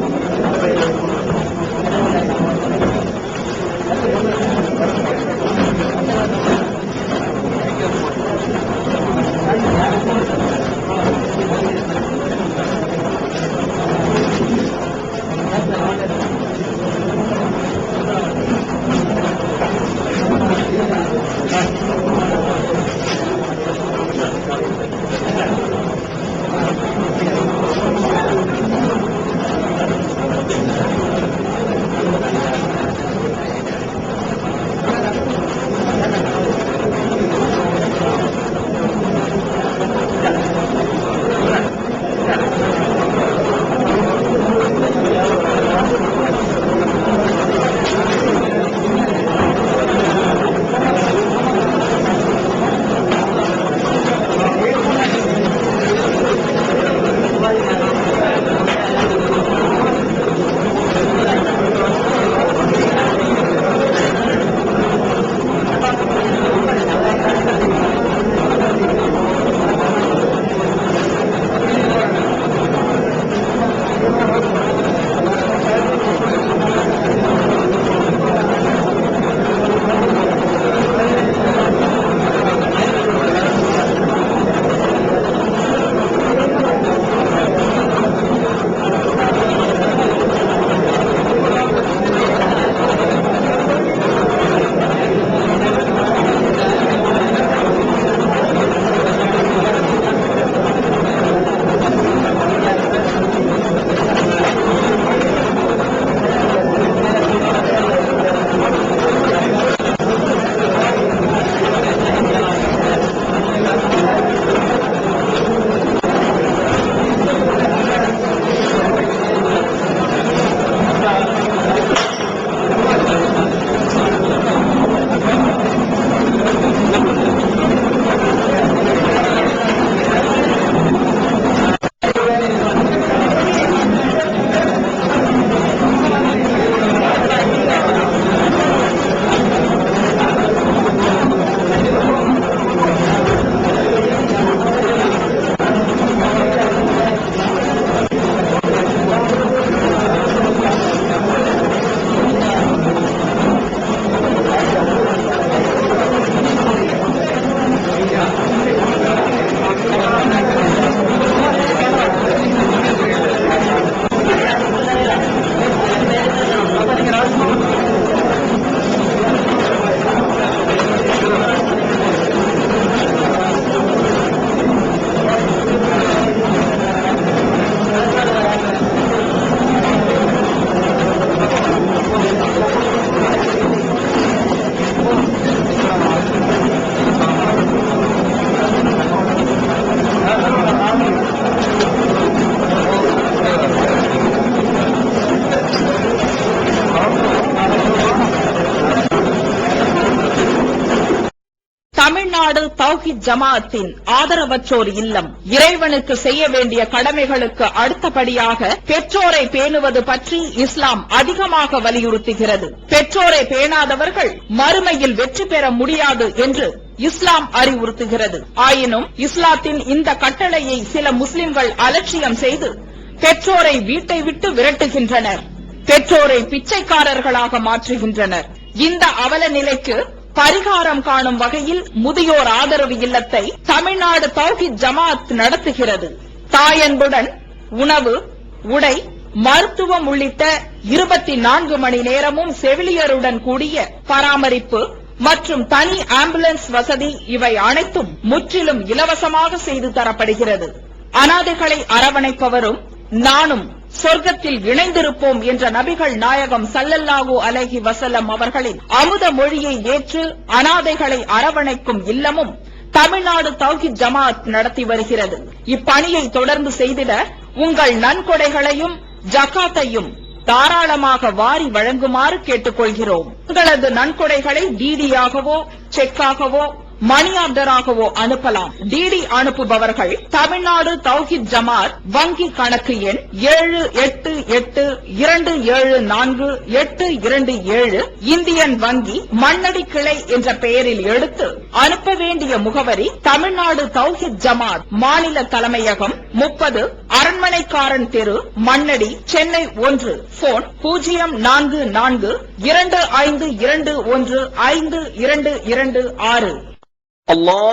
தௌஹீத் ஜமாஅத்தின் ஆதரவற்றோர் இல்லம். இறைவனுக்கு செய்ய வேண்டிய கடமைகளுக்கு அடுத்தபடியாக பெற்றோரை பேணுவது பற்றி இஸ்லாம் அதிகமாக வலியுறுத்துகிறது. பெற்றோரை பேணாதவர்கள் மறுமையில் வெற்றி பெற முடியாது என்று இஸ்லாம் அறிவுறுத்துகிறது. ஆயினும் இஸ்லாத்தின் இந்த கட்டளையை சில முஸ்லிம்கள் அலட்சியம் செய்து பெற்றோரை வீட்டை விட்டு விரட்டுகின்றனர். பெற்றோரை பிச்சைக்காரர்களாக மாற்றுகின்றனர். இந்த அவல நிலைக்கு பரிகாரம் காணும் வகையில் முதியோர் ஆதரவு இல்லத்தை தமிழ்நாடு தௌஹீத் ஜமாஅத் நடத்துகிறது. தாயன்புடன் உணவு, உடை, மருத்துவம் உள்ளிட்ட 24 மணி நேரமும் செவிலியருடன் கூடிய பராமரிப்பு மற்றும் தனி ஆம்புலன்ஸ் வசதி இவை அனைத்தும் முற்றிலும் இலவசமாக செய்து தரப்படுகிறது. அனாதைகளை அரவணைப்பவரும் நானும் சொர்க்கத்தில் இணைந்திருப்போம் என்ற நபிகள் நாயகம் ஸல்லல்லாஹு அலைஹி வஸல்லம் அவர்களின் அமுத மொழியை ஏற்று அனாதைகளை அரவணைக்கும் இல்லமும் தமிழ்நாடு தௌஹீத் ஜமாஅத் நடத்தி வருகிறது. இப்பணியை தொடர்ந்து செய்திட உங்கள் நன்கொடைகளையும் ஜகாத்தையும் தாராளமாக வாரி வழங்குமாறு கேட்டுக்கொள்கிறோம். உங்களது நன்கொடைகளை டிடியாகவோ செக்காகவோ மணி ஆர்டராகவோ அனுப்பலாம். டிடி அனுப்புபவர்கள் தமிழ்நாடு தௌஹீத் ஜமாஅத் வங்கி கணக்கு எண் 7882748227 இந்தியன் வங்கி மண்ணடி கிளை என்ற பெயரில் எடுத்து அனுப்ப வேண்டிய முகவரி தமிழ்நாடு தௌஹீத் ஜமாஅத் மாநில தலைமையகம் 30 அரண்மனைக்காரன் தெரு, மண்ணடி, சென்னை 1. போன் 044252152226. Allah